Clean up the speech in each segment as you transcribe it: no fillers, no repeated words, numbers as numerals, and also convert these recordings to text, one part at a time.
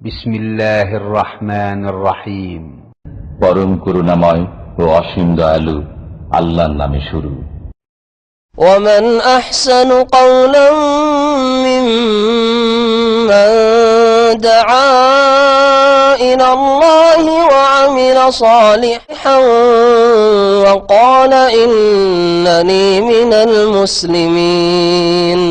বিসমিল্লাহির রহমানির রহিম। পরম করুণাময় ও অসীম দয়ালু আল্লাহর নামে শুরু। ومن أحسن قولا ممن دعا إلى الله وعمل صالحا وقال إنني من المسلمين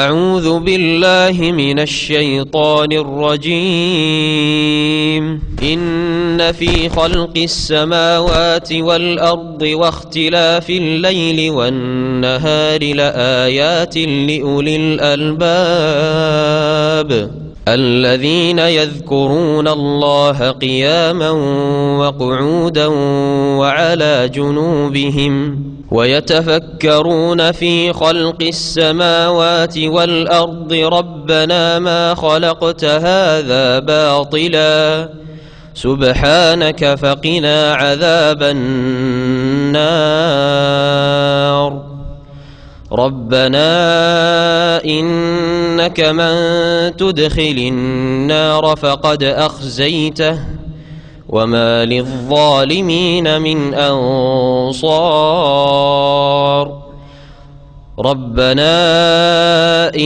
أعوذ بالله من الشيطان الرجيم إن في خلق السماوات والأرض واختلاف الليل والنهار لآيات لأولي الألباب الذين يذكرون الله قياما وقعودا وعلى جنوبهم ويتفكرون في خلق السماوات والأرض ربنا ما خلقت هذا باطلا سبحانك فقنا عذاب النار ربنا إنك من تدخل النار فقد أخزيته وما للظالمين من أنصار ربنا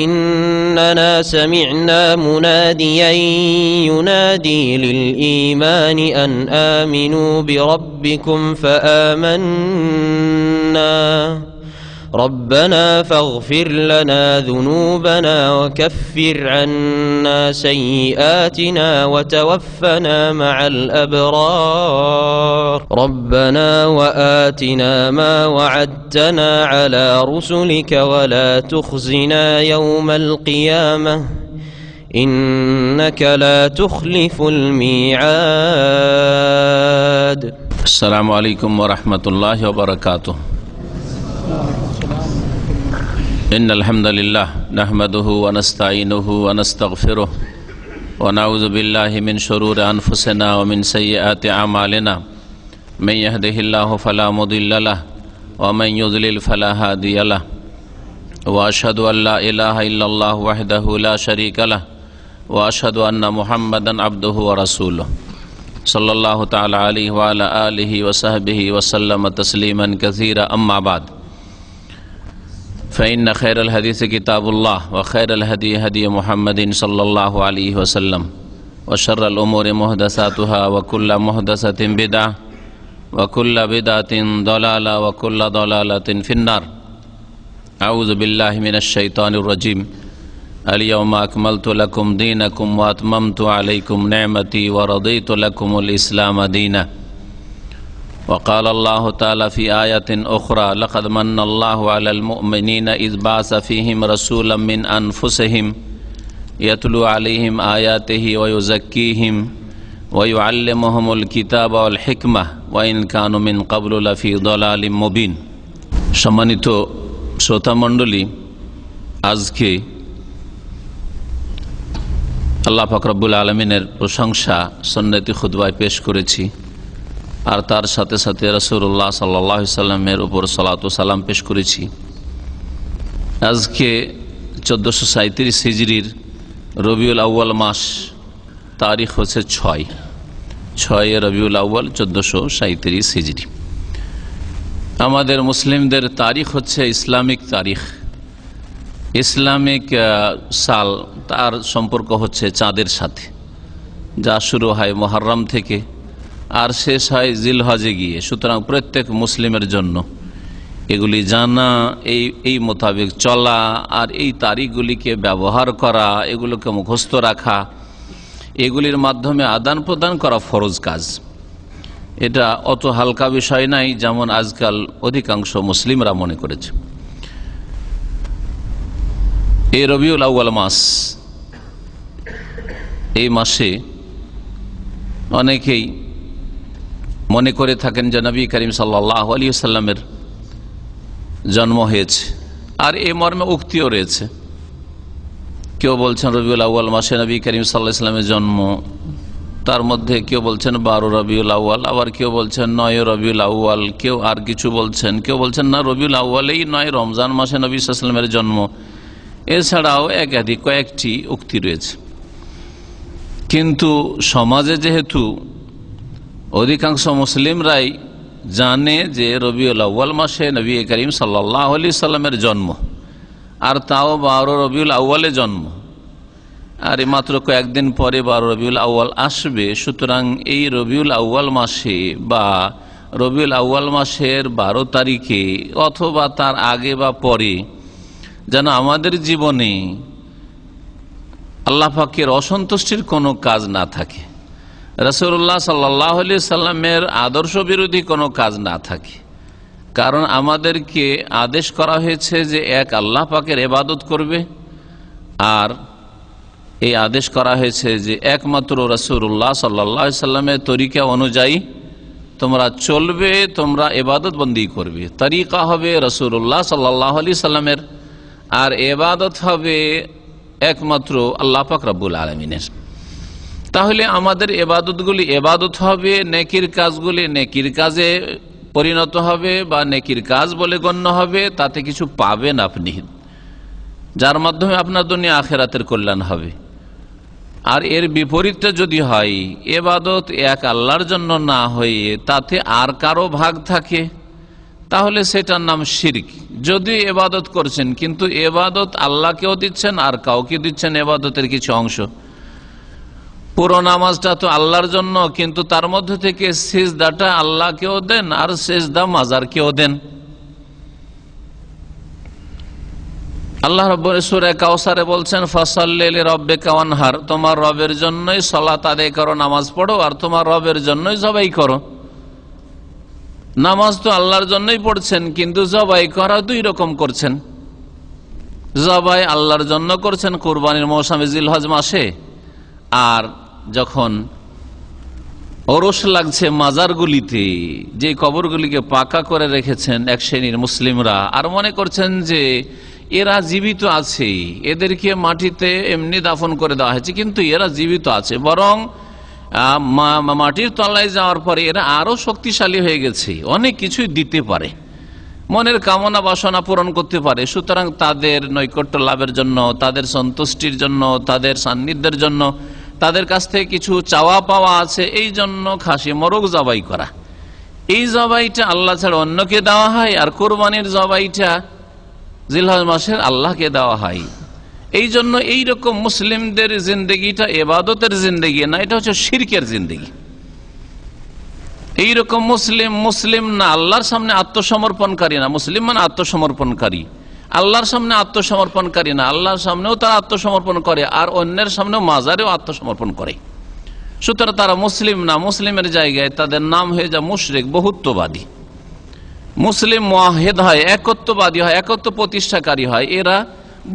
إننا سمعنا مناديا ينادي للإيمان أن آمنوا بربكم فآمنا ربنا فاغفر لنا ذنوبنا وكفر عنا سيئاتنا وتوفنا مع الأبرار ربنا وآتنا ما وعدتنا على رسلك ولا تخزنا يوم القيامة إنك لا تخلف الميعاد. السلام عليكم ورحمة الله وبركاته. إن الحمد لله نحمده ونستعينه ونستغفره ونعوذ بالله من شرور أنفسنا ومن سيئات أعمالنا من يهده الله فلا مضل له ومن يضلل فلا هادي له وأشهد أن لا إله إلا الله وحده لا شريك له وأشهد أن محمدا عبده ورسوله صلى الله تعالى عليه وعلى آله وصحبه وسلم تسليما كثيرا. أما بعد فإن خير الحديث كتاب الله وخير الهدي هدي محمد صلى الله عليه وسلم وشر الأمور محدثاتها وكل محدثة بدعة وكل بدعة ضلالة وكل ضلالة في النار. أعوذ بالله من الشيطان الرجيم. اليوم أكملت لكم دينكم وأتممت عليكم نعمتي ورضيت لكم الإسلام دينا. وقال الله تعالى في آية أخرى لقد من الله على المؤمنين إذ بعث فيهم رسولا من أنفسهم يتلو عليهم آياته ويزكيهم ويعلمهم الكتاب والحكمة وإن كانوا من قبل لفي ضلال مبين. সম্মানিত শ্রোতা মণ্ডলী, আজকে আল্লাহ পাক রব্বুল আলামিনের প্রশংসা সুন্নতি খুতবায় পেশ করেছি, আর তার সাথে সাথে রাসূলুল্লাহ সাল্লাল্লাহু আলাইহি সাল্লামের উপর সালাতু সালাম পেশ করেছি। আজকে 1437 হিজরির রবিউল আউয়াল মাস, তারিখ হচ্ছে 6 রবিউল আউয়াল 1437 হিজরি। আমাদের মুসলিমদের তারিখ হচ্ছে ইসলামিক তারিখ, ইসলামিক সাল। তার সম্পর্ক হচ্ছে চাঁদের সাথে, যা শুরু হয় মুহররম থেকে আর শেষ হয় জিলহজে গিয়ে। সুতরাং প্রত্যেক মুসলিমের জন্য এগুলি জানা, এই মোতাবেক চলা আর এই তারিখগুলিকে ব্যবহার করা, এগুলোকে মুখস্থ রাখা, এগুলির মাধ্যমে আদান প্রদান করা ফরজ কাজ। এটা অত হালকা বিষয় নাই যেমন আজকাল অধিকাংশ মুসলিমরা মনে করেছে। এই রবিউল আউয়াল মাস, এই মাসে অনেকেই মনে করে থাকেন যে নবী করিম সাল্লাল্লাহু আলাইহি ওয়াসাল্লামের জন্ম হয়েছে, আর এই মর্মে উক্তিও রয়েছে কেউ বলছেন রবিউল আউয়াল মাসে নবী করিম সাল্লাল্লাহু আলাইহি ওয়াসাল্লামের জন্ম, তার মধ্যে কেউ বলছেন 12 রবিউল আউয়াল, আবার কেউ বলছেন 9 রবিউল আউয়াল, কেউ আর কিছু বলছেন, কেউ বলছেন না রবিউল আউয়ালেই নয়, রমজান মাসে নবী সাল্লাল্লাহু আলাইহি ওয়াসাল্লামের জন্ম। এছাড়াও একাধিক কয়েকটি উক্তি রয়েছে। কিন্তু সমাজে যেহেতু অধিকাংশ মুসলিমরাই জানে যে রবিউল আউয়াল মাসে নবী করিম সাল্লাল্লাহু আলাইহি ওয়াসাল্লামের জন্ম, আর তাও 12 রবিউল আউয়ালে জন্ম, আর মাত্র কয়েকদিন পরে 12 রবিউল আউয়াল আসবে। সুতরাং এই রবিউল আউয়াল মাসে বা রবিউল আউয়াল মাসের 12 তারিখে অথবা তার আগে বা পরে যেন আমাদের জীবনে আল্লাহ পাকের অসন্তুষ্টির কোনো কাজ না থাকে, রাসূলুল্লাহ সাল্লাল্লাহু আলাইহি সাল্লামের আদর্শ বিরোধী কোনো কাজ না থাকে। কারণ আমাদেরকে আদেশ করা হয়েছে যে এক আল্লাহ পাকের ইবাদত করবে, আর এই আদেশ করা হয়েছে যে একমাত্র রাসূলুল্লাহ সাল্লাল্লাহু আলাইহি সাল্লামের তরিকা অনুযায়ী তোমরা চলবে, তোমরা ইবাদত বন্দি করবে। তরিকা হবে রাসূলুল্লাহ সাল্লাল্লাহু আলাইহি সাল্লামের, আর ইবাদত হবে একমাত্র আল্লাহ পাক রব্বুল আলামিনের। তাহলে আমাদের ইবাদতগুলি ইবাদত হবে, নেকির কাজগুলি নেকির কাজে পরিণত হবে বা নেকির কাজ বলে গণ্য হবে, তাতে কিছু পাবেন আপনি, যার মাধ্যমে আপনার দুনিয়া আখিরাতের কল্যাণ হবে। আর এর বিপরীতটা যদি হয়, ইবাদত এক আল্লাহর জন্য না হয়ে তাতে আর কারো ভাগ থাকে, তাহলে সেটার নাম শিরক। যদি ইবাদত করছেন কিন্তু ইবাদত আল্লাহকেও দিচ্ছেন আর কাউকে দিচ্ছেন ইবাদতের কিছু অংশ, পুরো নামাজটা তো আল্লাহর জন্য, কিন্তু তার মধ্যে থেকে সিজদাটা আল্লাহকেও দেন আর সিজদা মাজারকেও দেন। আল্লাহ রাব্বুল সূরা কাউসারে বলছেন ফাসাল্লি লিরাব্বিকা ওয়ানহার, তোমার রবের জন্যই সালাত আদায় করো, নামাজ পড়ো, আর তোমার রবের জন্যই জবাই করো। নামাজ তো আল্লাহর জন্যই পড়ছেন, কিন্তু জবাই করা দুই রকম করছেন। জবাই আল্লাহর জন্য করছেন কুরবানির মৌসুমে জিলহজ মাসে, আর যখন ওরস লাগছে মাজারগুলিতে, যে কবরগুলিকে পাকা করে রেখেছেন এক শ্রেণীর মুসলিমরা, আর মনে করছেন যে এরা জীবিত আছে, এদেরকে মাটিতে এমনি দাফন করে দেওয়া হয়েছে, কিন্তু এরা জীবিত আছে, বরং মাটির তলায় যাওয়ার পরে এরা আরো শক্তিশালী হয়ে গেছে, অনেক কিছুই দিতে পারে, মনের কামনা বাসনা পূরণ করতে পারে। সুতরাং তাদের নৈকট্য লাভের জন্য, তাদের সন্তুষ্টির জন্য, তাদের সান্নিধ্যের জন্য, তাদের কাছ থেকে কিছু চাওয়া পাওয়া আছে, এই জন্য খাসি মোরগ জবাই করা। এই জবাইটা আল্লাহ ছাড়া অন্যকে দেওয়া হয়, আর কোরবানির জবাইটা জিলহজ মাসের আল্লাহকে দেওয়া হয়। এই জন্য এইরকম মুসলিমদের জিন্দেগিটা ইবাদতের জিন্দেগি না, এটা হচ্ছে শিরকের জিন্দেগি। এইরকম মুসলিম না, আল্লাহর সামনে আত্মসমর্পণকারী না। মুসলিম মানে আত্মসমর্পণকারী, আল্লাহর সামনে আত্মসমর্পণকারী না। আল্লাহর সামনেও তারা আত্মসমর্পণ করে, আর অন্যের সামনেও মাজারেও আত্মসমর্পণ করে। সুতরাং তারা মুসলিম না, মুসলিমের জায়গায় তাদের নাম হয়ে যায় মুশরিক, বহুত্ববাদী। মুসলিম মুওয়াহিদ হয়, একত্ববাদী হয়, একত্ব প্রতিষ্ঠাকারী হয়, এরা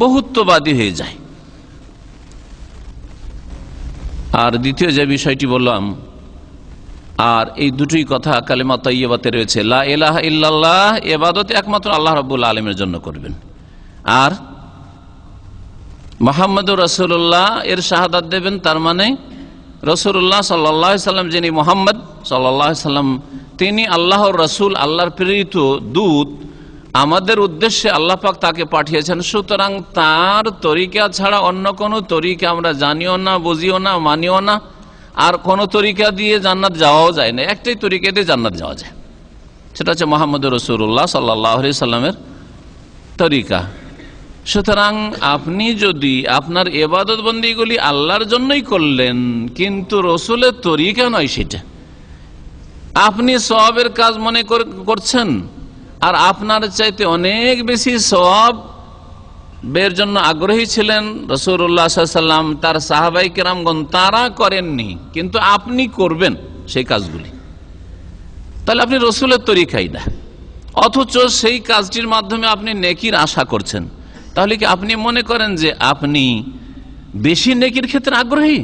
বহুত্ববাদী হয়ে যায়। আর দ্বিতীয় যে বিষয়টি বললাম, আর এই দুটোই কথা কালিমা তাইয়্যিবাতে রয়েছে, লা ইলাহা ইল্লাল্লাহ, ইবাদত একমাত্র আল্লাহ রাব্বুল আলামিনের জন্য করবেন, আর মুহাম্মদুর রাসূলুল্লাহ এর শাহাদাত দেবেন। তার মানে রাসূলুল্লাহ সাল্লাল্লাহু আলাইহি সাল্লাম, যিনি মুহাম্মদ সাল্লাল্লাহু আলাইহি সাল্লাম, তিনি আল্লাহর রাসূল, আল্লাহর প্রেরিত দূত, আমাদের উদ্দেশ্যে আল্লাহ পাক তাকে পাঠিয়েছেন। সুতরাং তার তরিকা ছাড়া অন্য কোনো তরিকা আমরা জানিও না, বুঝিও না, মানিও না, আর কোন তরিকা দিয়ে জান্নাত যাওয়াও যায় না। একটাই তরিকা দিয়ে জান্নাত যাওয়া যায়, সেটা হচ্ছে মুহাম্মদুর রাসূলুল্লাহ সাল্লাল্লাহু আলাইহি সাল্লামের তরিকা। সুতরাং আপনি যদি আপনার ইবাদত বন্দিগুলি আল্লাহর জন্যই করলেন, কিন্তু রসুলের তরিকা নয় সেটা, আপনি সওয়াবের কাজ মনে করছেন, আর আপনার চাইতে অনেক বেশি সওয়াবের জন্য আগ্রহী ছিলেন রাসূলুল্লাহ সাল্লাল্লাহু আলাইহি সাল্লাম, তার সাহাবায়ে কেরামগণ, তারা করেননি, কিন্তু আপনি করবেন সেই কাজগুলি, তাহলে আপনি রসুলের তরিকাই না, অথচ সেই কাজটির মাধ্যমে আপনি নেকির আশা করছেন। তাহলে কি আপনি মনে করেন যে আপনি বেশি নেকির ক্ষেত্রে আগ্রহী?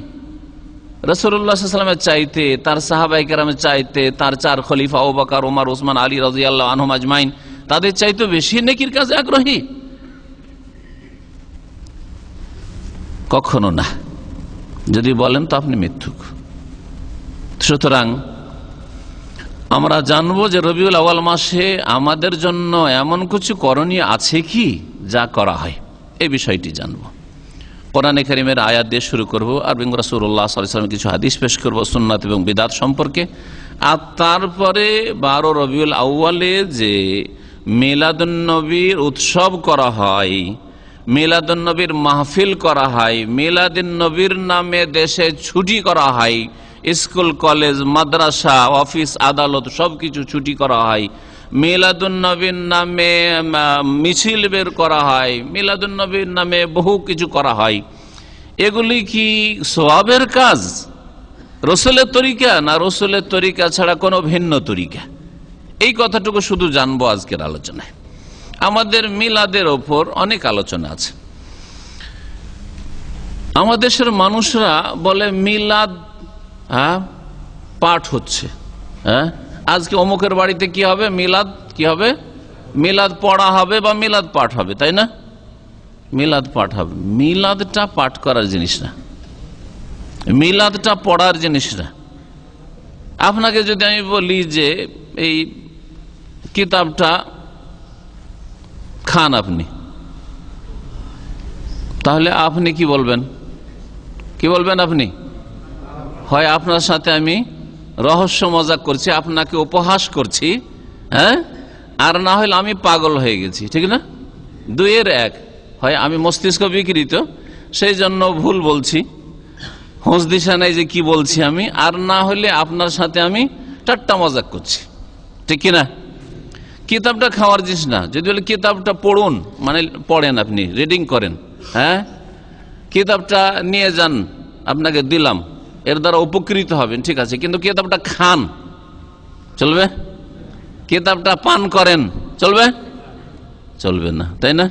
রাসূলুল্লাহ সাল্লাল্লাহু আলাইহি ওয়াসাল্লামের চাইতে, তার সাহাবায়ে কেরামের চাইতে, তার চার খলিফা আবু বকর, ওমর, ওসমান, আলী রাদিয়াল্লাহু আনহুম আজমাইন, তাদের চাইতে বেশি নেকির কাজে আগ্রহী? কখনো না। যদি বলেন তো আপনি মিথ্যুক। সুতরাং আমরা জানবো যে রবিউল আউয়াল মাসে আমাদের জন্য এমন কিছু করণীয় আছে কি যা করা হয়, এই বিষয়টি জানবো। কোরআনে কারীমের আয়াত দিয়ে শুরু করব, আর রাসূলুল্লাহ সাল্লাল্লাহু আলাইহি ওয়াসাল্লামের কিছু হাদিস পেশ করব সুন্নাত এবং বিদআত সম্পর্কে। আর তারপরে 12 রবিউল আউয়ালে যে মিলাদুন নবীর উৎসব করা হয়, মিলাদুন নবীর মাহফিল করা হয়, মিলাদুন নবীর নামে দেশে ছুটি করা হয়, স্কুল কলেজ মাদ্রাসা অফিস আদালত সবকিছু ছুটি করা হয়, মিলাদুন নবীর নামে মিছিল বের করা হয়, মিলাদুন নবীর নামে বহু কিছু করা হয়, এগুলি কি সওয়াবের কাজ, রসুলের তরিকা, না রসুলের তরিকা ছাড়া কোনো ভিন্ন তরিকা? এই কথাটুকু শুধু জানবো আজকের আলোচনায়। আমাদের মিলাদের ওপর অনেক আলোচনা আছে। আমাদের দেশের মানুষরা বলে মিলাদ পাঠ হচ্ছে, আজকে অমুকের বাড়িতে কি হবে, মিলাদ কি হবে, মিলাদ পড়া হবে বা মিলাদ পাঠ হবে, তাই না? মিলাদ পাঠ হবে। মিলাদটা পাঠ করার জিনিস না, মিলাদটা পড়ার জিনিস না। আপনাকে যদি আমি বলি যে এই কিতাবটা খান আপনি, তাহলে আপনি কি বলবেন? কি বলবেন আপনি? হয় আপনার সাথে আমি রহস্য মজাক করছি, আপনাকে উপহাস করছি, আর না হলে আমি পাগল হয়ে গেছি, ঠিক না? দুইয়ের এক। হয় আমি মস্তিষ্ক বিকৃত, সেই জন্য ভুল বলছি, হোঁশ দিশা নাই যে কি বলছি আমি, আর না হলে আপনার সাথে আমি ঠাট্টা মজাক করছি, ঠিক কিনা? কিতাবটা খাওয়ার জিনিস না। যদি বলে কিতাবটা পড়ুন, মানে পড়েন, আপনি রিডিং করেন, কিতাবটা নিয়ে যান, আপনাকে দিলাম, এর দ্বারা উপকৃত হবেন, ঠিক আছে, কিন্তু কিতাবটা খান, চলবে? কিতাবটা পান করেন, চলবে? চলবে না, তাই না?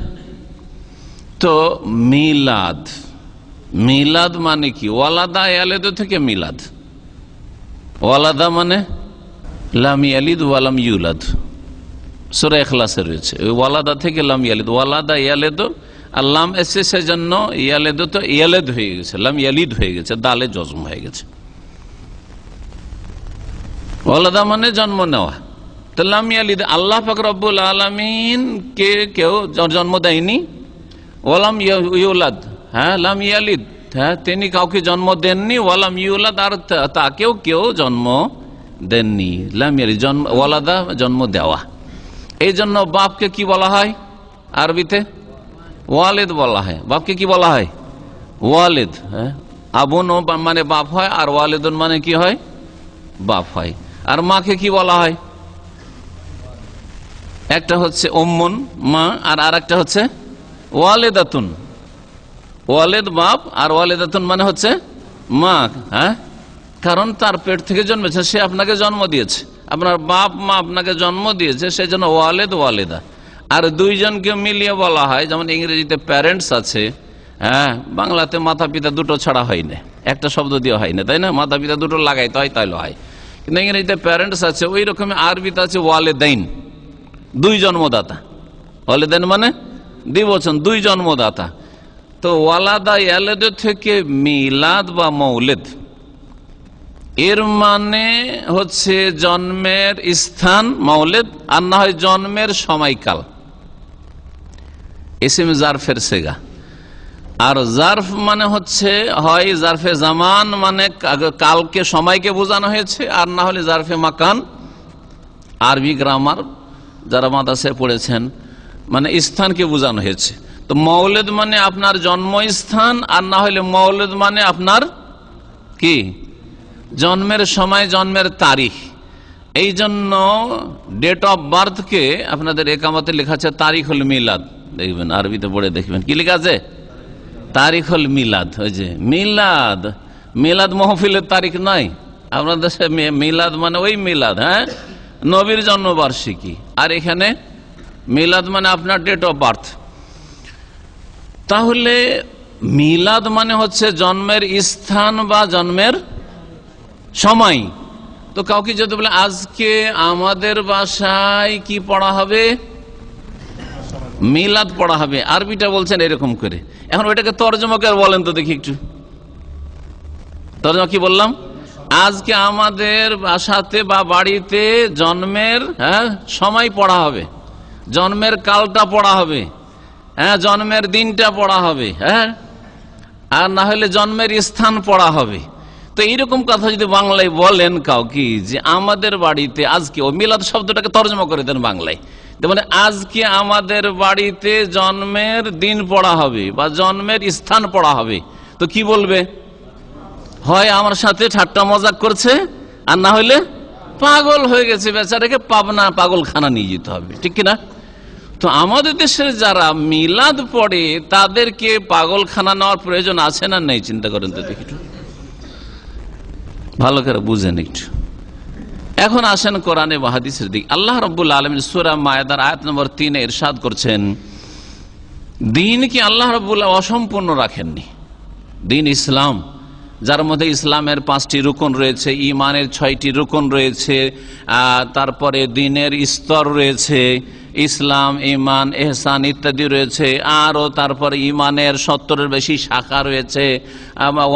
তো মিলাদ, মিলাদ মানে কি? ওয়ালাদা ইয়ালিদ থেকে মিলাদ। ওয়ালাদা মানে লাম ইয়ালিদ ওয়ালাম ইউলাদ, সূরা ইখলাসে রয়েছে। ওই ওয়ালাদা থেকে লাম ইয়ালিদ, ওয়ালাদা ইয়ালিদ, আর লাম এসে সেজন্য ইয়ালিদ তো ইয়ালিদ হয়ে গেছে, লাম ইয়ালিদ হয়ে গেছে, দালে জজম হয়ে গেছে। ওয়ালাদা মানে জন্ম নেওয়া, তো লাম ইয়ালিদ, আল্লাহ পাক রব্বুল আলামিন কে কেউ জন্ম দেয়নি, ওয়ালাম ইউলাদ, লাম ইয়ালিদ, তিনি কাউকে জন্ম দেননি, ওয়ালাম ইউলাদ, আর তাকেও কেউ জন্ম দেননি। লাম ইয়ালিদ জন্ম, ওয়ালাদা জন্ম দেওয়া। এই জন্য বাপকে কি বলা হয় আরবিতে? ওয়ালিদ বলা হয়। বাপকে কি বলা হয়? ওয়ালিদ। আবুন মানে বাপ হয়, আর ওয়ালিদুন মানে কি হয়? বাপ হয়। আর মাকে কি বলা হয়? একটা হচ্ছে উম্মুন মা, আর আরেকটা হচ্ছে ওয়ালিদাতুন। ওয়ালিদ বাপ, আর ওয়ালিদাতুন মানে হচ্ছে মা। কারণ তার পেট থেকে জন্মেছে, সে আপনাকে জন্ম দিয়েছে, আপনার বাপ মা আপনাকে জন্ম দিয়েছে, সেই জন্য ওয়ালিদ ওয়ালিদা। আর দুইজনকে মিলিয়ে বলা হয়, যেমন ইংরেজিতে প্যারেন্টস আছে, বাংলাতে মাতা পিতা দুটো ছাড়া হয় না, একটা শব্দ দিয়ে হয় না, তাই না? মাতা পিতা দুটো লাগাইতে হয়, তাইলে হয়, কিন্তু ইংরেজিতে প্যারেন্টস আছে। ওই রকম আরবিতে আছে ওয়ালিদাইন, দুই জন্মদাতা। ওয়ালিদাইন মানে দ্বিবচন, দুই জন্মদাতা। তো ওয়ালাদা ইয়ালিদ থেকে মিলাদ বা মৌলিদ, এর মানে হচ্ছে জন্মের স্থান মৌলিদ, আর না হয় জন্মের সময়কাল, ইসিম জারফের সেগা। আর জারফ মানে হচ্ছে হয় জারফে জামান, মানে কালকে সময়কে বোঝানো হয়েছে, আর না হলে জারফে মাকান। আরবি গ্রামার যারা মাদ্রাসায় পড়েছেন, মানে স্থানকে বোঝানো হয়েছে। তো মৌলিদ মানে আপনার জন্মস্থান, আর না হলে মৌলিদ মানে আপনার কি জন্মের সময়, জন্মের তারিখ। এই জন্য ডেট অফ বার্থকে আপনাদের একামতে লেখা আছে তারিখুল মিলাদ, দেখবেন আরবিতে পড়ে দেখবেন কি লেখা আছে, তারিখুল মিলাদ। ওই যে মিলাদ, মিলাদ মাহফিলের তারিখ নয় আপনাদের দেশে। মিলাদ মানে ওই মিলাদ, নবীর জন্মবার্ষিকী। আর এখানে মিলাদ মানে আপনার ডেট অফ বার্থ। তাহলে মিলাদ মানে হচ্ছে জন্মের স্থান বা জন্মের সময়। তো কাউকে যদি বলে আজকে আমাদের বাসায় কি পড়া হবে, মিলাদ পড়া হবে, আরবিটা বলছেন এরকম করে। এখন ওইটাকে তর্জমা করে বলেন তো দেখি একটু, তর্জমা কি বললাম? আজকে আমাদের বাসাতে বা বাড়িতে জন্মের সময় পড়া হবে, জন্মের কালটা পড়া হবে, জন্মের দিনটা পড়া হবে, আর না হলে জন্মের স্থান পড়া হবে। তো এইরকম কথা যদি বাংলায় বলেন কাউকে যে আমাদের বাড়িতে আজকে, ও মিলাদ শব্দটাকে তর্জমা করে দেন বাংলায়, মানে আজকে আমাদের বাড়িতে জন্মের দিন পড়া হবে বা জন্মের স্থান পড়া হবে, তো কি বলবে? হয় আমার সাথে ঠাট্টা মজাক করছে, আর না হলে পাগল হয়ে গেছে, বেচারাকে পাবনা পাগলখানা নিয়ে যেতে হবে, ঠিক কিনা? তো আমাদের দেশের যারা মিলাদ পড়ে তাদেরকে পাগলখানা নেওয়ার প্রয়োজন আছে না নেই? চিন্তা করেন তো দেখি, ভালো করে বুঝেন একটু। এখন আসেন কোরআনে বা হাদিসের দিক। আল্লাহ রাব্বুল আলামিন সূরা মায়েদার আয়াত নম্বর 3 এ ইরশাদ করছেন, দ্বীনকে আল্লাহ রাব্বুল অসম্পূর্ণ রাখেননি। দ্বীন ইসলাম, যার মধ্যে ইসলামের 5টি রুকন রয়েছে, ইমানের 6টি রুকন রয়েছে, তারপরে দ্বীনের স্তর রয়েছে, ইসলাম, ইমান, এহসান ইত্যাদি রয়েছে, আরও তারপরে ইমানের 70-এর বেশি শাখা রয়েছে,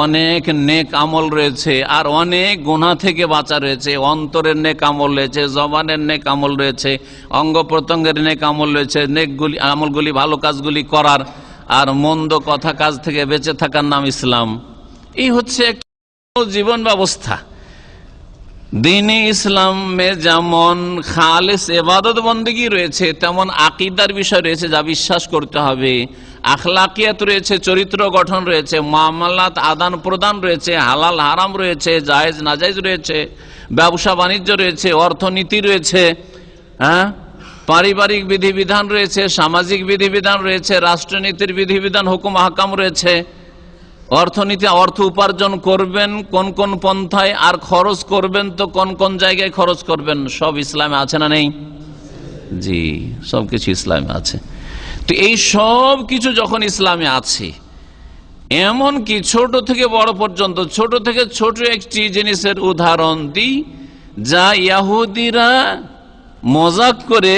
অনেক নেক আমল রয়েছে, আর অনেক গুনাহ থেকে বাঁচা রয়েছে, অন্তরের নেক আমল রয়েছে, জবানের নেক আমল রয়েছে, অঙ্গ প্রত্যঙ্গের নেক আমল রয়েছে, নেকগুলি আমলগুলি ভালো কাজগুলি করার, আর মন্দ কথা কাজ থেকে বেঁচে থাকার নাম ইসলাম। এই হচ্ছে জীবন ব্যবস্থা। দ্বীনে ইসলামে যেমন খালেস ইবাদত বন্দেগী রয়েছে, তেমন আকীদার বিষয় রয়েছে যা বিশ্বাস করতে হবে, আখলাকিয়াত রয়েছে, চরিত্র গঠন রয়েছে, মামলাত আদান প্রদান রয়েছে, হালাল হারাম রয়েছে, জায়েজ নাজায়েজ রয়েছে, ব্যবসা বাণিজ্য রয়েছে, অর্থনীতি রয়েছে, পারিবারিক বিধিবিধান রয়েছে, সামাজিক বিধিবিধান রয়েছে, রাষ্ট্রনীতির বিধিবিধান, হুকুম আহকাম রয়েছে, অর্থনীতি, অর্থ উপার্জন করবেন কোন কোন পন্থায়, আর খরচ করবেন তো কোন কোন জায়গায় খরচ করবেন, সব ইসলামে আছে না নেই? জি, সবকিছু ইসলামে আছে। তো এই সব কিছু যখন ইসলামে আছে, এমন কি ছোট থেকে বড় পর্যন্ত, ছোট থেকে ছোট একটি জিনিসের উদাহরণ দিই, যা ইহুদিরা মজাক করে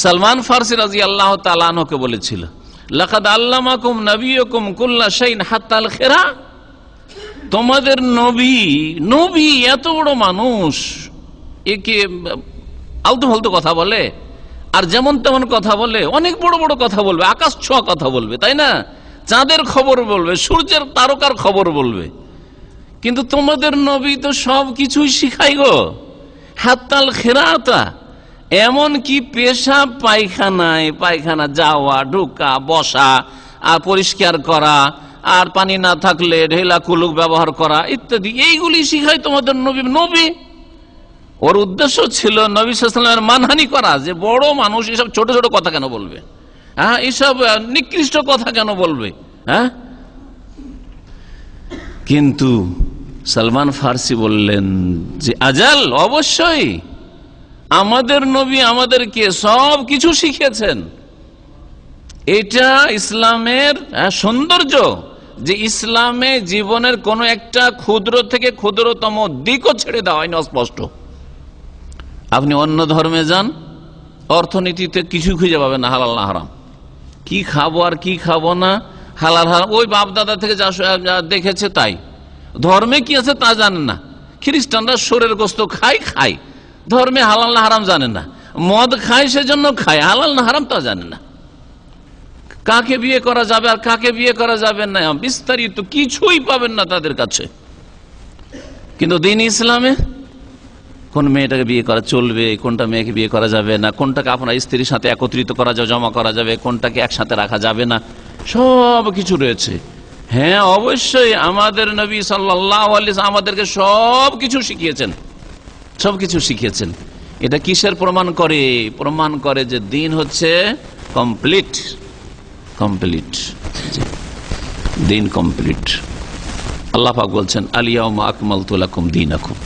সালমান ফারসি রাদিয়াল্লাহু তাআলা আনহুকে বলেছিল, লাকাদ আল্লামাকুম নবিয়ুকুম কুল্লা শাইইন হাত্তাল খিরা। তোমাদের নবী এত বড় মানুষ, একে আলতু ফালতু কথা বলে, আর যেমন তেমন কথা বলে, অনেক বড় বড় কথা বলবে, আকাশ ছোঁয়া কথা বলবে, তাই না? চাঁদের খবর বলবে, সূর্যের তারকার খবর বলবে, কিন্তু তোমাদের নবী তো সব কিছুই শিখাই গো। হাত্তাল খিরাতা, এমন কি পেশাব পায়খানা যাওয়া, ঢোকা, বসা, আর পরিষ্কার করা, আর পানি না থাকলে ঢেলা কুলুক ব্যবহার করা ইত্যাদি, এইগুলি শিখাই তোমাদের নবী। ওর উদ্দেশ্য ছিল নবী সাল্লাল্লাহু আলাইহি ওয়াসাল্লামের মানহানি করা, যে বড় মানুষ এসব ছোট ছোট কথা কেন বলবে, এসব নিকৃষ্ট কথা কেন বলবে। কিন্তু সালমান ফারসি বললেন যে আজাল, অবশ্যই আমাদের নবী আমাদেরকে সব কিছু শিখিয়েছেন। এটা ইসলামের সৌন্দর্য, যে ইসলামে জীবনের কোন একটা ক্ষুদ্র থেকে ক্ষুদ্রতম দিকও ছেড়ে দেওয়া হয়নি, অস্পষ্ট। আপনি অন্য ধর্মে যান, অর্থনীতিতে কিছু খুঁজে পাবেন না হালাল না হারাম, কি খাবো আর কি খাবো না, হালাল হারাম ওই বাপ দাদা থেকে যা দেখেছে তাই। ধর্মে কি আছে তা জানেন না। খ্রিস্টানরা শরীর গোস্ত খায়, ধর্মে হালাল না হারাম জানে না। মদ খায় সেজন্য খায়, হালাল না হারাম তা জানে না। কাকে বিয়ে করা যাবে আর কাকে বিয়ে করা যাবে না বিস্তারিত কিছুই পাবেন না তাদের কাছে। কিন্তু দ্বীন ইসলামে কোন মেয়েটাকে বিয়ে করা চলবে, কোনটা মেয়েকে বিয়ে করা যাবে না, কোনটাকে আপনার স্ত্রীর সাথে একত্রিত করা যাবে, জমা করা যাবে, কোনটাকে একসাথে রাখা যাবে না, সব কিছু রয়েছে। হ্যাঁ, অবশ্যই আমাদের নবী সাল্লাল্লাহু আলাইহি ওয়াসাল্লাম আমাদেরকে সব কিছু শিখিয়েছেন। এটা কিসের প্রমাণ করে? প্রমাণ করে যে দ্বীন হচ্ছে কমপ্লিট। দ্বীন কমপ্লিট। আল্লাহ পাক বলছেন আল-ইয়াওমা আকমালতু লাকুম দীনাকুম।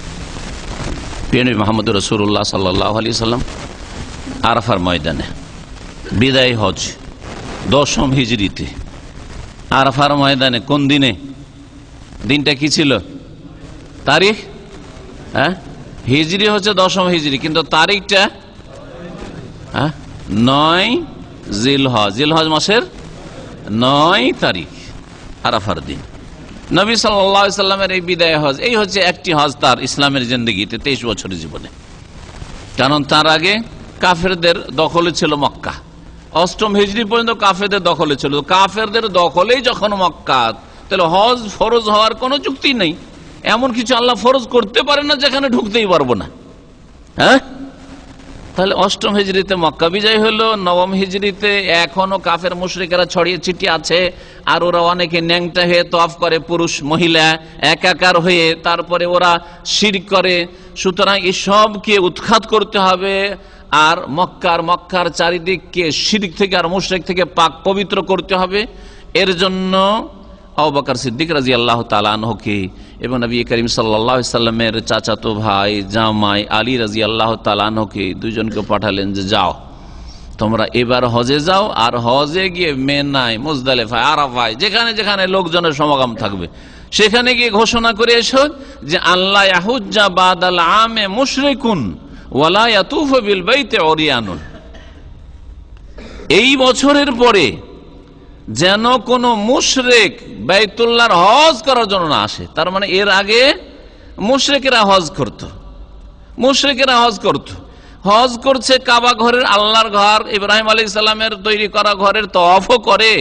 নবী মুহাম্মদ রাসূলুল্লাহ সাল্লাল্লাহু আলাইহি ওয়াসাল্লাম আরাফার ময়দানে বিদায় হজ 10ম হিজরিতে আরাফার ময়দানে, কোন দিনে? দিনটা কি ছিল? তারিখ হিজরি হচ্ছে 10ম হিজরি, কিন্তু তারিখটা 9 জিলহজ মাসের 9 তারিখ আরাফার দিন নবী সাল্লাল্লাহু আলাইহি সাল্লামের এই বিদায় হজ, এই হচ্ছে একটি হজ তার ইসলামের জিন্দেগিতে 23 বছরের জীবনে। কারণ তার আগে কাফেরদের দখলে ছিল মক্কা, 8ম হিজরি পর্যন্ত কাফেরদের দখলে ছিল। কাফেরদের দখলেই যখন মক্কা, তাহলে হজ ফরজ হওয়ার কোনো যুক্তি নেই। এমন কিছু আল্লাহ ফরজ করতে পারে না যেখানে ঢুকতেই পারবো না। হ্যাঁ, তাহলে 8ম হিজরিতে মক্কা বিজয় হলো, 9ম হিজরিতে এখনো কাফের মুশরিকেরা ছড়িয়ে ছিটিয়ে আছে, আর ওরা অনেকে ন্যাংটা হয়ে তওয়াফ করে, পুরুষ মহিলা একাকার হয়ে, তারপরে ওরা শিরক করে। সুতরাং এসবকে উৎখাত করতে হবে, আর মক্কার চারিদিককে শিরক থেকে আর মুশরিক থেকে পাক পবিত্র করতে হবে। এর জন্য আবু বকর সিদ্দিক রাদিয়াল্লাহু তাআলা আনহুকে এবং নবী করিম সাল্লাল্লাহু আলাইহি সাল্লামের চাচাতো ভাই জামাই আলী রাদিয়াল্লাহু তাআলা আনহুকে দুইজনকে পাঠালেন যে যাও তোমরা এবার হজে যাও, আর হজে গিয়ে মিনায়, মুজদালিফায়, আরাফায় যেখানে যেখানে লোকজনের সমাগম থাকবে সেখানে গিয়ে ঘোষণা করে এসো যে আল্লাহ ইয়াহুজ্জা বাদাল আমে মুশরিকুন ওয়ালা ইয়াতুফু বিল বাইতি উরিয়ানুন। এই বছরের পরে যেন কোন মুশরিক বাইতুল্লাহর হজ করার জন্য না আসে। তার মানে এর আগে মুশরিকেরা হজ করত, হজ করছে কাবা ঘরের, আল্লাহর ঘর ইব্রাহিম আলাইহিস সালামের তৈরি করা ঘরের তওয়াফও করে,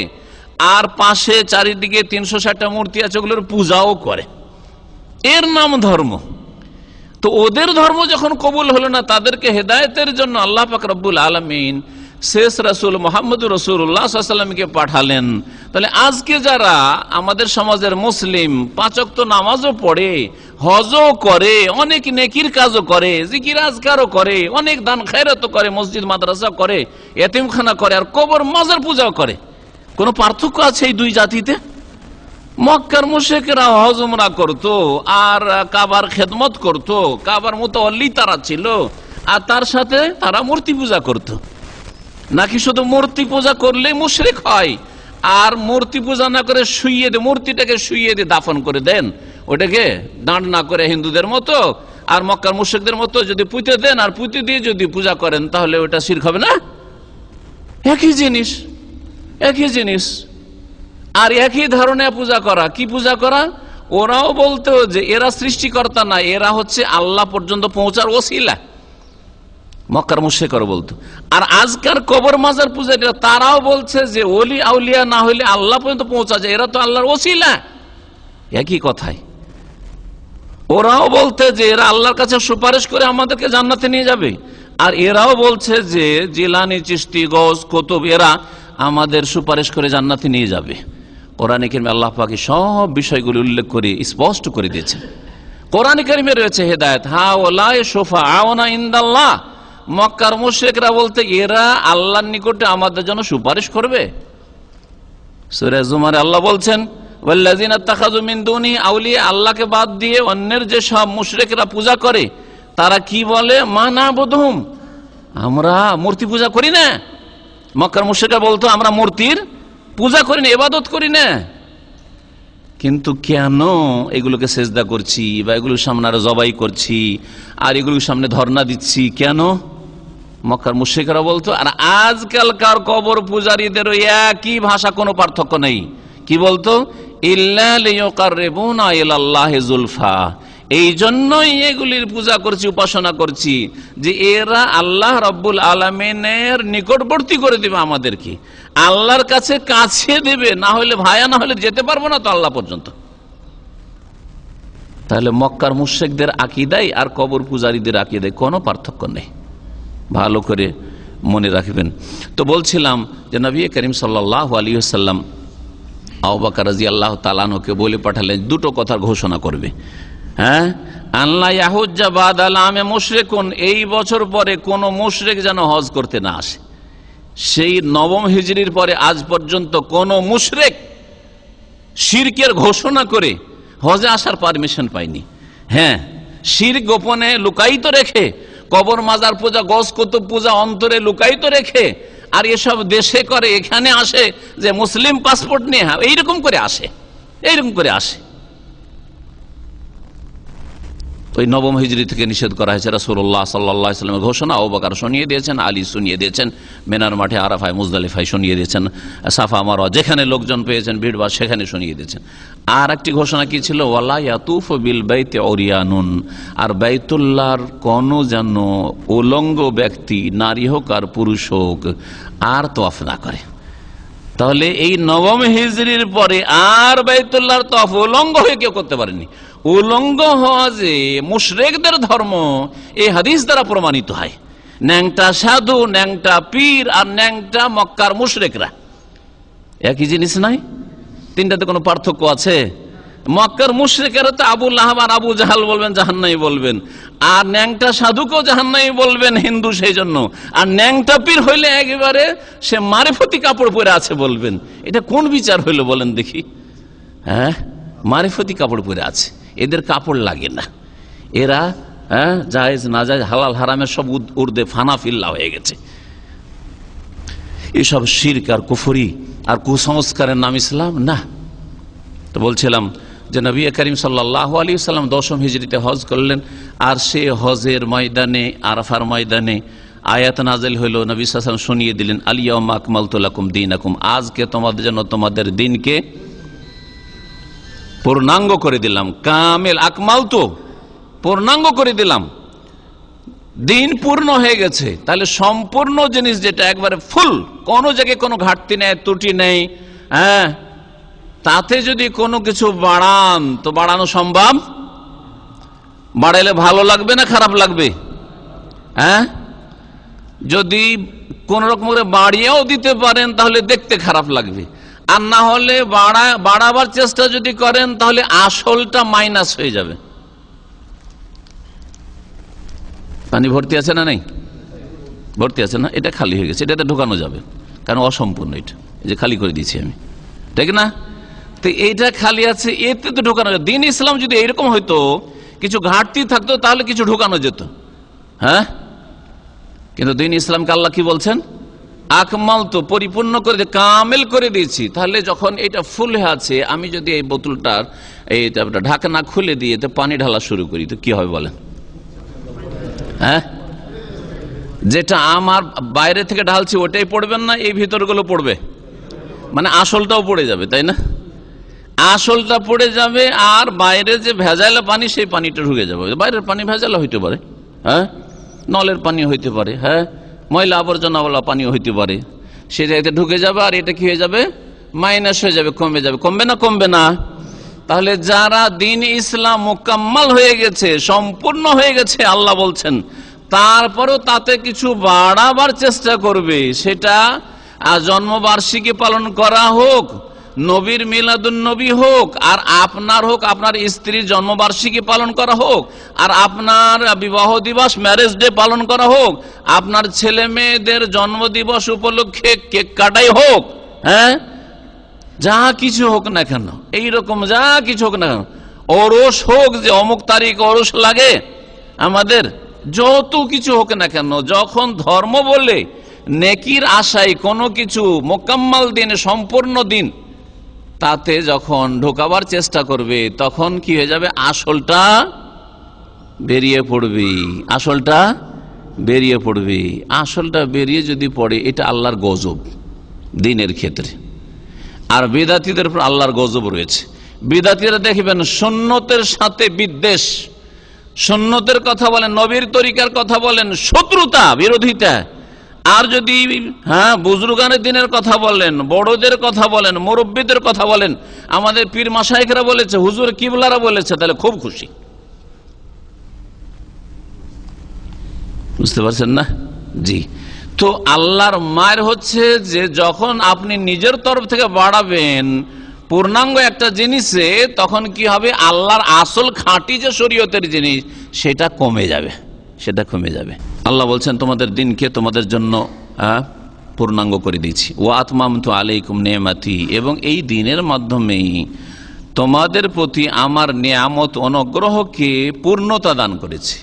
আর পাশে চারিদিকে 360টা মূর্তি আছে, ওগুলোর পূজাও করে। এর নাম ধর্ম। তো ওদের ধর্ম যখন কবুল হলো না, তাদেরকে হেদায়েতের জন্য আল্লাহ পাক রব্বুল আলামিন শেষ রাসূল মুহাম্মদুর রাসূলুল্লাহ সাল্লাল্লাহু আলাইহি ওয়াসাল্লামকে পাঠালেন। তাহলে আজকে যারা আমাদের সমাজের মুসলিম 5 ওয়াক্ত নামাজও পড়ে, হজও করে, অনেক নেকির কাজও করে, জিকির আজকারও করে, অনেক দান খায়রাতও করে, মসজিদ মাদ্রাসা করে, এতিমখানা করে, আর কবর মাজার পূজাও করে, কোনো পার্থক্য আছে এই দুই জাতিতে? মক্কার মুশরিকরা হজ উমরা করত, আর কাবার খেদমত করত, কাবার মুতাওয়াল্লি তারা ছিল, আর তার সাথে তারা মূর্তি পূজা করত। নাকি শুধু মূর্তি পূজা করলে মুশরিক হয়, আর মূর্তি পূজা না করে শুইয়ে দিয়ে, মূর্তিটাকে শুইয়ে দিয়ে দাফন করে দেন, ওটাকে দাঁড় না করে হিন্দুদের মতো আর মক্কার মুশরিকদের মতো যদি পুঁতে দেন, আর পুঁতে দিয়ে যদি পূজা করেন, তাহলে ওটা শিরক হবে না? একই জিনিস আর একই ধরনের পূজা করা। কি পূজা করা? ওরাও বলতো যে এরা সৃষ্টিকর্তা না, এরা হচ্ছে আল্লাহ পর্যন্ত পৌঁছার ওসিলা, মক্কার মুশরিকরা বলতো। আর আজকাল কবর মাজার পূজারীরা তারাও বলছে যে ওলি আউলিয়া না হইলে আল্লাহ পর্যন্ত পৌঁছা যায়, এরা তো আল্লাহর ওসিলা। একই কথাই ওরাও বলতে যে এরা আল্লাহর কাছে সুপারিশ করে আমাদেরকে জান্নাতে নিয়ে যাবে, আর এরাও বলছে যে জিলানী, চিশতি, গৌস, কুতুব এরা আমাদের সুপারিশ করে জান্নাতে নিয়ে যাবে। কোরআনে কারিমে আল্লাহ পাক সব বিষয়গুলো উল্লেখ করে স্পষ্ট করে দিয়েছেন। কোরআনে কারিমে রয়েছে হেদায়েত, হাউলাই শুফাআউনা ইনদাল্লাহ। মক্কার মুশরিকরা বলতে এরা আল্লাহর নিকটে আমাদের জন্য সুপারিশ করবে। সূরা জুমারে আল্লাহ বলছেন ওয়াল্লাযিনা ইত্তাখাযু মিন দুনি আউলিয়া, আল্লাহকে বাদ দিয়ে অন্যের যে সব মুশরিকরা পূজা করে তারা কি বলে, মা নাবুদুহুম, আমরা মূর্তি পূজা করি না। মক্কার মুশরিকরা বলতো আমরা মূর্তির পূজা করি না, ইবাদত করি না। কিন্তু কেন এগুলোকে সেজদা করছি, বা এগুলোর সামনে আরো জবাই করছি, আর এগুলোর সামনে ধর্ণা দিচ্ছি কেন? মক্কার মুশরিকরা বলতো। আর আজকালকার কবর পূজারীদেরও একই ভাষা, কোনো পার্থক্য নেই। কি বলতো? ইল্লা লিয়ুকাররিবুনা ইলাল্লাহি যুলফা। এই জন্যই এগুলির পূজা করছি, উপাসনা করছি, যে এরা আল্লাহ রাব্বুল আলামিনের নিকটবর্তী করে দেবে আমাদেরকে, আল্লাহর কাছে কাছে দেবে, না হলে ভায়া, না হলে যেতে পারবো না তো আল্লাহ পর্যন্ত। তাহলে মক্কার মুশরিকদের আকীদায় আর কবর পূজারীদের আকীদায় কোনো পার্থক্য নেই, ভালো করে মনে রাখবেন। তো বলছিলাম যে নবী করিম সাল্লাল্লাহু আলাইহি ওয়াসাল্লাম আবু বকর রাদিয়াল্লাহু তাআলা আনহুকে বলে পাঠালেন দুটো কথার ঘোষণা করবে। হ্যাঁ, আল্লাহ ইয়াহুজ্জা বাদাল আমে মুশরিকুন, এই বছর পরে কোন মুশরিক যেন হজ করতে না আসে। সেই 9ম হিজরির পরে আজ পর্যন্ত কোন মুশরিক শিরকের ঘোষণা করে হজে আসার পারমিশন পায়নি। হ্যাঁ, শিরক গোপনে লুকায়িত রেখে, কবর মাজার পূজা, গস কুতুব পূজা অন্তরে লুকায়িত রেখে, আর এসব দেশে করে, এখানে আসে যে মুসলিম পাসপোর্ট নিয়ে, এইরকম করে আসে। ওই নবম হিজরি থেকে নিষেধ করা হয়েছে। রাসূলুল্লাহ সাল্লাল্লাহু আলাইহি ওয়াসাল্লামের ঘোষণা আবু বকর শুনিয়ে দিয়েছেন, আলী শুনিয়ে দিয়েছেন, মিনার মাঠে, আরাফায়, মুজদালিফায় শুনিয়ে দিয়েছেন, সাফা মারওয়া যেখানে লোকজন পেয়েছেন ভিড়ভাড় সেখানে শুনিয়ে দিয়েছেন। আর একটি ঘোষণা কি ছিল? ওয়ালা ইয়াতুফু বিল বাইতি উরিয়ানুন, আর বাইতুল্লাহর কোন যেন উলঙ্গ ব্যক্তি, নারী হোক আর পুরুষ হোক, আর তওয়াফ না করে। তাহলে এই নবম হিজরির পরে আর বাইতুল্লাহর তওয়াফ উলঙ্গ হয়ে কেউ করতে পারেনি। উলঙ্গ হওয়া যে মুশরিকদের ধর্ম, এই হাদিস দ্বারা প্রমাণিত হয়। ন্যাংটা সাধু, ন্যাংটা পীর আর ন্যাংটা মক্কার মুশরিকরা একই জিনিস নয়। তিনটাতে কোনো পার্থক্য আছে? মক্কার মুশরিকেরা তো আবু লাহাব আর আবু জাহাল বলবেন, জাহান্নামী বলবেন, আর ন্যাংটা সাধুকেও জাহান্নামী বলবেন, হিন্দু সেই জন্য। আর ন্যাংটা পীর হইলে একেবারে সে মারিফতি কাপড় পরে আছে বলবেন। এটা কোন বিচার হইল বলেন দেখি? হ্যাঁ, মারিফতি কাপড় পরে আছে, এদের কাপড় লাগে না। এরা জায়েজ না জায়েজ, হালাল হারামের সব উর্দে ফানা ফিল্লা হয়ে গেছে। এসব শিরক আর কুফরি আর কুসংস্কারের নাম ইসলাম না। তো বলছিলাম যে নবী করিম সাল্লাল্লাহু আলাইহি ওয়াসাল্লাম 10ম হিজরিতে হজ করলেন, আর সে হজের ময়দানে, আরাফার ময়দানে আয়াত নাযিল হইল। নবী সাল্লাল্লাহু আলাইহি ওয়াসাল্লাম শুনিয়ে দিলেন, আল ইয়াউমা আকমালতু লাকুম দীনাকুম, আজকে তোমাদের জন্য তোমাদের দিনকে পূর্ণাঙ্গ করে দিলাম। কামেল, আকমালতু, পূর্ণাঙ্গ করে দিলাম, দিন পূর্ণ হয়ে গেছে। তাহলে সম্পূর্ণ জিনিস যেটা একবারে ফুল, কোনো জায়গায় কোনো ঘাটতি নেই, ত্রুটি নেই, হ্যাঁ, তাতে যদি কোনো কিছু বাড়ান তো বাড়ানো সম্ভব? বাড়াইলে ভালো লাগবে না খারাপ লাগবে? হ্যাঁ, যদি কোন রকম করে বাড়িয়েও দিতে পারেন তাহলে দেখতে খারাপ লাগবে, আর না হলে বাড়াবার চেষ্টা যদি করেন তাহলে আসলটা মাইনাস হয়ে যাবে। পানি ভর্তি আছে না? নেই, ভর্তি আছে না? এটা খালি হয়ে গেছে, এটাতে ঢোকানো যাবে, কারণ অসম্পূর্ণ। এটা এই যে খালি করে দিয়েছি আমি, ঠিক না? তো এইটা খালি আছে, এতে তো ঢোকানো যাবে। দিন ইসলাম যদি এইরকম হইতো, কিছু ঘাটতি থাকতো, তাহলে কিছু ঢোকানো যেত। হ্যাঁ, কিন্তু দিন ইসলামকে আল্লাহ কি বলছেন? আকমাল, তো পরিপূর্ণ করে, কামেল করে দিয়েছি। তাহলে যখন এটা ফুল হয়ে আছে, আমি যদি এই বোতলটার এইটা ঢাকনা খুলে দিয়ে তো পানি ঢালা শুরু করি, তো কি হবে বলেন? হ্যাঁ, যেটা আমার বাইরে থেকে ঢালছি ওটাই পড়বেন না, এই ভিতরগুলো পড়বে, মানে আসলটাও পড়ে যাবে, তাই না? আসলটা পড়ে যাবে, আর বাইরে যে ভেজালা পানি, সেই পানিটা ঢুকে যাবে। বাইরের পানি ভেজালা হইতে পারে, হ্যাঁ, নলের পানি হইতে পারে, হ্যাঁ, ময়লা আবর্জনাওয়ালা পানিও হইতে পারে, সে জায়গাতে ঢুকে যাবে, আর এটা কি হয়ে যাবে? মাইনাস হয়ে যাবে, কমে যাবে। কমবে না? কমবে না? তাহলে যারা দিন ইসলাম মোকাম্মাল হয়ে গেছে, সম্পূর্ণ হয়ে গেছে, আল্লাহ বলছেন, তারপরও তাতে কিছু বাড়াবার চেষ্টা করবে, সেটা জন্মবার্ষিকী পালন করা হোক, নবীর মিলাদুন নবী হোক, আর আপনার হোক, আপনার স্ত্রীর জন্মবার্ষিকী পালন করা হোক, আর আপনার বিবাহ দিবস, ম্যারেজ ডে পালন করা হোক, আপনার ছেলে মেয়েদের জন্মদিবস উপলক্ষে কেক কাটাই হোক, হ্যাঁ, যা কিছু হোক না কেন, এইরকম যা কিছু হোক না কেন, ওরস হোক, যে অমুক তারিখ ওরস লাগে আমাদের, যত কিছু হোক না কেন, যখন ধর্ম বলে নেকির আশায় কোনো কিছু মোকাম্মাল দিন, সম্পূর্ণ দিন, তাতে যখন ঢোকাবার চেষ্টা করবে, তখন কি হয়ে যাবে? আসলটা বেরিয়ে পড়বে, আসলটা বেরিয়ে পড়বে। আসলটা বেরিয়ে যদি পড়ে, এটা আল্লাহর গজব দিনের ক্ষেত্রে। আর বিদাতীদের উপর আল্লাহর গজব রয়েছে। বিদাতীরা দেখবেন সুন্নতের সাথে বিদ্বেষ, সুন্নতের কথা বলেন, নবীর তরিকার কথা বলেন, শত্রুতা, বিরোধিতা। আর যদি বুজুর্গানের দিনের কথা বলেন, বড়দের কথা বলেন, মুরব্বীদের কথা বলেন, আমাদের পীর মাশায়েখরা বলেছে, হুজুর কিবলারা বলেছে, তাহলে খুব খুশি। বুঝতে পারছেন না? জি। তো আল্লাহর মায়ের হচ্ছে যে যখন আপনি নিজের তরফ থেকে বাড়াবেন পূর্ণাঙ্গ একটা জিনিসে, তখন কি হবে? আল্লাহর আসল খাঁটি যে শরীয়তের জিনিস, সেটা কমে যাবে, সেটা কমে যাবে। আল্লাহ বলছেন, তোমাদের দিনকে তোমাদের জন্য পূর্ণাঙ্গ করে দিয়েছি। ও আতমামতু আলাইকুম নিয়ামতি, এবং এই দিনের মাধ্যমেই তোমাদের প্রতি আমার নিয়ামত, অনুগ্রহকে পূর্ণতা দান করেছি।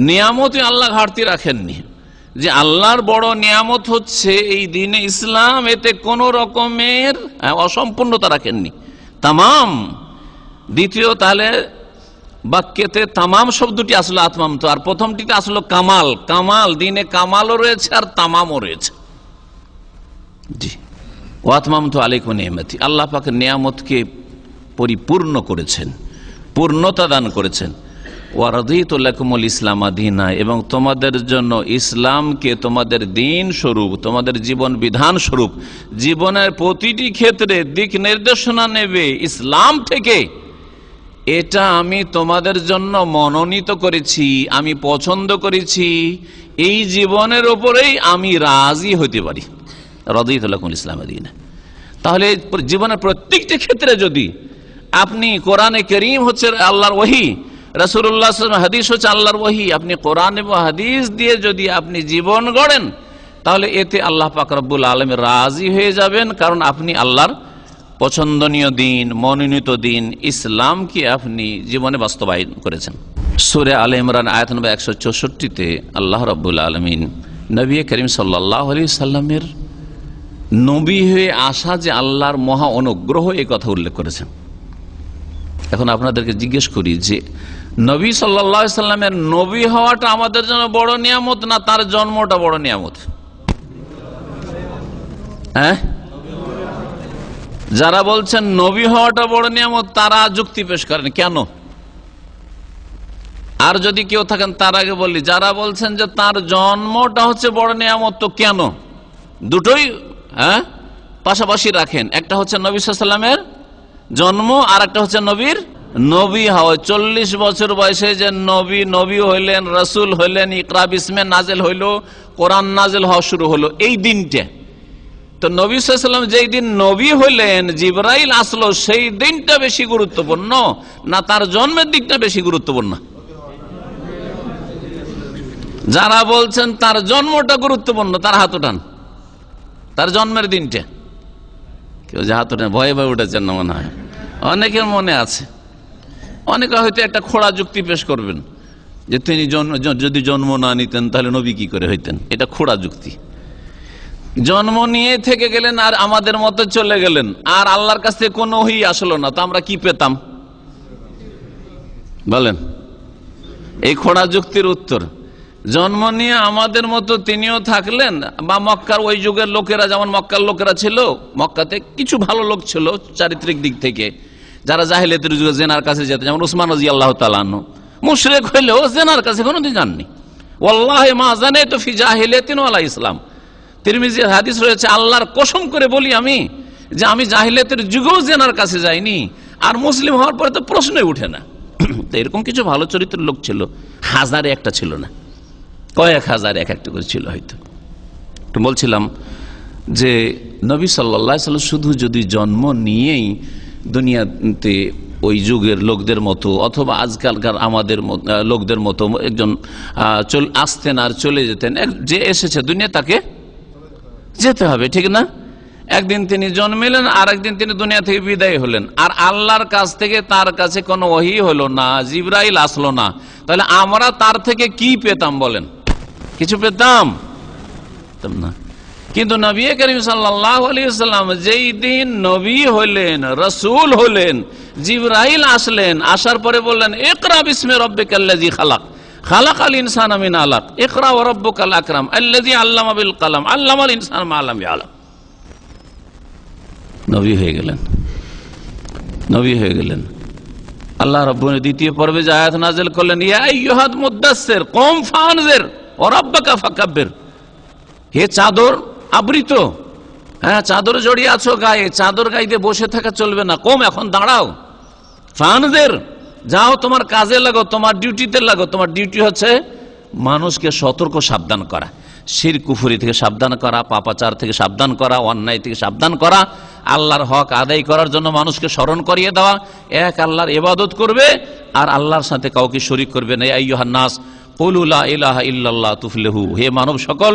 নিয়ামতে আল্লাহ ঘাটতি রাখেননি, যে আল্লাহর বড় নিয়ামত হচ্ছে এই দিনে ইসলাম, এতে কোন রকমের অসম্পূর্ণতা রাখেননি, তামাম। দ্বিতীয়, তাহলে বাক্যেতে তামাম শব্দটি আসলো আতমাম তো, আর প্রথমটিতে আসলো কামাল। কামাল দিনে কামালও রয়েছে আর তামামও রয়েছে। জি, ওয়াতমাম তো আলাইকুম নিয়ামতি, আল্লাহ পাকের নিয়ামতকে পরিপূর্ণ করেছেন, পূর্ণতা দান করেছেন। ওয়ারাদিতু লাকুমুল ইসলাম দীনা, এবং তোমাদের জন্য ইসলামকে তোমাদের দিন স্বরূপ, তোমাদের জীবন বিধান স্বরূপ, জীবনের প্রতিটি ক্ষেত্রে দিক নির্দেশনা নেবে ইসলাম থেকে, এটা আমি তোমাদের জন্য মনোনীত করেছি, আমি পছন্দ করেছি, এই জীবনের ওপরেই আমি রাজি হতে পারি। রাদিতু লাকুমুল ইসলাম দীনা। তাহলে জীবনের প্রত্যেকটি ক্ষেত্রে যদি আপনি কোরআনে কারীম হচ্ছে আল্লাহর ওহী, রাসূলুল্লাহ সাল্লাল্লাহু আলাইহি ওয়াসাল্লাম হাদিস হচ্ছে আল্লাহর ওহী, আপনি কোরআন এবং হাদিস দিয়ে যদি আপনি জীবন গড়েন, তাহলে এতে আল্লাহ পাক রব্বুল আলামিন রাজি হয়ে যাবেন, কারণ আপনি আল্লাহর পছন্দনীয় দিন, মনোনীত দিন ইসলামকে আপনি জীবনে বাস্তবায়ন করেছেন। সূরা আলে ইমরান আয়াত নম্বর 164-তে আল্লাহ রাব্বুল আলামিন নবী করিম সাল্লাল্লাহু আলাইহি সাল্লামের নবী হয়ে আসা যে আল্লাহর মহা অনুগ্রহ, এই কথা উল্লেখ করেছেন। এখন আপনাদেরকে জিজ্ঞেস করি যে নবী সাল্লাল্লাহু আলাইহি সাল্লামের নবী হওয়াটা আমাদের জন্য বড় নিয়ামত, না তার জন্মটা বড় নিয়ামত? হ্যাঁ, যারা বলছেন নবী হওয়াটা বড় নিয়ামত, তারা যুক্তি পেশ করেন কেন? আর যদি কেউ থাকেন তার আগে বলি, যারা বলছেন যে তার জন্মটা হচ্ছে বড় নিয়ামত, তো কেন? দুটোই পাশাপাশি রাখেন, একটা হচ্ছে নবী সাল্লাল্লাহু আলাইহি সাল্লামের জন্ম, আর একটা হচ্ছে নবীর নবী হওয়া। 40 বছর বয়সে যে নবী হইলেন, রাসূল হইলেন, ইকরা বিসমে নাজিল হইল, কোরআন নাজিল হওয়া শুরু হলো, এই দিনটা তো নবী সাল্লাল্লাহু আলাইহি সাল্লাম যেই দিন নবী হইলেন, জিবরাইল আসলো, সেই দিনটা বেশি গুরুত্বপূর্ণ না তার জন্মের দিকটা বেশি গুরুত্বপূর্ণ? যারা বলছেন তার জন্মটা গুরুত্বপূর্ণ, তার হাত উঠান। তার জন্মের দিনটা কেউ যে হাত উঠেন, ভয়ে ভয়ে উঠেছেন না মনে হয়, অনেকের মনে আছে। অনেকে হয়তো একটা খোড়া যুক্তি পেশ করবেন যে তিনি যদি জন্ম না নিতেন তাহলে নবী কি করে হইতেন, এটা খোড়া যুক্তি। জন্ম নিয়ে থেকে গেলেন আর আমাদের মতো চলে গেলেন, আর আল্লাহর কাছ থেকে কোনো ওহী আসলো না, তো আমরা কি পেতাম বলেন? এই খোড়া যুক্তির উত্তর, জন্ম নিয়ে আমাদের মতো তিনিও থাকলেন, বা মক্কার ওই যুগের লোকেরা, যেমন মক্কার লোকেরা ছিল, মক্কাতে কিছু ভালো লোক ছিল চারিত্রিক দিক থেকে, যারা জাহেলিয়াতের যুগে জেনার কাছে যেত, যেমন উসমান রাদিয়াল্লাহু তাআলা আনহু মুশরিক হইলেও জেনার কাছে কোনোদিন যাননি। ওয়াল্লাহি মা জানাতু ফি জাহিলিয়াতিন ওয়ালা ইসলাম। তিরমিজির হাদিস রয়েছে, আল্লাহর কসম করে বলি আমি যে আমি জাহিলিয়াতের যুগেও জেনার কাছে যাইনি, আর মুসলিম হওয়ার পরে তো প্রশ্নই উঠে না। তো এরকম কিছু ভালো চরিত্রের লোক ছিল, হাজারে একটা ছিল না, কয়েক হাজার এক একটা করে ছিল হয়তো। তো বলছিলাম যে নবী সাল্লাল্লাহু আলাইহি সাল্লাম শুধু যদি জন্ম নিয়েই দুনিয়াতে ওই যুগের লোকদের মতো অথবা আজকালকার আমাদের লোকদের মতো একজন আসতেন আর চলে যেতেন, যে এসেছে দুনিয়া তাকে যেতে হবে, ঠিক না? একদিন তিনি জন্মিলেন, আর একদিন তিনি দুনিয়া থেকে বিদায় হলেন, আর আল্লাহর কাছ থেকে তার কাছে কোনো ওহী হলো না, জিবরাইল আসলো না, তাহলে আমরা তার থেকে কি পেতাম বলেন? কিছু পেতাম না। কিন্তু নবী করিম সাল্লাল্লাহু আলাইহি ওয়াসাল্লাম যেই দিন নবী হলেন, রাসূল হলেন, জিবরাইল আসলেন, আসার পরে বললেন, ইকরা বিসমি রাব্বিকাল্লাযী খালাক, খালাকাল ইনসানা মিন আলাক, ইকরা ওয়া রাব্বুকাল আকরাম আল্লাযী আল্লামা বিল কলম, আল্লামাল ইনসানা মা লাম ইয়ালাম। নবী হয়ে গেলেন, নবী হয়ে গেলেন। আল্লাহ রাব্বুল দ্বিতীয় পর্বে যে আয়াত নাযিল করলেন, ইয়া আইয়ুহাল মুদাসসির কুম ফানজির ওয়া রাব্বাকা ফাকাব্বির, হে চাদর আবৃত, হ্যাঁ চাদর জড়িয়ে আছো গায়ে, চাদর গাইতে বসে থাকা চলবে না, কম এখন দাঁড়াও, ফানজির যাও, তোমার কাজে লাগো, তোমার ডিউটিতে লাগো। তোমার ডিউটি হচ্ছে মানুষকে সতর্ক সাবধান করা, শিরক কুফরি থেকে সাবধান করা, পাপাচার থেকে সাবধান করা, অন্যায় থেকে সাবধান করা, আল্লাহর হক আদায় করার জন্য মানুষকে স্মরণ করিয়ে দেওয়া, এক আল্লাহর ইবাদত করবে আর আল্লাহর সাথে কাউকে শরীক করবে না। আইয়ুহান নাস কুলু লা ইলাহা ইল্লাল্লাহ তুফলিহু, হে মানব সকল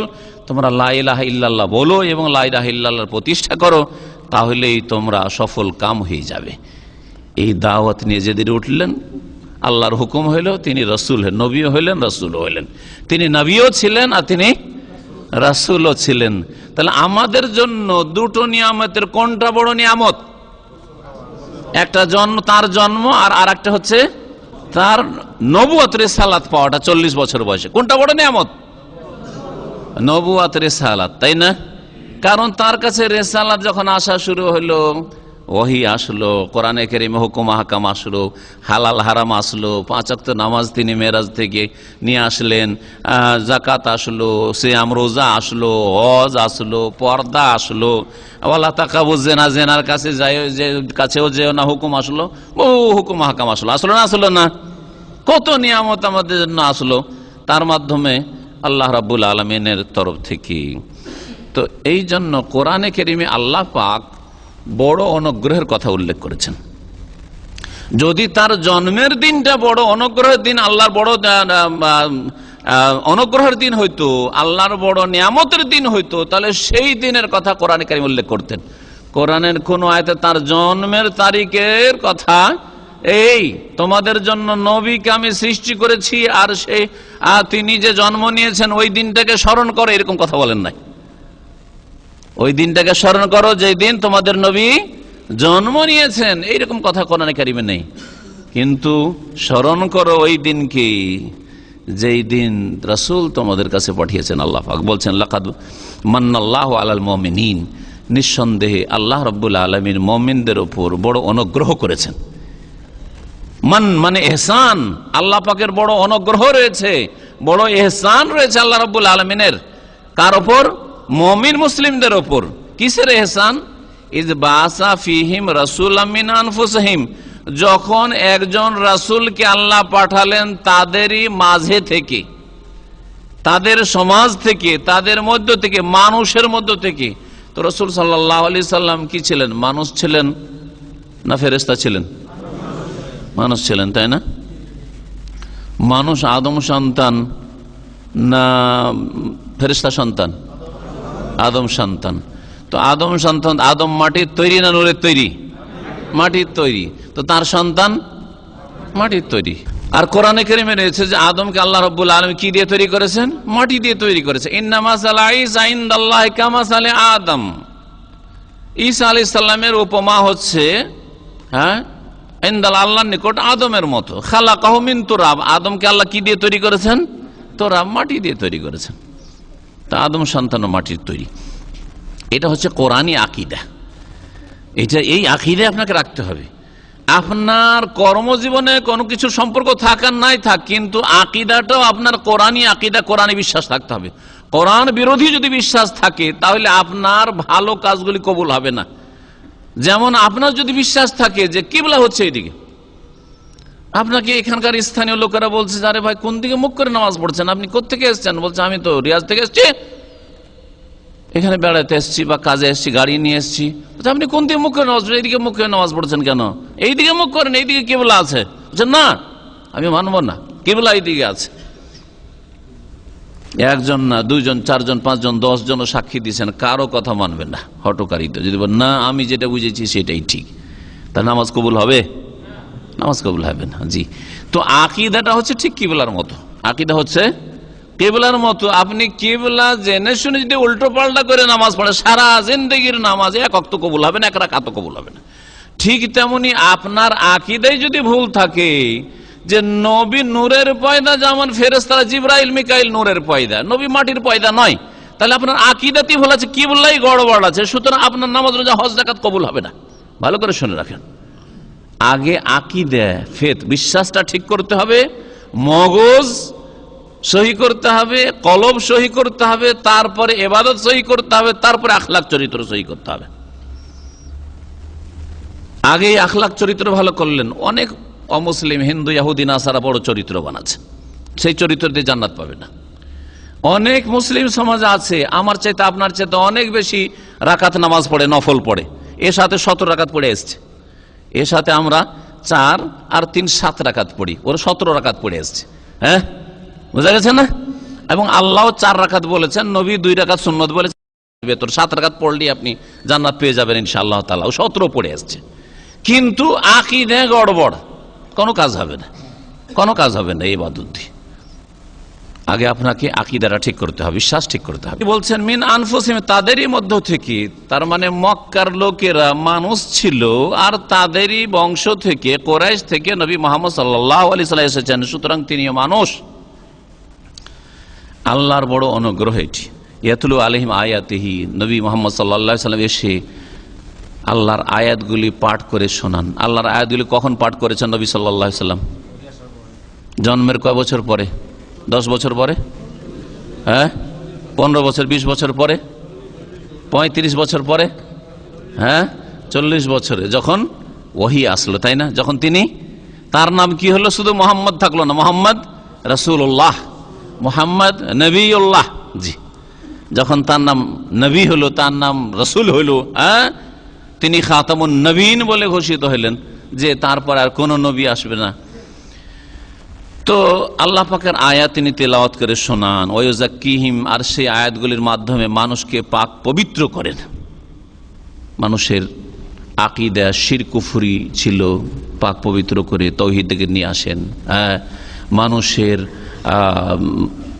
তোমরা লা ইলাহা ইল্লাল্লাহ বলো এবং লা ইলাহা ইল্লাল্লাহর প্রতিষ্ঠা করো, তাহলেই তোমরা সফল কাম হয়ে যাবে। এই দাওয়াত নিয়ে যেদিন উঠলেন, আল্লাহর হুকুম হইল, তিনি রাসূল হলেন, নবীও হইলেন, রাসূলও হইলেন। তিনি নবীও ছিলেন আর তিনি রাসূলও ছিলেন। তাহলে আমাদের জন্য দুটো নিয়ামতের কোনটা বড় নিয়ামত? একটা জন্ম, তার জন্ম, আর আরেকটা হচ্ছে তার নবুয়ত রিসালাত পাওয়াটা 40 বছর বয়সে, কোনটা বড় নিয়ামত? নবুয়ত রিসালাত, তাই না? কারণ তার কাছে রিসালাত যখন আসা শুরু হলো, ওহী আসলো, কোরআনে কারীমে হুকুম আহকাম আসলো, হালাল হারাম আসলো, 5 ওয়াক্ত নামাজ তিনি মেরাজ থেকে নিয়ে আসলেন, যাকাত আসলো, সিয়াম রোজা আসলো, হজ আসলো, পর্দা আসলো, ওয়ালা তাকাবুজ জিনা, জিনার কাছে কাছেও যেও না হুকুম আসলো, বহু হুকুম আহকাম আসলো। আসলো না? আসলো না? কত নিয়ামত আমাদের জন্য আসলো তার মাধ্যমে আল্লাহ রাব্বুল আলামিনের তরফ থেকে। তো এই জন্য কোরআনে কারীমে আল্লাহ পাক বড় অনুগ্রহের কথা উল্লেখ করেছেন। যদি তার জন্মের দিনটা বড় অনুগ্রহের দিন, আল্লাহর বড় অনুগ্রহের দিন হইতো, আল্লাহর বড় নিয়ামতের দিন হইতো, তাহলে সেই দিনের কথা কোরআনে কারীম উল্লেখ করতেন। কোরআনের কোন আয়াতে তার জন্মের তারিখের কথা, এই তোমাদের জন্য নবীকে আমি সৃষ্টি করেছি আর সে তিনি যে জন্ম নিয়েছেন ওই দিনটাকে স্মরণ করো, এরকম কথা বলেন নাই। ওই দিনটাকে স্মরণ করো যেই দিন তোমাদের নবী জন্ম নিয়েছেন, এইরকম কথা কোরআনে কারীমে নেই। কিন্তু স্মরণ করো ওই দিনকে যেই দিন রাসূল তোমাদের কাছে পাঠিয়েছেন। আল্লাহ পাক বলছেন, লাকাদ মান্নাল্লাহু আলাল মুমিনিন, নিঃসন্দেহে আল্লাহ রাব্বুল আলামিন মুমিনদের উপর বড় অনুগ্রহ করেছেন। মান মানে ইহসান, আল্লাহ পাকের বড় অনুগ্রহ রয়েছে, বড় ইহসান রয়েছে আল্লাহ রাব্বুল আলামিনের। কার উপর? মুমিন মুসলিমদের উপর। কিসের ইহসান? ইজ বাসা ফিহিম রাসূলাম মিন আনফুসিহিম, যখন একজন রাসূলকে আল্লাহ পাঠালেন তাদেরই মাঝে থেকে, তাদের সমাজ থেকে, তাদের মধ্য থেকে, মানুষের মধ্য থেকে। তো রাসূল সাল্লাল্লাহু আলাইহি সাল্লাম কি ছিলেন? মানুষ ছিলেন না ফেরেশতা ছিলেন? মানুষ ছিলেন, তাই না? মানুষ আদম সন্তান না ফেরেশতা সন্তান? আদম সন্তান। তো আদম সন্তান, আদম মাটির তৈরি না নূরের তৈরি? মাটির তৈরি। তো তার সন্তান মাটির তৈরি। আর কোরআনে কারীমে রয়েছে যে আদমকে আল্লাহ রাব্বুল আলামিন কি দিয়ে তৈরি করেছেন? মাটি দিয়ে তৈরি করেছে। ইন্না মাসালা ঈসা ইনদাল্লাহি কামাসালি আদম, ঈসা আলাইহিস সালামের উপমা হচ্ছে ইনদাল, আল্লাহর নিকট আদমের মতো। খালাকাহু মিন তুরাব, আদমকে আল্লাহ কি দিয়ে তৈরি করেছেন? তুরাব, মাটি দিয়ে তৈরি করেছেন। তা আদম সন্তান মাটির তৈরি। এটা হচ্ছে কোরআনী আকীদা। এটা, এই আকীদা আপনাকে রাখতে হবে। আপনার কর্মজীবনে কোনো কিছু সম্পর্ক থাকার নাই থাক, কিন্তু আকীদাটাও আপনার কোরআনী আকীদা, কোরআনী বিশ্বাস থাকতে হবে। কোরআন বিরোধী যদি বিশ্বাস থাকে তাহলে আপনার ভালো কাজগুলি কবুল হবে না। যেমন আপনার যদি বিশ্বাস থাকে যে কিবলা হচ্ছে এইদিকে, আপনাকে এখানকার স্থানীয় লোকেরা বলছে, আরে ভাই কোন দিকে মুখ করে নামাজ পড়ছেন, আপনি কোত্থেকে এসছেন? বলছে আমি তো রিয়াজ থেকে এসছি, এখানে বেড়াতে এসছি বা কাজে এসছি, গাড়ি নিয়ে এসছি। আপনি কোন দিকে মুখ করে নামাজ পড়ছেন? এইদিকে মুখ করে নামাজ পড়ছেন কেন? এইদিকে মুখ করেন, এইদিকে কিবলা আছে। বলছেন না, আমি মানব না, কিবলা এইদিকে আছে। একজন না, দুইজন, চারজন, পাঁচজন, 10 জন সাক্ষী দিয়েছেন, কারো কথা মানবেন না। হটকারিতা যদি বলেন না আমি যেটা বুঝেছি সেটাই ঠিক, তা নামাজ কবুল হবে? নামাজ কবুল হবে না। জি, তো আকীদাটা হচ্ছে ঠিক কিবলার মতো। আকীদা হচ্ছে কিবলার মতো। আপনি কিবলা জেনে শুনে যদি উল্টো পাল্টা করে নামাজ পড়ে, সারা জিন্দেগির নামাজ এক ওয়াক্ত কবুল হবে না, এক রাকাত কবুল হবে না। ঠিক তেমনি আপনার আকীদায় যদি ভুল থাকে যে নবী নূরের পয়দা, যেমন ফেরেশতারা জিবরাইল মিকাইল নূরের পয়দা, নবী মাটির পয়দা নয়, তাহলে আপনার আকীদাতেই ভুল আছে, কিবলাই গড়বড় আছে। সুতরাং আপনার নামাজ, রোজা, হজ, যাকাত কবুল হবে না। ভালো করে শুনে রাখেন, আগে আকীদা, ফেত, বিশ্বাসটা ঠিক করতে হবে, মগজ সহি করতে হবে, কলব সহি করতে হবে, তারপরে ইবাদত সহি করতে হবে, তারপরে আখলাক চরিত্র সহি করতে হবে। আগে আখলাক চরিত্র ভালো করলেন, অনেক অমুসলিম হিন্দু, ইহুদি, নাসারা বড় চরিত্র বানাচ্ছে, সেই চরিত্র দিয়ে জান্নাত পাবে না। অনেক মুসলিম সমাজ আছে আমার চাইতে, আপনার চাইতে অনেক বেশি রাকাত নামাজ পড়ে, নফল পড়ে, এর সাথে 17 রাকাত পড়ে এসছে। এর সাথে আমরা 4 আর 3 7 রাকাত পড়ি, ওর 17 রাকাত পড়ে এসছে। হ্যাঁ, বুঝা গেছে না? এবং আল্লাহ 4 রাকাত বলেছেন, নবী 2 রাকাত সুন্নত বলেছেন, 7 রাকাত পড়লে আপনি জান্নাত পেয়ে যাবেন ইনশাআল্লাহ তাআলা। ও 17 পড়ে এসছে, কিন্তু আকীদা গড়বড়, কোনো কাজ হবে না, কোনো কাজ হবে না। ইবাদত দিয়ে আগে আপনাকে আকীদাটা ঠিক করতে হবে, বিশ্বাস ঠিক করতে হবে। বলছেন মিন আনফুসিহিম, তাদেরই মধ্য থেকে, তার মানে মক্কার লোকেরা মানুষ ছিল আর তাদেরই বংশ থেকে, কুরাইশ থেকে নবী মুহাম্মদ সাল্লাল্লাহু আলাইহি ওয়াসাল্লাম এসেছেন, সুতরাং তিনিও মানুষ। আল্লাহর বড় অনুগ্রহ এটি। ইয়াতলু আলাইহিম আয়াতিহি, নবী মুহাম্মদ সাল্লাল্লাহু আলাইহি ওয়াসাল্লাম এসে আল্লাহর আয়াতগুলি পাঠ করে শোনান। আল্লাহর আয়াতগুলি কখন পাঠ করেছেন নবী সাল্লাল্লাহু আলাইহি ওয়াসাল্লাম? জন্মের কয় বছর পরে? 10 বছর পরে? হ্যাঁ, 15 বছর, 20 বছর পরে, 35 বছর পরে, হ্যাঁ 40 বছরে যখন ওহী আসলো, তাই না? যখন তিনি, তার নাম কি হলো? শুধু মোহাম্মদ থাকলো না, মোহাম্মদ রাসূলুল্লাহ, মোহাম্মদ নবীউল্লাহ। জি, যখন তার নাম নবী হলো, তার নাম রসুল হলো, হ্যাঁ, তিনি খাতামুন নবীন বলে ঘোষিত হলেন, যে তারপর আর কোন নবী আসবে না। তো আল্লাহ পাকের আয়াত তিনি তেলাওয়াত করে শোনান। ওয়ায়ুযাক্কিহিম, আর সেই আয়াতগুলির মাধ্যমে মানুষকে পাক পবিত্র করেন। মানুষের আকীদা শিরক কুফরি ছিল, পাক পবিত্র করে তাওহীদকে নিয়ে আসেন। মানুষের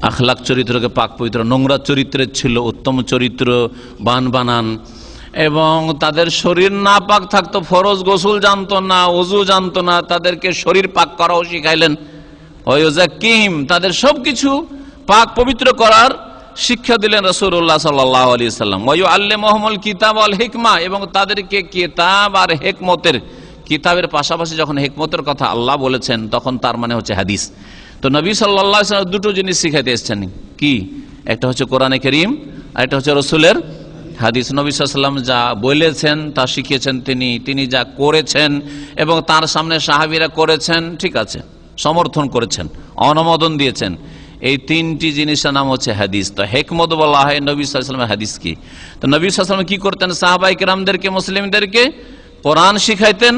আখলাক চরিত্রকে পাক পবিত্র, নোংরা চরিত্রের ছিল উত্তম চরিত্র বানান। এবং তাদের শরীর না পাক থাকতো, ফরজ গোসল জানতো না, ওযু জানতো না, তাদেরকে শরীর পাক করাও শিখাইলেন। ওয়ায়ুযাক্কিহিম, তাদের সবকিছু পাক পবিত্র করার শিক্ষা দিলেন রাসূলুল্লাহ সাল্লাল্লাহু আলাইহি ওয়াসাল্লাম। ওয়ায়ুআল্লিমুহুমুল কিতাব ওয়াল হিকমা, এবং তাদেরকে কিতাব আর হিকমতের, কিতাবের পাশাপাশি যখন হিকমতের কথা আল্লাহ বলেছেন, তখন তার মানে হচ্ছে হাদিস। তো নবী সাল্লাল্লাহু আলাইহি ওয়াসাল্লাম দুটো জিনিস শিখাইতে এসেছেন। কি? একটা হচ্ছে কোরআনে কারীম, আর একটা হচ্ছে রাসূলের হাদিস। নবী সাল্লাল্লাহু আলাইহি ওয়াসাল্লাম যা বলেছেন তা শিখিয়েছেন তিনি যা করেছেন এবং তার সামনে সাহাবীরা করেছেন, ঠিক আছে, সমর্থন করেছেন, অনুমোদন দিয়েছেন, এই তিনটি জিনিসের নাম হচ্ছে হাদিস। তো হিকমত বলা হয় নবী সাল্লাল্লাহু আলাইহি ওয়াসাল্লামের হাদিস কি? তো নবী সাল্লাল্লাহু আলাইহি ওয়াসাল্লাম কি করতেন? সাহাবায়ে কেরামদেরকে, মুসলিমদেরকে কোরআন শিখাইতেন।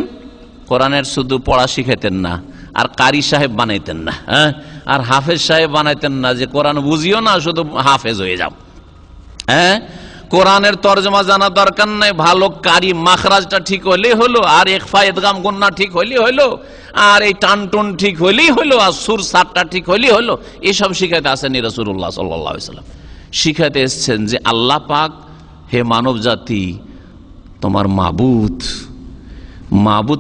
কোরআনের শুধু পড়া শিখাইতেন না, আর কারি সাহেব বানাইতেন না, হ্যাঁ, আর হাফেজ সাহেব বানাইতেন না, যে কোরআন বুঝিও না শুধু হাফেজ হয়ে যাও। হ্যাঁ, কোরআনের তরজমা জানা দরকার নাই, ভালো কারি মাখরাজটা ঠিক হলেই হলো, আর ইখফা ইদগাম গুন্না ঠিক হলেই হলো, আর এই টানটুন ঠিক হলেই হলো, আর সুর সাতটা ঠিক হলেই হলো। এসব শিখাইতে আসেনি রাসূলুল্লাহ সাল্লাল্লাহু আলাইহি ওয়াসাল্লাম। শিখাইতে এসেছেন যে আল্লাহ পাক, হে মানব জাতি, তোমার মাবুদ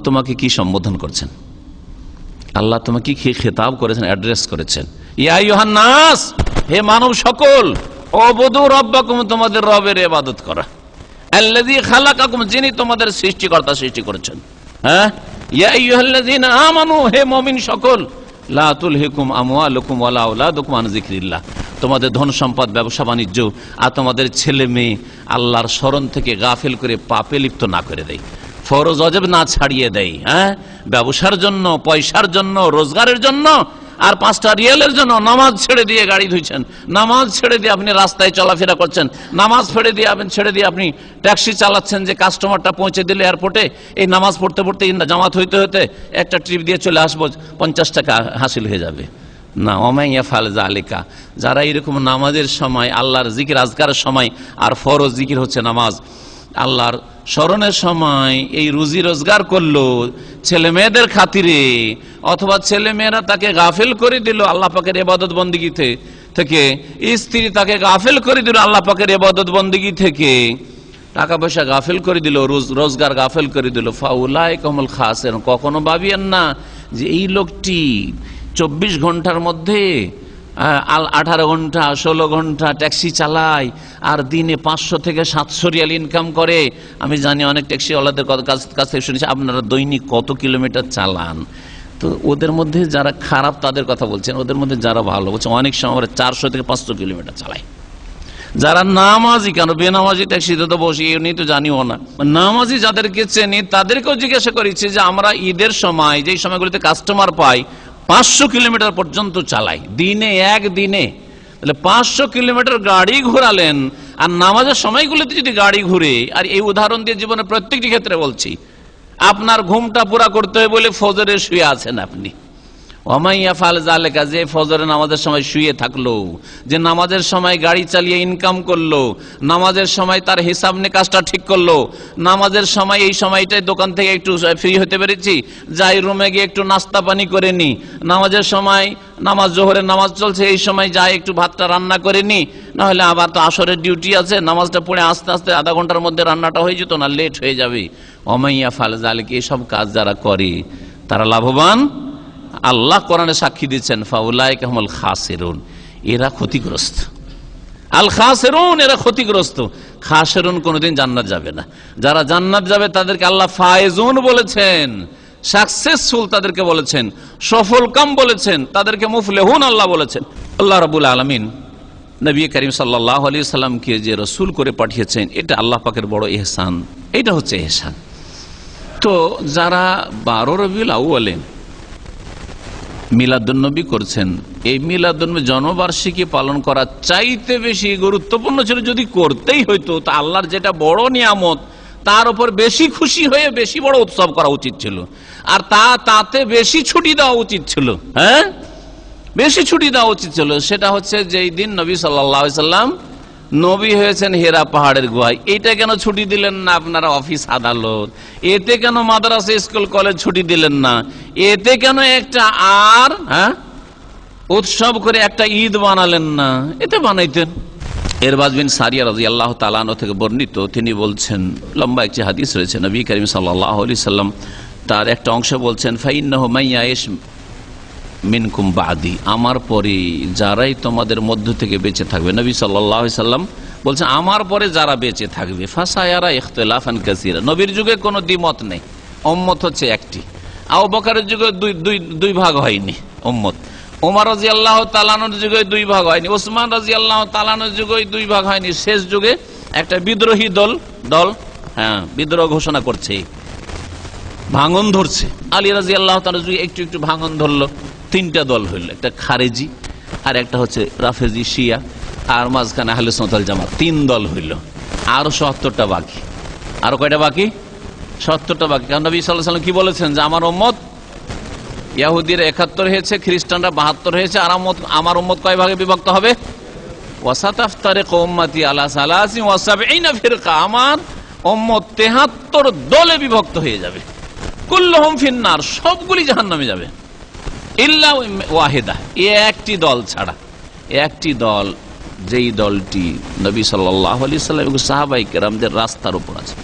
তোমাকে কি সম্বোধন করছেন? আল্লাহ তোমাকে কি খেতাব করেছেন, অ্যাড্রেস করেছেন? ইয়া আইয়ুহান নাস, হে মানব সকল, উবুদু রাব্বাকুম, তোমাদের রবের ইবাদত করা। আল্লাযী খালাকাকুম, যিনি তোমাদের সৃষ্টিকর্তা, সৃষ্টি করেছেন। হ্যাঁ, ইয়া আইয়ুহাল্লাযীনা আমানু, হে মুমিন সকল, লা তুলহিকুম আমওয়ালুকুম ওয়ালা আওলাদুকুম আন যিকরিল্লাহ, তোমাদের ধন সম্পদ, ব্যবসা বাণিজ্য আর তোমাদের ছেলে মেয়ে আল্লাহর স্মরণ থেকে গাফিল করে পাপে লিপ্ত না করে দেয়, ফরজ ওয়াজিব না ছাড়িয়ে দেয়। হ্যাঁ, ব্যবসার জন্য, পয়সার জন্য, রোজগারের জন্য, আর 5টা রিয়ালের জন্য নামাজ ছেড়ে দিয়ে গাড়ি ধুইছেন, নামাজ ছেড়ে দিয়ে আপনি রাস্তায় চলাফেরা করছেন, নামাজ ছেড়ে দিয়ে আপনি ট্যাক্সি চালাচ্ছেন, যে কাস্টমারটা পৌঁছে দিলে এয়ারপোর্টে, এই নামাজ পড়তে পড়তে জামাত হইতে হতে একটা ট্রিপ দিয়ে চলে আসবো, 50 টাকা হাসিল হয়ে যাবে না। ওমাইয়া ফাল জালিকা, যারা এরকম নামাজের সময়, আল্লাহর জিকির আজকারের সময়, আর ফরজ জিকির হচ্ছে নামাজ, আল্লাহর স্মরণের সময় এই রুজি রোজগার করলো ছেলে মেয়েদের খাতিরে, অথবা ছেলে মেয়েরা তাকে গাফিল করে দিল আল্লাহ পাকের ইবাদত বন্দেগী থেকে, স্ত্রী তাকে গাফিল করে দিল আল্লাহ পাকের ইবাদত বন্দেগী থেকে, টাকা পয়সা গাফিল করে দিল, রোজগার গাফিল করে দিল, ফাউলাইকা হুমুল খাসিরুন, কখনো ভাবিয়েন না যে এই লোকটি 24 ঘন্টার মধ্যে 18 ঘন্টা 16 ঘন্টা ট্যাক্সি চালায়, আর দিনে 500 থেকে 700 রিয়াল ইনকাম করে। আমি জানি অনেক ট্যাক্সিওয়ালাদের কাছ থেকে শুনেছি, আপনারা দৈনিক কত কিলোমিটার চালান। তো ওদের মধ্যে যারা খারাপ তাদের কথা বলছেন, ওদের মধ্যে যারা ভালো বলছেন, অনেক সময় 400 থেকে 500 কিলোমিটার চালায়। যারা নামাজি, কেন বেনামাজি ট্যাক্সিতে তো বসি, এমনি তো জানিও না, নামাজি যাদেরকে চেনি তাদেরকেও জিজ্ঞাসা করেছি যে আমরা ঈদের সময়, যেই সময়গুলিতে কাস্টমার পাই, 500 কিলোমিটার পর্যন্ত চালাই দিনে, একদিনে। তাহলে 500 কিলোমিটার গাড়ি ঘোরালেন, আর নামাজের সময়গুলোতে যদি গাড়ি ঘুরে, আর এই উদাহরণ দিয়ে জীবনের প্রত্যেকটি ক্ষেত্রে বলছি, আপনার ঘুমটা পুরা করতে হয় বলে ফজরে শুয়ে আছেন আপনি, ওমাইয়া ফাল জালেকা, যে ফজরের নামাজের সময় শুয়ে থাকলো, যে নামাজের সময় গাড়ি চালিয়ে ইনকাম করলো, নামাজের সময় তার হিসাব নিকাশটা ঠিক করলো, নামাজের সময় এই সময়টায় দোকান থেকে একটু ফ্রি হতে পেরেছি, যাই রুমে গিয়ে একটু নাস্তা পানি করে নি, নামাজের সময় নামাজ জোহরের নামাজ চলছে এই সময় যাই একটু ভাতটা রান্না করে নি, নাহলে আবার তো আসরের ডিউটি আছে, নামাজটা পড়ে আস্তে আস্তে আধা ঘন্টার মধ্যে রান্নাটা হয়ে যেত না, লেট হয়ে যাবে। ওমাইয়া ফাল জালেকা, এইসব কাজ যারা করে তারা লাভবান। আল্লাহ কোরআনে সাক্ষী দিচ্ছেন ফাউলাইকা হুমুল খাসিরুন, এরা ক্ষতিগ্রস্ত। আল খাসিরুন, এরা ক্ষতিগ্রস্ত। খাসিরুন কোনদিন জান্নাত যাবে না। যারা জান্নাত যাবে তাদেরকে আল্লাহ ফায়েজুন বলেছেন, সাকসেসফুল তাদেরকে বলেছেন, সফলকাম বলেছেন, তাদেরকে মুফলিহুন আল্লাহ বলেছেন। আল্লাহ রাব্বুল আলামিন নবী করিম সাল্লাল্লাহু আলাইহি সাল্লামকে যে রাসূল করে পাঠিয়েছেন, এটা আল্লাহ পাকের বড় ইহসান। এটা হচ্ছে ইহসান। তো যারা 12 রবিউল আউয়ালে মিলাদুন্নবী করছেন, এই মিলাদুন্নবী জন্মবার্ষিকী পালন করা চাইতে বেশি গুরুত্বপূর্ণ ছিল। যদি করতেই হইতো তা আল্লাহর যেটা বড় নিয়ামত তার উপর বেশি খুশি হয়ে বেশি বড় উৎসব করা উচিত ছিল, আর তাতে বেশি ছুটি দেওয়া উচিত ছিল। হ্যাঁ, বেশি ছুটি দেওয়া উচিত ছিল। সেটা হচ্ছে যেই দিন নবী সাল্লাল্লাহু আলাইহি সাল্লাম নবী হয়েছেন হেরা পাহাড়ের গুহায়, এইটা কেন ছুটি দিলেন না আপনারা অফিস আদালত? এতে কেন মাদ্রাসা স্কুল কলেজ ছুটি দিলেন না? এতে কেন একটা আর উৎসব করে একটা ঈদ বানালেন না? এতে বানাইতেন। ইরবাজ বিন সারিয়া রাদিয়াল্লাহু তাআলা আনহু থেকে বর্ণিত, তিনি বলছেন, লম্বা একটি হাদিস রয়েছে, নবী করিম সাল্লাল্লাহু আলাইহি সাল্লাম তার একটা অংশ বলছেন, ফাইন্নাহু মাইয়াইশ মিনকুম বাদি, আমার পরে যারাই তোমাদের মধ্য থেকে বেঁচে থাকবে, নবী সাল্লাল্লাহু আলাইহি সাল্লাম বলছেন আমার পরে যারা বেঁচে থাকবে, ফাসায়ারা ইখতিলাফান কাসীরা, নবীর যুগে কোনো দ্বিমত নেই, উম্মত হচ্ছে একটি। আবু বকরের যুগে দুই ভাগ হয়নি উম্মত, ওমর রাদিয়াল্লাহু তাআলা আনহুর যুগে দুই ভাগ হয়নি, ওসমান রাদিয়াল্লাহু তাআলা আনহুর যুগে দুই ভাগ হয়নি, শেষ যুগে একটা বিদ্রোহী দল বিদ্রোহ ঘোষণা করছে, ভাঙন ধরছে। আলী রাদিয়াল্লাহু তাআলার যুগে একটু একটু ভাঙন ধরলো, 3টা দল হইল, একটা খারেজি, আর একটা হচ্ছে রাফেজি শিয়া, আর মাঝখানে আহলে সুন্নাত ওয়াল জামাত, 3 দল হইল। আরো 77টা বাকি। আরো কয়টা বাকি? 77টা বাকি। কারণ নবী সাল্লাল্লাহু আলাইহি সাল্লাম কি বলেছেন যে আমার উম্মত, ইহুদিরা 71 হয়েছে, খ্রিস্টানরা 72 হয়েছে, আর আমার উম্মত কয় ভাগে বিভক্ত হবে? ওয়াসাতাফতারিকু উম্মতি আলা 73 ফিরকা, আমার উম্মত 73 দলে বিভক্ত হয়ে যাবে। কুল্লুহুম ফিন্নার, সবগুলি জাহান্নামে যাবে, ইল্লা ওয়াহিদা, একটি দল ছাড়া। একটি দল, যেই দলটি নবী সাল্লাল্লাহু আলাইহি সাল্লাম এবং সাহাবায়ে কেরামদের রাস্তার উপর আছে,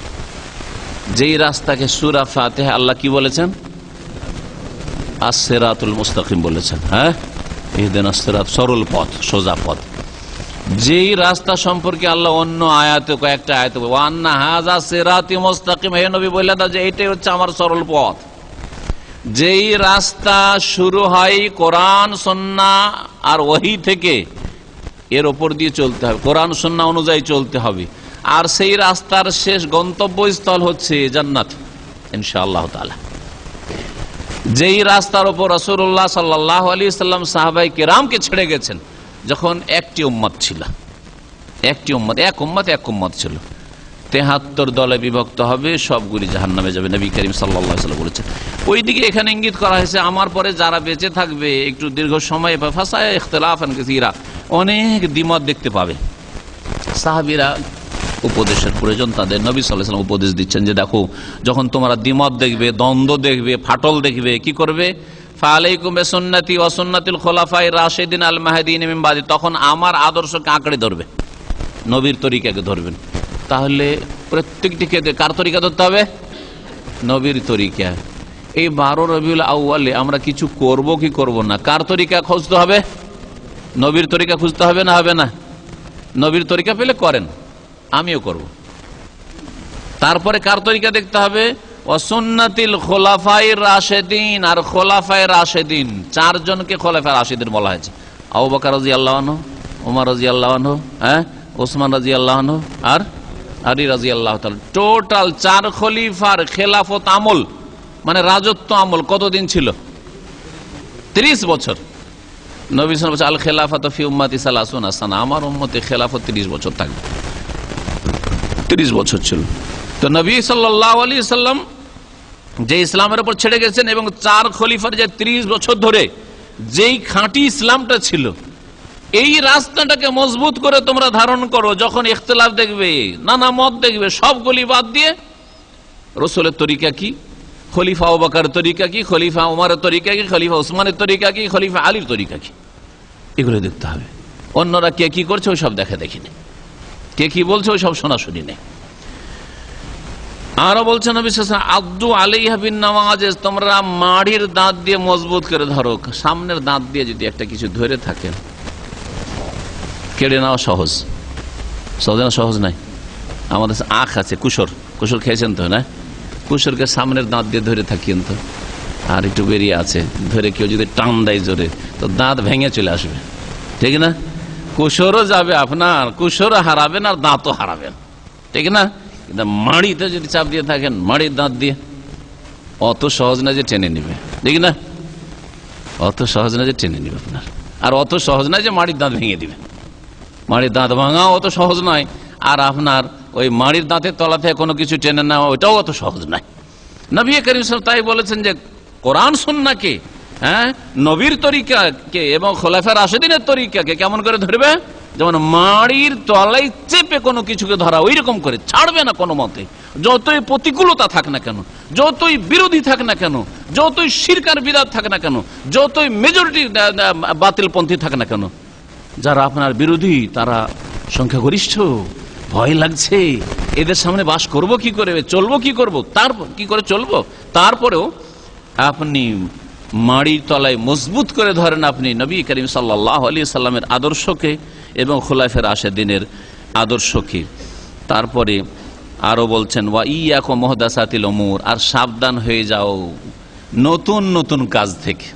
যেই রাস্তাকে সূরা ফাতিহা আল্লাহ কি বলেছেন? আস-সিরাতুল মুস্তাকিম বলেছেন। হ্যাঁ, ইহদিনাস সিরাত, সরল পথ, সোজা পথ। যেই রাস্তা সম্পর্কে আল্লাহ অন্য আয়াতে, কয়েকটা আয়াতে ওয়া আন্না হাযা সিরাতি মুস্তাকিম, হে নবী বলে দাও যে এইটাই হচ্ছে আমার সরল পথ। যেই রাস্তা শুরু হয় কোরআন সুন্নাহ আর ওহী থেকে, এর ওপর দিয়ে চলতে হবে, কোরআন সুন্নাহ অনুযায়ী চলতে হবে, আর সেই রাস্তার শেষ গন্তব্যস্থল হচ্ছে জান্নাত ইনশাআল্লাহ তাআলা। যেই রাস্তার উপর রাসূলুল্লাহ সাল্লাল্লাহু আলাইহি সাল্লাম সাহাবায়ে কেরামকে ছেড়ে গেছেন, যখন একটি উম্মত ছিল, এক উম্মত ছিল, 73 দলে বিভক্ত হবে, সবগুলি জাহান্নামে যাবে, নবী করিম সাল্লাল্লাহু আলাইহি ওয়াসাল্লাম বলেছেন। ওইদিকে এখানে ইঙ্গিত করা হয়েছে আমার পরে যারা বেঁচে থাকবে একটু দীর্ঘ সময়, ফাসায়া ইখতিলাফান কাসীরা, অনেক দ্বিমত দেখতে পাবে। সাহাবীরা উপদেশের প্রয়োজন তাদের, নবী সাল্লাল্লাহু আলাইহি ওয়াসাল্লাম উপদেশ দিচ্ছেন যে দেখো, যখন তোমরা দ্বিমত দেখবে, দ্বন্দ্ব দেখবে, ফাটল দেখবে, কি করবে? ফালাইকুম বিসুন্নতি ওয়া সুন্নাতিল খুলাফায়ে রাশিদিন আল মাহদিয়িন মিন বাদি, তখন আমার আদর্শকে আঁকড়ে ধরবে, নবীর তরিকাকে ধরবেন। তাহলে প্রত্যেকটি ক্ষেত্রে কার তরিকা ধরতে হবে? নবীর তরিকা। এই 12 রবিউল আউয়ালে আমরা কিছু করব কি করব না, কার তরিকা খুঁজতে হবে? নবীর তরিকা খুঁজতে হবে না হবে না? নবীর তরিকা পেলে করেন, আমিও করব। তারপরে কার তরিকা দেখতে হবে? ওয়াসুন্নাতিল খুলাফায়ে রাশিদিন, আর খুলাফায়ে রাশিদিন 4 জনকে খুলাফায়ে রাশিদিন বলা হয়েছে। আবু বকর রাদিয়াল্লাহু আনহু, ওমর রাদিয়াল্লাহু আনহু, ওসমান রাদিয়াল্লাহু আনহু, আর আলী রাদিয়াল্লাহু তাআলা। টোটাল 4 খলিফার খেলাফত আমল, মানে রাজত্ব আমল কতদিন ছিল? 30 বছর। নবী সাল্লাল্লাহু আলাইহি ওয়াসাল্লাম আল খেলাফাতু ফি উম্মতি 30 সানা, আমার উম্মতে খেলাফত 30 বছর থাকবে। 30 বছর ছিল। তো নবী সাল্লাল্লাহু আলাইহি সাল্লাম যে ইসলামের উপর ছেড়ে গেছেন এবং 4 খলিফার যে 30 বছর ধরে যেই খাঁটি ইসলামটা ছিল, এই রাস্তাটাকে মজবুত করে তোমরা ধারণ করো। যখন ইখতিলাফ দেখবে, নানা মত দেখবে, সবগুলি বাদ দিয়ে রসুলের তরিকা কি, খলিফা আবু বকরের তরিকা কি, খলিফা ওমরের তরিকা কি, খলিফা উসমানের তরিকা কি, খলিফা আলীর তরিকা কি, এগুলো দেখতে হবে। অন্যরা কে কি করছে ওই সব দেখা দেখি নেই, কে কি বলছে ওই সব শোনাশুনি নেই। আরো বলছেন নবী সাল্লাল্লাহু আলাইহি ওয়াসাল্লাম, আব্দু আলাইহা বিন নাওয়াজিজ, তোমরা মাড়ির দাঁত দিয়ে মজবুত করে ধরো। সামনের দাঁত দিয়ে যদি একটা কিছু ধরে থাকে, কেড়ে নেওয়া সহজ, সহজ না? সহজ নাই। আমাদের আখ আছে, কুসর, কুসর খেয়েছেন তো না? কুসরকে সামনের দাঁত দিয়ে ধরে থাকিয়েন তো, আর একটু বেরিয়ে আছে, ধরে কেউ যদি টান দেয় জোরে, তো দাঁত ভেঙে চলে আসবে, ঠিক না? কুসরও যাবে আপনার, কুসরও হারাবেন আর দাঁতও হারাবেন, ঠিক না? কিন্তু মাড়িতে যদি চাপ দিয়ে থাকেন, মাড়ির দাঁত দিয়ে, অত সহজ না যে টেনে নিবে, ঠিক না? অত সহজ না যে টেনে নিবে আপনার, আর অত সহজ না যে মাড়ির দাঁত ভেঙে দিবে। মাড়ির দাঁত ভাঙা অত সহজ নয়, আর আপনার ওই মাড়ির দাঁতের তলা থেকে কোনো কিছু টেনে নেওয়া ওইটাও অত সহজ নয়। নবী করিম সাল্লাল্লাহু আলাইহি ওয়াসাল্লাম তাই বলেছেন যে কোরআন সুন্নাহকে, নবীর তরিকাকে এবং খোলাফায়ে রাশিদিনের তরিকাকে কেমন করে ধরবে? যেমন মাড়ির তলায় চেপে কোনো কিছুকে ধরা, ওই রকম করে ছাড়বে না কোনো মতে। যতই প্রতিকূলতা থাক না কেন, যতই বিরোধী থাক না কেন, যতই শিরক আর বিদআত থাক না কেন, যতই মেজরিটি বাতিলপন্থী থাক না কেন, যারা আপনার বিরোধী তারা সংখ্যাগরিষ্ঠ, ভয় লাগছে, এদের সামনে বাস করব কি করে, চলবো কি করব, তারপর কি করে চলবো, তারপরেও আপনি মাড়ির তলায় মজবুত করে ধরেন আপনি নবী করিম সাল্লাল্লাহু আলাইহি সাল্লামের আদর্শকে এবং খোলাফায়ে রাশিদিনের আদর্শকে। তারপরে আরো বলছেন, ওয়া ইয়াকুম মুহদাসাতিল উমুর, আর সাবধান হয়ে যাও নতুন নতুন কাজ থেকে।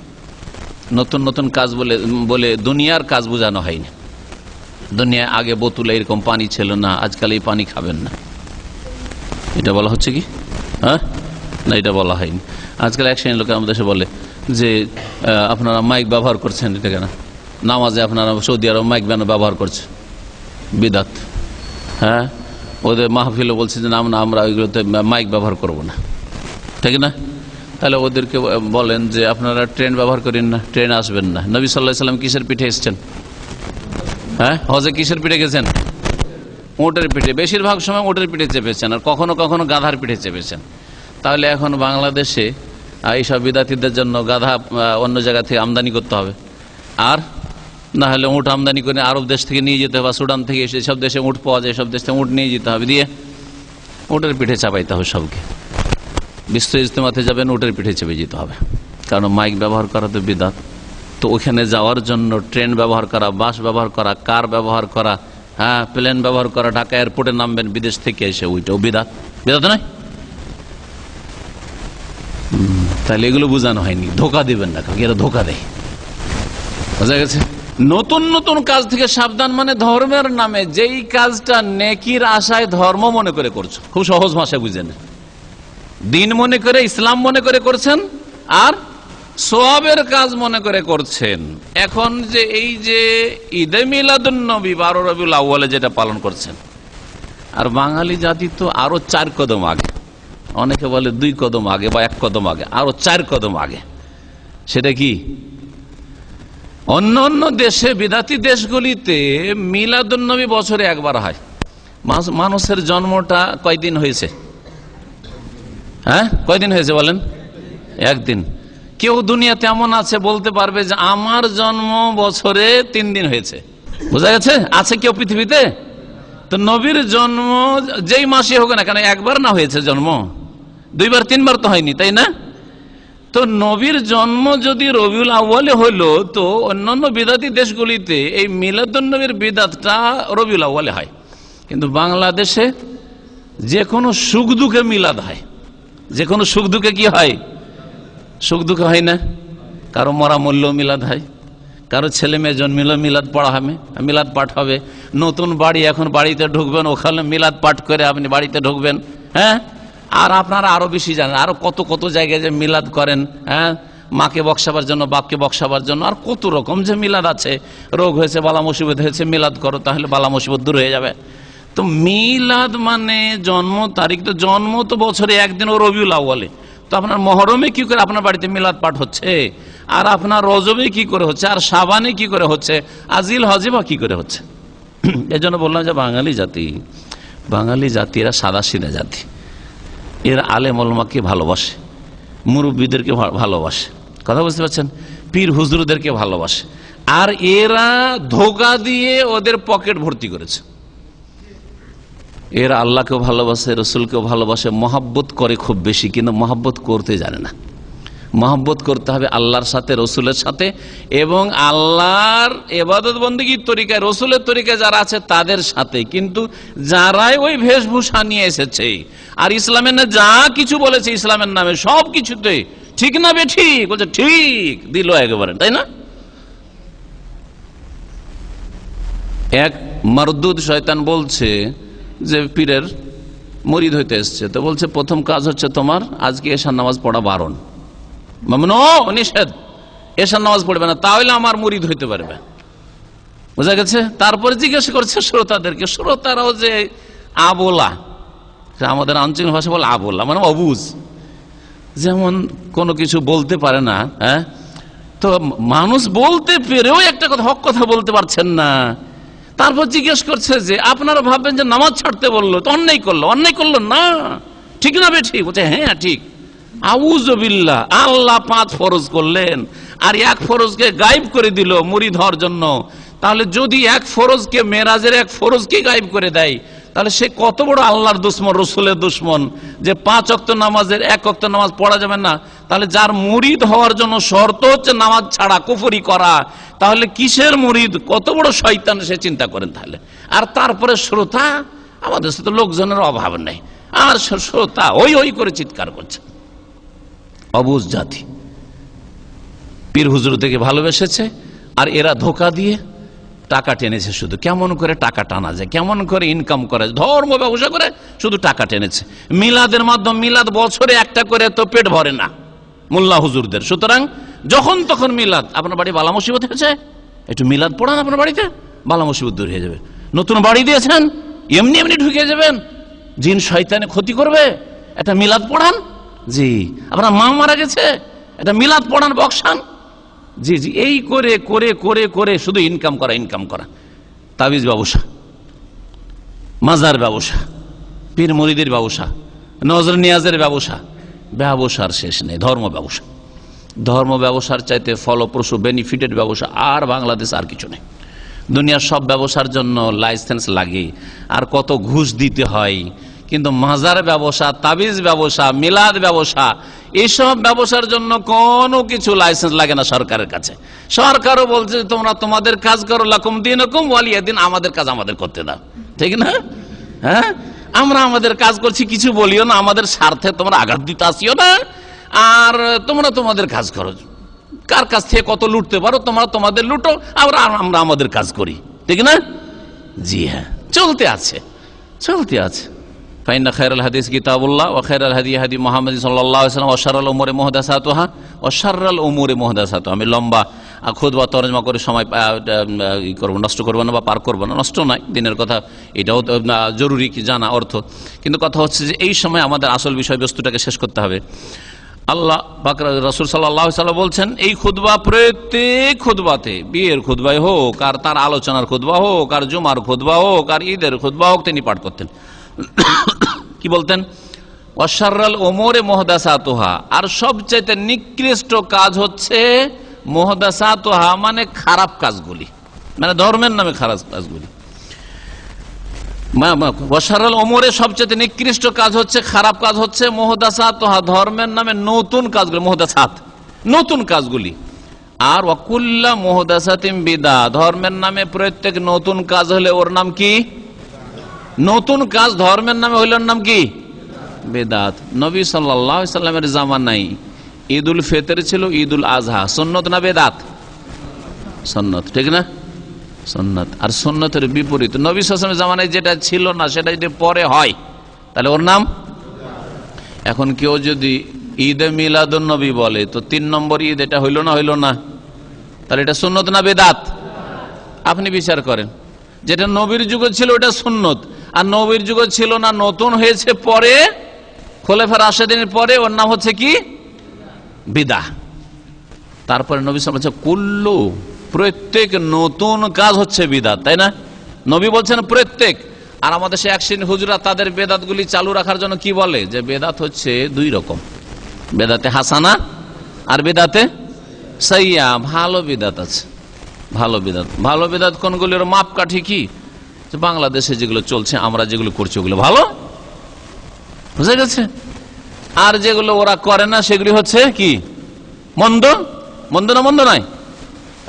নতুন নতুন কাজ বলে দুনিয়ার কাজ বোঝানো হয়নি। দুনিয়ায় আগে বোতলে এরকম পানি ছিল না, আজকাল এই পানি খাবেন না, এটা বলা হচ্ছে কি? হ্যাঁ, না, এটা বলা হয়নি। আজকাল এক শ্রেণীর লোক আমাদের দেশে বলে যে আপনারা মাইক ব্যবহার করছেন, এটা কেন? নামাজে আপনারা সৌদি আরব মাইক ব্যবহার করছে, বিদাত। হ্যাঁ, ওদের মাহফিলে বলছে যে আমরা ওইগুলোতে মাইক ব্যবহার করব না, ঠিক না? তাহলে ওদেরকে বলেন যে আপনারা ট্রেন ব্যবহার করেন না, ট্রেন আসবেন না। নবী সাল্লাল্লাহু আলাইহি ওয়াসাল্লাম কিসের পিঠে এসেছেন? হ্যাঁ, হজে কিসের পিঠে গেছেন? উটের পিঠে, বেশিরভাগ সময় উটের পিঠে চেপেছেন, আর কখনো কখনো গাধার পিঠে চেপেছেন। তাহলে এখন বাংলাদেশে এইসব বিদাতিদের জন্য গাধা অন্য জায়গা থেকে আমদানি করতে হবে, আর না হলে উট আমদানি করে আরব দেশ থেকে নিয়ে যেতে হবে, সুদান থেকে এসে সব দেশে উট পাওয়া যায়, সব দেশ থেকে উট নিয়ে যেতে হবে, দিয়ে উটের পিঠে চাপাইতে হবে সবকে। বিশ্ব ইজতেমাতে যাবেন, উটের পিঠে চেপে যেতে হবে, কারণ মাইক ব্যবহার করা তো বিদাত। তো ওখানে যাওয়ার জন্য ট্রেন ব্যবহার করা, বাস ব্যবহার করা, কার ব্যবহার করা, হ্যাঁ, প্লেন ব্যবহার করা, ঢাকা এয়ারপোর্টে নামবেন বিদেশ থেকে এসে, ওইটাও বিদাত। বিদাত নয়? তাহলে এগুলো বোঝানো হয়নি, ধোকা দিবেন না, এরা ধোকা দেয়, বোঝা গেছে? নতুন নতুন কাজ থেকে সাবধান, মানে ধর্মের নামে যেই কাজটা নেকির আশায় ধর্ম মনে করে করছো, খুব সহজ ভাষায় বুঝেন, দিন মনে করে, ইসলাম মনে করে করছেন, আর সওয়াবের কাজ মনে করে করছেন। এখন যে এই যে ঈদে মিলাদুন নবী 12 রবিউল আউয়ালে যেটা পালন করছেন, আর বাঙালি জাতি তো আরো 4 কদম আগে, অনেকে বলে 2 কদম আগে বা 1 কদম আগে, আরো 4 কদম আগে। সেটা কি? অন্য অন্য দেশে, বিদাতি দেশগুলিতে মিলাদুন নবী বছরে একবার হয়। মানুষের জন্মটা কয়দিন হয়েছে? হ্যাঁ, কয়দিন হয়েছে বলেন? একদিন। কেউ দুনিয়াতে এমন আছে বলতে পারবে যে আমার জন্ম বছরে 3 দিন হয়েছে? বোঝা গেছে? আছে কেউ পৃথিবীতে? তো নবীর জন্ম যেই মাসে হোক না কেন, একবার না হয়েছে জন্ম, 2 বার 3 বার তো হয়নি, তাই না? তো নবীর জন্ম যদি রবিউল আউয়ালে হইল, তো অন্যান্য বিদাতি দেশগুলিতে এই মিলাদুন নবীর বিদাতটা রবিউল আউয়ালে হয়। কিন্তু বাংলাদেশে যে কোনো সুখ দুঃখে মিলাদ হয়, যে কোনো সুখ দুঃখে কি হয়? সুখ দুঃখ হয় না? কারো মরা মূল্য মিলাদ হয়, কারো ছেলে মেয়ে জন্মিল মিলাদ পড়া হবে, মিলাদ পাঠ হবে। নতুন বাড়ি, এখন বাড়িতে ঢুকবেন, ওখানে মিলাদ পাঠ করে আপনি বাড়িতে ঢুকবেন। হ্যাঁ, আর আপনারা আরো বেশি জানেন, আরো কত কত জায়গায় যে মিলাদ করেন। হ্যাঁ, মাকে বক্সাবার জন্য, বাপকে বক্সাবার জন্য, আর কত রকম যে মিলাদ আছে। রোগ হয়েছে, বালা মুসিবত হয়েছে, মিলাদ করো, তাহলে বালা মুসিবত দূর হয়ে যাবে। তো মিলাদ মানে জন্ম তারিখ, তো জন্ম তো বছরে একদিন, ও রবিউল আউয়ালে। তো আপনার মহরমে কি করে আপনার বাড়িতে মিলাদ পাঠ হচ্ছে? আর আপনার রজবে কি করে হচ্ছে, আর শাবানে কি করে হচ্ছে, আর জিল হজে বা কি করে হচ্ছে। এই জন্য বললাম যে বাঙালি জাতি এরা সাদাসিধা জাতি, এরা আলেম ওলামাকে ভালোবাসে, মুরব্বীদেরকে ভালোবাসে, কথা বুঝতে পারছেন, পীর হুজুরদেরকে ভালোবাসে, আর এরা ধোঁকা দিয়ে ওদের পকেট ভর্তি করেছে। এরা আল্লাহকেও ভালোবাসে, রসুলকেও ভালোবাসে, মহাব্বত করে খুব বেশি, কিন্তু মহাব্বত করতে জানে না। মহাব্বত করতে হবে আল্লাহর সাথে, রসুলের সাথে, এবং আল্লাহর ইবাদত বন্দেগীর তরিকায়, রসুলের তরিকায় যারা আছে তাদের সাথে। কিন্তু যারাই ওই বেশভূষা নিয়ে এসেছে আর ইসলামের না যা কিছু বলেছে ইসলামের নামে সব কিছুতে ঠিক না বে ঠিক বলছে, ঠিক দিল একেবারে, তাই না? এক মারদুদ শয়তান বলছে যে পীরের মুরিদ হইতে এসছে, তো বলছে প্রথম কাজ হচ্ছে তোমার আজকে এশার নামাজ পড়া বারণ, নিষেধ, এশার নামাজ পড়বে না, তাহলে আমার মুরিদ হইতে পারবে। বোঝা গেছে? তারপরে জিজ্ঞেস করছে শ্রোতাদেরকে, শ্রোতারাও যে আবোলা, আমাদের আঞ্চলিক ভাষা বলে আবোলা, মানে অবুঝ, যেমন কোনো কিছু বলতে পারে না। হ্যাঁ, তো মানুষ বলতে পেরেও একটা কথা, হক কথা বলতে পারছেন না। তারপর জিজ্ঞেস করছে যে আপনারা ভাববেন যে নামাজ ছাড়তে বললো তো অন্যায় করলো না, ঠিক না বে ঠিক? বলছে হ্যাঁ ঠিক। আউযুবিল্লাহ, আল্লাহ 5 ফরজ করলেন আর এক ফরজকে গায়েব করে দিল মুরিদ হওয়ার জন্য। তাহলে যদি এক ফরজকে, মেরাজের এক ফরজকে গায়েব করে দেয়, তাহলে সে কত বড় আল্লাহর দুশমন, রসুলের দুশমন, যে 5 ওয়াক্ত নামাজের 1 ওয়াক্ত নামাজ পড়া যাবে না। তাহলে যার মুরিদ হওয়ার জন্য শর্ত হচ্ছে নামাজ ছাড়া, কুফরি করা, তাহলে কিসের মুরিদ, কত বড় শয়তান সে চিন্তা করেন তাহলে। আর তারপরে শ্রোতা, আমাদের সাথে লোকজনের অভাব নেই, আর শ্রোতা ওই করে চিৎকার করছে। অবুঝ জাতি, পীর হুজুর থেকে ভালোবেসেছে, আর এরা ধোঁকা দিয়ে টাকা টেনেছে। শুধু কেমন করে টাকা টানা যায়, কেমন করে ইনকাম করা যায়, ধর্ম ব্যবসা করে শুধু টাকা টেনেছে। মিলাদের মাধ্যমে, মিলাদ বছরে একটা করে তো পেট ভরে না মোল্লা হুজুরদের। সুতরাং যখন তখন মিলাদ, আপনার বাড়ি বালা মুসিবত হয়েছে, একটু মিলাদ পড়ান আপনার বাড়িতে, বালা মুসিবত দূর হয়ে যাবে। নতুন বাড়ি দিয়েছেন, এমনি ঢুকে যাবেন, জিন শয়তানে ক্ষতি করবে, একটা মিলাদ পড়ান। জি, আপনার মা মারা গেছে, একটা মিলাদ পড়ান, বকশান। জি, এই করে করে করে করে শুধু ইনকাম করা। তাবিজ ব্যবসা, মাজার ব্যবসা, পীর মুরিদের ব্যবসা, নজর নিয়াজের ব্যবসার শেষ নেই। ধর্ম ব্যবসার চাইতে ফলপ্রসূ, বেনিফিটেড ব্যবসা আর বাংলাদেশ আর কিছু নেই। দুনিয়ার সব ব্যবসার জন্য লাইসেন্স লাগে, আর কত ঘুষ দিতে হয়। কিন্তু মাজার ব্যবসা, তাবিজ ব্যবসা, মিলাদ ব্যবসা, এইসব ব্যবসার জন্য কোনো কিছু লাইসেন্স লাগে না সরকারের কাছে। সরকারও বলছে তোমরা তোমাদের কাজ করো, লাকুম দীনুকুম ওয়ালিয়া দিন, আমাদের কাজ আমাদের করতে দাও, ঠিক না? হ্যাঁ, আমরা আমাদের কাজ করছি, কিছু বলিও না, আমাদের স্বার্থে তোমরা আঘাত দিতে আসিও না, আর তোমরা তোমাদের কাজ করো, কার কাছ থেকে কত লুটতে পারো তোমরা তোমাদের লুটো, আমরা আমাদের কাজ করি, ঠিক না? জি হ্যাঁ, চলতে আছে। ফাইন্না খায়রুল হাদিস কিতাবুল্লাহ ওয়া খায়রুল হাদি হাদি মুহাম্মদ সাল্লাল্লাহু আলাইহি ওয়াসাল্লাম ওয়া শাররুল উমুরি মুহদাসাতুহা ওয়া শাররুল উমুরি মুহদাসাতুহা। আমি লম্বা খুতবা তরজমা করে সময় নষ্ট করব না বা পার করব না, নষ্ট নয়, দিনের কথা এটাও জরুরি কি জানা অর্থ। কিন্তু কথা হচ্ছে যে এই সময় আমাদের আসল বিষয়বস্তুটাকে শেষ করতে হবে। আল্লাহ পাক রাসূল সাল্লাল্লাহু আলাইহি ওয়াসাল্লাম বলছেন, এই খুতবা প্রত্যেক খুতবাতে, বিয়ের খুতবাই হোক, আর তার আলোচনার খুতবা হোক, আর জুমার খুতবা হোক, আর ঈদের খুতবা হোক, তিনি পাঠ করতেন। কি বলতেন? ওয়াশাররাল উমুরি মুহদাসাতুহা, আর সবচেয়ে নিকৃষ্ট কাজ হচ্ছে মুহদাসাতুহা, মানে খারাপ কাজগুলি, মানে ধর্মের নামে খারাপ কাজগুলি। ওয়াশাররাল উমুরি, সবচেয়ে নিকৃষ্ট কাজ হচ্ছে, খারাপ কাজ হচ্ছে মুহদাসাতুহা, ধর্মের নামে নতুন কাজগুলি, মুহদাসাত, নতুন কাজগুলি। আর ওয়াকুল্লা মুহদাসাতিন বিদআ, ধর্মের নামে প্রত্যেক নতুন কাজ হলে ওর নাম কি? নতুন কাজ ধর্মের নামে হইল নাম কি? বেদাত। নবী সাল্লাল্লাহু আলাইহি সাল্লামের জামানায় ঈদুল ফিতর ছিল, ঈদুল আজহা সুন্নত না বেদাত? সুন্নত, ঠিক না? সুন্নত। আর সুন্নতের বিপরীত নবী সাল্লাল্লাহু আলাইহি ওয়াসাল্লামের জামানায় যেটা ছিল না, সেটা যদি পরে হয় তাহলে ওর নাম। এখন কেউ যদি ঈদে মিলাদুন নবী বলে, তো 3 নম্বর ঈদ এটা হইল না? তাহলে এটা সুন্নত না বেদাত? আপনি বিচার করেন। যেটা নবীর যুগে ছিল ওটা সুন্নত, আর নবীর যুগে ছিল না, নতুন হয়েছে পরে, খোলাফা রাশেদিনের পরে, ওর নাম হচ্ছে কি? বিদআহ। তারপরে নবী সাল্লাল্লাহু আলাইহি ওয়াসাল্লাম বলছে কুল্লু, প্রত্যেক নতুন কাজ হচ্ছে বিদাত, তাই না? নবী বলছেন প্রত্যেক। আর আমাদের সে এক শ্রেণী হুজুরা তাদের বেদাতগুলি চালু রাখার জন্য কি বলে, যে বেদাত হচ্ছে দুই রকম, বেদাতে হাসানা আর বেদাতে সাইয়া। ভালো বিদাত আছে, ভালো বিদাত। ভালো বিদাত কোনগুলির মাপকাঠি কি? যে বাংলাদেশে যেগুলো চলছে, আমরা যেগুলো করছি ওগুলো ভালো, বুঝা গেছে। আর যেগুলো ওরা করে না সেগুলি হচ্ছে কি মন্দ। মন্দ না মন্দ নয়?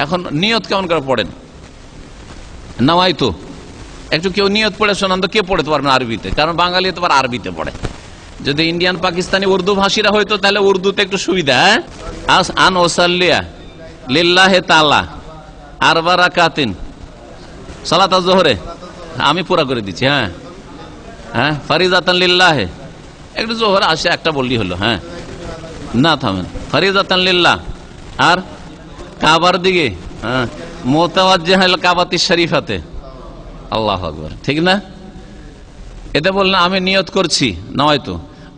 এখন নিয়ত কেমন করে পড়েন? নামাই তো একটু কেউ নিয়ত পড়ে শোনান তো, কে পড়তে পারবেন আরবিতে? কারণ বাঙালি তো আবার আরবিতে পড়ে। যদি ইন্ডিয়ান পাকিস্তানি উর্দু ভাষীরা হয়তো তাহলে উর্দুতে একটু সুবিধা। আন ওসাল্লিয়া লিল্লাহে তাআলা আরবা রাকাতিন সালাত আয-যুহরে, আমি পুরা করে দিচ্ছি। হ্যাঁ হ্যাঁ, ফারিজাতান লিল্লাহে, একটু জোহর আসে একটা বললি হলো। হ্যাঁ না থামেন, ফারিজাতান লিল্লাহ। আর কাবার দিকে, হ্যাঁ, মুতাওয়াজ্জিহাল কাবাতিশ শরীফাতে, আল্লাহু আকবার, ঠিক না? এতে বললেন আমি নিয়ত করছি, নয়তো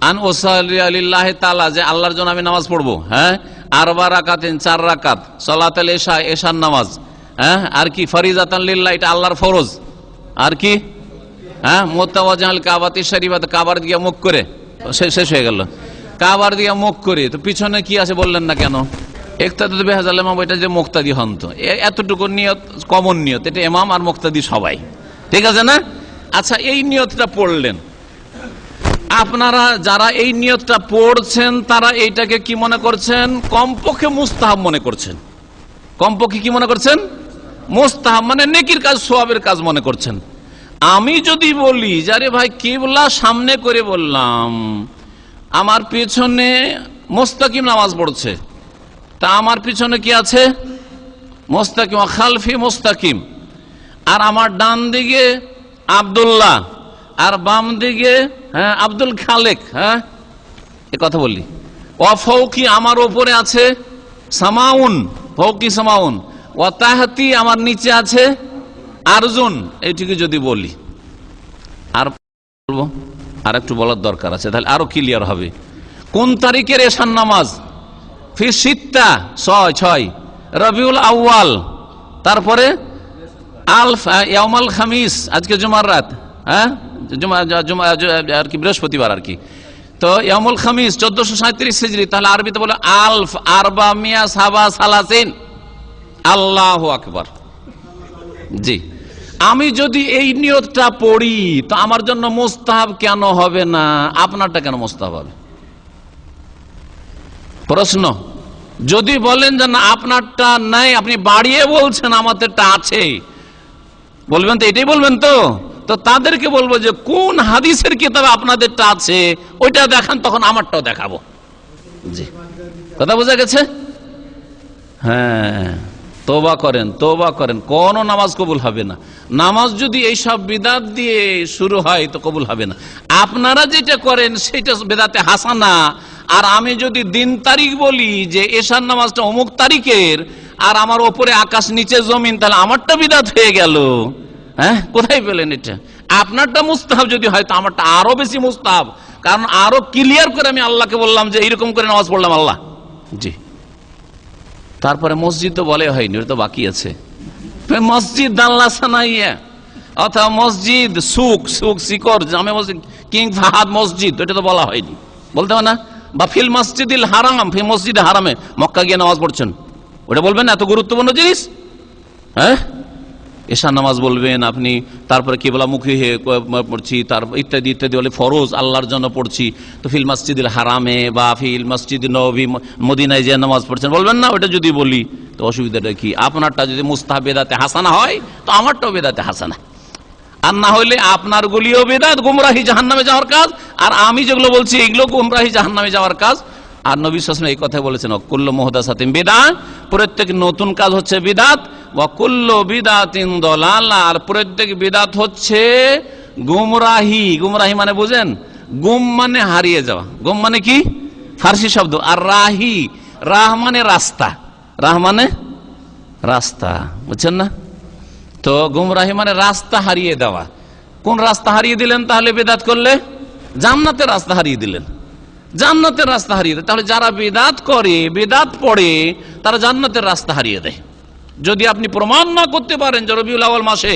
আন ওসাল্লি লিল্লাহি তাআলা, যে আল্লাহর জন্য আমি নামাজ পড়বো। হ্যাঁ, আরবা রাকাতিন, 4 রাকাত, সালাতুল ইশা, ইশার নামাজ। হ্যাঁ, আর কি ফারিজাতান লিল্লাহ, এটা আল্লাহর ফরজ। আর কি, হ্যাঁ, মুতাওয়াজ্জিহাল কাবাতিশ শরীফাতে, কাবার দিকে মুখ করে, শেষ হয়ে গেল। কাবার দিকে মুখ করে, তো পিছনে কি আছে বললেন না কেন? ইক্তাদা বিহাযাল ইমাম, এটা যে মুক্তাদি হন, তো এতটুকু নিয়ত কমন নিয়ত, এটা ইমাম আর মুক্তাদি সবাই, ঠিক আছে না? আচ্ছা, এই নিয়তটা পড়লেন আপনারা, যারা এই নিয়তটা পড়ছেন তারা এইটাকে কি মনে করছেন? কমপক্ষে মুস্তাহাব মনে করছেন। কমপক্ষে কি মনে করছেন? মুস্তাহাব, মানে নেকির কাজ, সওয়াবের কাজ মনে করছেন। আমি যদি বলি যারে ভাই কিবলা সামনে করে বললাম, আমার পিছনে মুস্তাকিম নামাজ পড়ছে, তা আমার পিছনে কি আছে? মুস্তাকিম, খালফি মুস্তাকিম। আর আমার ডান দিকে আব্দুল্লাহ, আর বাম দিকে হ্যাঁ আব্দুল খালেক। হ্যাঁ, এ কথা বললি। ওয়াফৌকি, আমার ওপরে আছে সামাউন, ফৌকি সামাউন। ওয়া তাহতি, আমার নিচে আছে আরজুন। এইটুকু যদি বলি, আর বলবো, আর একটু বলার দরকার আছে, তাহলে আরো ক্লিয়ার হবে। কোন তারিখের এশার নামাজ? ফি সিত্তা, 6 রবিউল আউয়াল, তারপরে ইয়াউমাল খামিস, আজকে জুমার রাত। হ্যাঁ, জুমা আর কি বৃহস্পতিবার আর কি। তো ইয়াউমুল খামিস 1437 হিজরি, তাহলে আরবিতে বলে আলফ আরবা মিয়া সাবা সালাসিন। আল্লাহু আকবার। জি, আমি যদি এই নিয়তটা পড়ি তো আমার জন্য মুস্তাহাব কেন হবে না? আপনারটা কেন মুস্তাহাব হবে? প্রশ্ন। যদি বলেন যে না আপনারটা নাই, আপনি বাড়িয়ে বলছেন আমাদেরটা আছে, বলবেন তো, এটাই বলবেন তো? তো তাদেরকে বলবো যে কোন হাদিসের কিতাবে আপনাদেরটা আছে ওইটা দেখান, তখন আমারটাও দেখাবো। জি, কথা বোঝা গেছে? হ্যাঁ, তওবা করেন, তওবা করেন, কোন নামাজ কবুল হবে না। নামাজ যদি এইসব বিদাত দিয়ে শুরু হয় তো কবুল হবে না। আপনারা যেটা করেন সেটা বিদাতে হাসানা। আর আমি যদি দিন তারিখ বলি যে এশার নামাজটা অমুক তারিখের, আর আমার ওপরে আকাশ নিচে জমিন, তাহলে আমারটা বিদাত হয়ে গেল। হ্যাঁ, কোথায় পেলেন এটা? আপনারটা মুস্তাহাব যদি হয় তো আমারটা আরো বেশি মুস্তাহাব, কারণ আরো ক্লিয়ার করে আমি আল্লাহকে বললাম যে এইরকম করে নামাজ পড়লাম আল্লাহ। জি, তারপরে মসজিদ তো বলে হয়নি, ওটা তো বাকি আছে। মসজিদ দাল্লা সানাইয়া, অথবা মসজিদ সুক, শিকর, জামে মসজিদ, কিং ফাহাদ মসজিদ, ওটা তো বলা হয়নি, বলতে হবে না? বা ফিল মসজিদিল হারাম, ফি মসজিদে হারামে, মক্কা গিয়ে নামাজ পড়ছেন, ওটা বলবেন না? এত গুরুত্বপূর্ণ জিনিস। হ্যাঁ, এশার নামাজ বলবেন আপনি, তারপরে কিবলামুখী হয়ে পড়ছি, তার ইত্যাদি ইত্যাদি বলে ফরজ আল্লাহর জন্য পড়ছি, তো ফিল মসজিদুল হারামে বা ফিল মসজিদ নববী মদিনায় যে নামাজ পড়ছেন, বলবেন না? ওটা যদি বলি তো অসুবিধাটা কি? আপনারটা যদি মুস্তাহাব বেদাতে হাসানা হয় তো আমারটাও বেদাতে হাসানা, আর না হলে আপনার গুলিও বেদাত, গুমরাহি জাহান্নামে যাওয়ার কাজ, আর আমি যেগুলো বলছি এগুলো গুমরাহি জাহান্নামে যাওয়ার কাজ। আর নবী সাল্লাল্লাহু আলাইহি ওয়াসাল্লাম এই কথা বলেছেন, কুল্লু মুহদাসাতিন বিদআহ, প্রত্যেক নতুন কাজ হচ্ছে বিদাত, ওয়া কুল্লু বিদাতিন দালালা, আর প্রত্যেক বিদাত হচ্ছে গুমরাহি। গুমরাহি মানে বুঝেন? গুম মানে হারিয়ে যাওয়া, গুম মানে কি? ফার্সি শব্দ। আর রাহি, রাহ মানে রাস্তা, রাহ মানে রাস্তা, বুঝছেন না? তো গুমরাহি মানে রাস্তা হারিয়ে দেওয়া। কোন রাস্তা হারিয়ে দিলেন তাহলে বিদাত করলে? জান্নাতের রাস্তা হারিয়ে দিলেন, জান্নাতের রাস্তা হারিয়ে দেয়। তাহলে যারা বিদাত করে, বিদাত পড়ে, তারা জান্নাতের রাস্তা হারিয়ে দেয়। যদি আপনি প্রমাণ না করতে পারেন যে রবিউল আউয়াল মাসে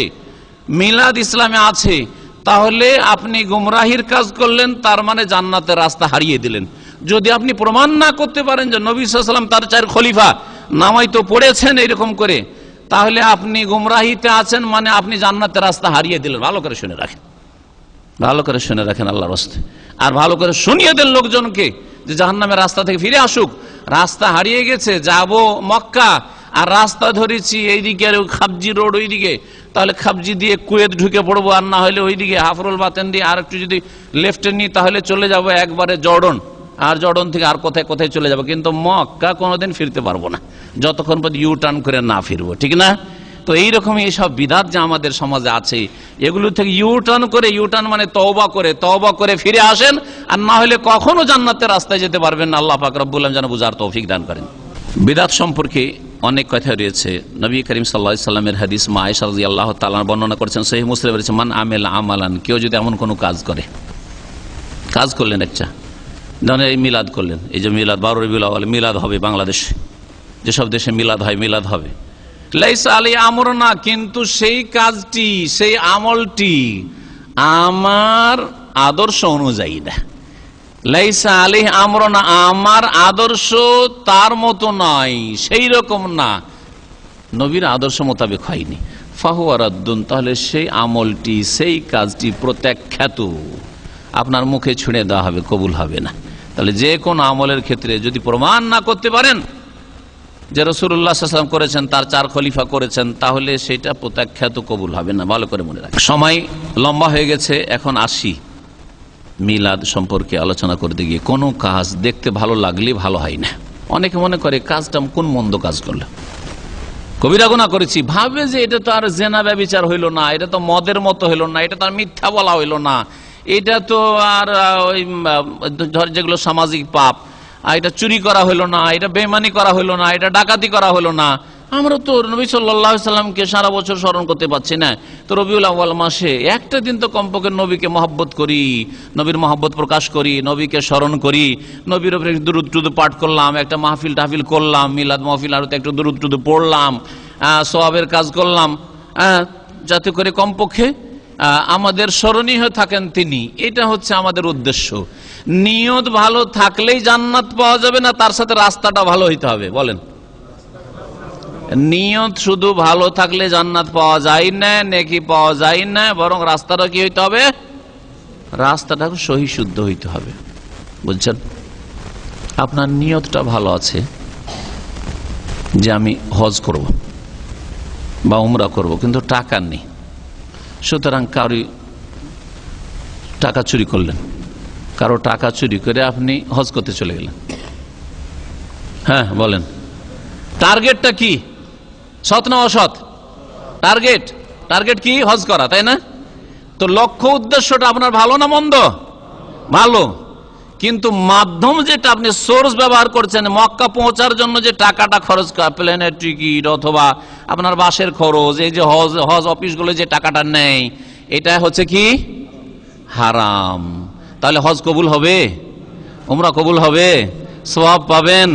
মিলাদ ইসলামে আছে, তাহলে আপনি গুমরাহির কাজ করলেন, তার মানে জান্নাতের রাস্তা হারিয়ে দিলেন। যদি আপনি প্রমাণ না করতে পারেন যে নবী সাল্লাল্লাহু আলাইহি ওয়াসাল্লাম তার 4 খলিফা নামাই তো পড়েছেন এরকম করে, তাহলে আপনি গুমরাহিতে আছেন, মানে আপনি জান্নাতের রাস্তা হারিয়ে দিলেন। ভালো করে শুনে রাখেন, ভালো করে শুনে রাখেন আল্লাহর রাস্তে, আর ভালো করে শুনিয়ে দেন লোকজনকে যে জাহান্নামের রাস্তা থেকে ফিরে আসুক। রাস্তা হারিয়ে গেছে, যাব মক্কা আর রাস্তা ধরেছি এইদিকে খাবজি রোড ওইদিকে, তাহলে খাবজি দিয়ে কুয়েত ঢুকে পড়বো, আর না হলে ওইদিকে হাফরুল বাতেন দিয়ে আর একটু যদি লেফটে নিই তাহলে চলে যাব একবারে জর্ডন, আর জর্ডন থেকে আর কোথায় কোথায় চলে যাব, কিন্তু মক্কা কোনোদিন ফিরতে পারবো না যতক্ষণ পর্যন্ত ইউ টার্ন করে না ফিরবো, ঠিক না? তো এইরকমই এইসব বিধাত যে আমাদের সমাজে আছে, এগুলো থেকে ইউ টার্ন মানে তওবা করে ফিরে আসেন, আর না হলে কখনো জান্নাতের রাস্তায় যেতে পারবেন না। আল্লাহ পাক রব্বুল আলামিন যেন বুঝার তৌফিক দান করেন। বিদাত সম্পর্কে অনেক কথা রয়েছে। নবী করিম সাল্লাল্লাহু আলাইহি সাল্লামের হাদিস মা আয়েশা রাদিয়াল্লাহু তাআলা বর্ণনা করেছেন, সহিহ মুসলিমে রয়েছে, মান আমিলা আমালান, কেউ যদি এমন কোনো কাজ করলেন একটা, ধরেন এই মিলাদ করলেন, এই যে মিলাদ 12 রবিউল আউয়াল মিলাদ হবে, বাংলাদেশে যেসব দেশে মিলাদ হয়, মিলাদ হবে, লাইসা আলাই আমরনা, কিন্তু সেই কাজটি সেই আমলটি আমার আদর্শ অনুযায়ী না। লাইসা আলাইহি আমরনা, আমার আদর্শ তার মতো নয়, সেই রকম না, নবীর আদর্শ মোতাবেক হয়নি, ফাহুয়া রাদ্দুন, তাহলে সেই আমলটি সেই কাজটি প্রত্যাখ্যাত, আপনার মুখে ছুঁড়ে দেওয়া হবে, কবুল হবে না। তাহলে যে কোনো আমলের ক্ষেত্রে যদি প্রমাণ না করতে পারেন যে রাসূলুল্লাহ সাল্লাল্লাহু আলাইহি ওয়াসাল্লাম করেছেন, তার 4 খলিফা করেছেন, তাহলে সেটা প্রত্যাখ্যাত, কবুল হবে না। ভালো করে মনে রাখবেন। সময় লম্বা হয়ে গেছে, এখন আসি মিলাদ সম্পর্কে আলোচনা করতে গিয়ে। কোনো কাজ দেখতে ভালো লাগলে ভালো হয় না। অনেকে মনে করে কাজটা কোন মন্দ কাজ করলো, কবিরা গুনাহ করেছি, ভাবে যে এটা তো আর জেনা ব্যভিচার হইল না, এটা তো মদের মতো হইল না, এটা তো আর মিথ্যা বলা হইল না, এটা তো আর ওই যেগুলো সামাজিক পাপ, এটা চুরি করা হইল না, এটা বেঈমানি করা হইল না, এটা ডাকাতি করা হইল না। আমরা তো নবী সাল্লাল্লাহু আলাইহি সাল্লামকে সারা বছর স্মরণ করতে পারছি না, তো রবিউল আউয়াল মাসে একটা দিন তো কমপক্ষে নবীকে মহব্বত করি, নবীর মহব্বত প্রকাশ করি, নবীকে স্মরণ করি, নবীর উপরে দুরূদ পাঠ করলাম, একটা মাহফিল টাহফিল করলাম, মিলাদ মাহফিল, আর একটু দুরূদ পড়লাম, সওয়াবের কাজ করলাম, যাতে করে কমপক্ষে আমাদের স্মরণীয় হয়ে থাকেন তিনি। এটা হচ্ছে আমাদের উদ্দেশ্য। নিয়ত ভালো থাকলেই জান্নাত পাওয়া যাবে না, তার সাথে রাস্তাটা ভালো হইতে হবে। বলেন, নিয়ত শুধু ভালো থাকলে জান্নাত পাওয়া যায় না, নেকি পাওয়া যায় না, বরং রাস্তাটা কি হইতে হবে? রাস্তাটা সহি শুদ্ধ হইতে হবে। বুঝছেন? আপনার নিয়তটা ভালো আছে যে আমি হজ করব বা উমরা করব, কিন্তু টাকা নেই, সুতরাং কারো টাকা চুরি করলেন, কারো টাকা চুরি করে আপনি হজ করতে চলে গেলেন। হ্যাঁ বলেন, টার্গেটটা কি? সৎ না অসৎ? টার্গেট কি? হজ করা, তাই না? তো লক্ষ্য উদ্দেশ্যটা আপনার ভালো না মন্দ? ভালো। কিন্তু মাধ্যম যেটা আপনি সোর্স ব্যবহার করছেন, মক্কা পৌঁছার জন্য যে টাকাটা খরচ করা, প্লেনের টিকিট অথবা আপনার বাসের খরচ, এই যে হজ অফিসগুলো যে টাকাটা নেয়, এটা হচ্ছে কি? হারাম। তাহলে হজ কবুল হবে? উমরা কবুল হবে? সওয়াব পাবেন?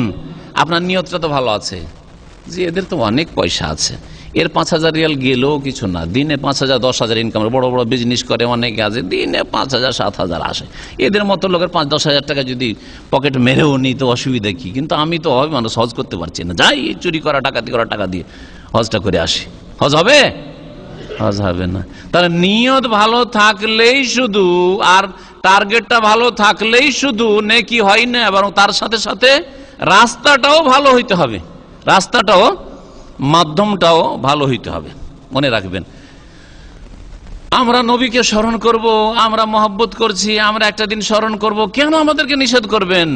আপনার নিয়তটা তো ভালো আছে যে এদের তো অনেক পয়সা আছে, এর 5,000 রিয়াল গেলেও কিছু না, দিনে 5,000 10,000 ইনকাম, বড় বড় বিজনেস করে অনেকে আছে, দিনে 5,000 7,000 আসে। এদের মতো লোকের 5-10 হাজার টাকা যদি পকেট মেরেও নিই তো অসুবিধা কি? কিন্তু আমি তো হবে মানুষ, হজ করতে পারছি না, যাই চুরি করা ডাকাতি করা টাকা দিয়ে হজটা করে আসি। হজ হবে? হজ হবে না। তাহলে নিয়ত ভালো থাকলেই শুধু, আর টার্গেটটা ভালো থাকলেই শুধু নেকি হয় না, এবং তার সাথে সাথে রাস্তাটাও ভালো হইতে হবে, রাস্তাটাও মাধ্যমটাও ভালো হইতে হবে। মনে রাখবেন, আমরা নবীকে স্মরণ করব, আমরা মহব্বত করছি, আমরা একটা দিন স্মরণ করব, কেন আমাদেরকে নিষেধ করবেন?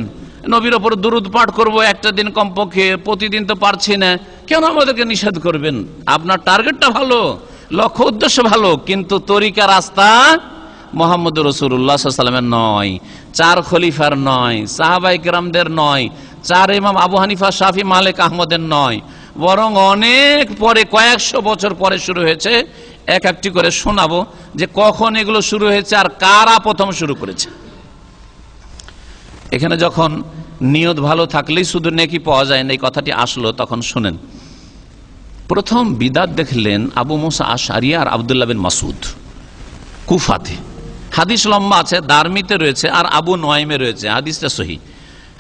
নবীর ওপর দুরূদ পাঠ করব একটা দিন কমপক্ষে, প্রতিদিন তো পারছি না, কেন আমাদেরকে নিষেধ করবেন? আপনার টার্গেটটা ভালো, লক্ষ্য উদ্দেশ্য ভালো, কিন্তু তরিকা রাস্তা মুহাম্মদ রাসূলুল্লাহ সাল্লাল্লাহু আলাইহি ওয়াসাল্লামের নয়, 4 খলিফার নয়, সাহাবায়ে কেরামদের নয়, 4 ইমাম আবু হানিফা, শাফি, মালিক, আহমদের নয়, বরং অনেক পরে, কয়েকশো বছর পরে শুরু হয়েছে। এক একটি করে শোনাবো যে কখন এগুলো শুরু হয়েছে আর কারা প্রথম শুরু করেছে। এখানে যখন নিয়ত ভালো থাকলেই শুধু নেকি পাওয়া যায় না, এই কথাটি আসলো তখন শুনেন। প্রথম বিদাত দেখলেন আবু মুসা আশআরী আর আব্দুল্লাহ বিন মাসউদ কুফাতে। হাদিস লম্বা আছে, দারমিতে রয়েছে আর আবু নুআইমে রয়েছে, হাদিসটা সহিহ।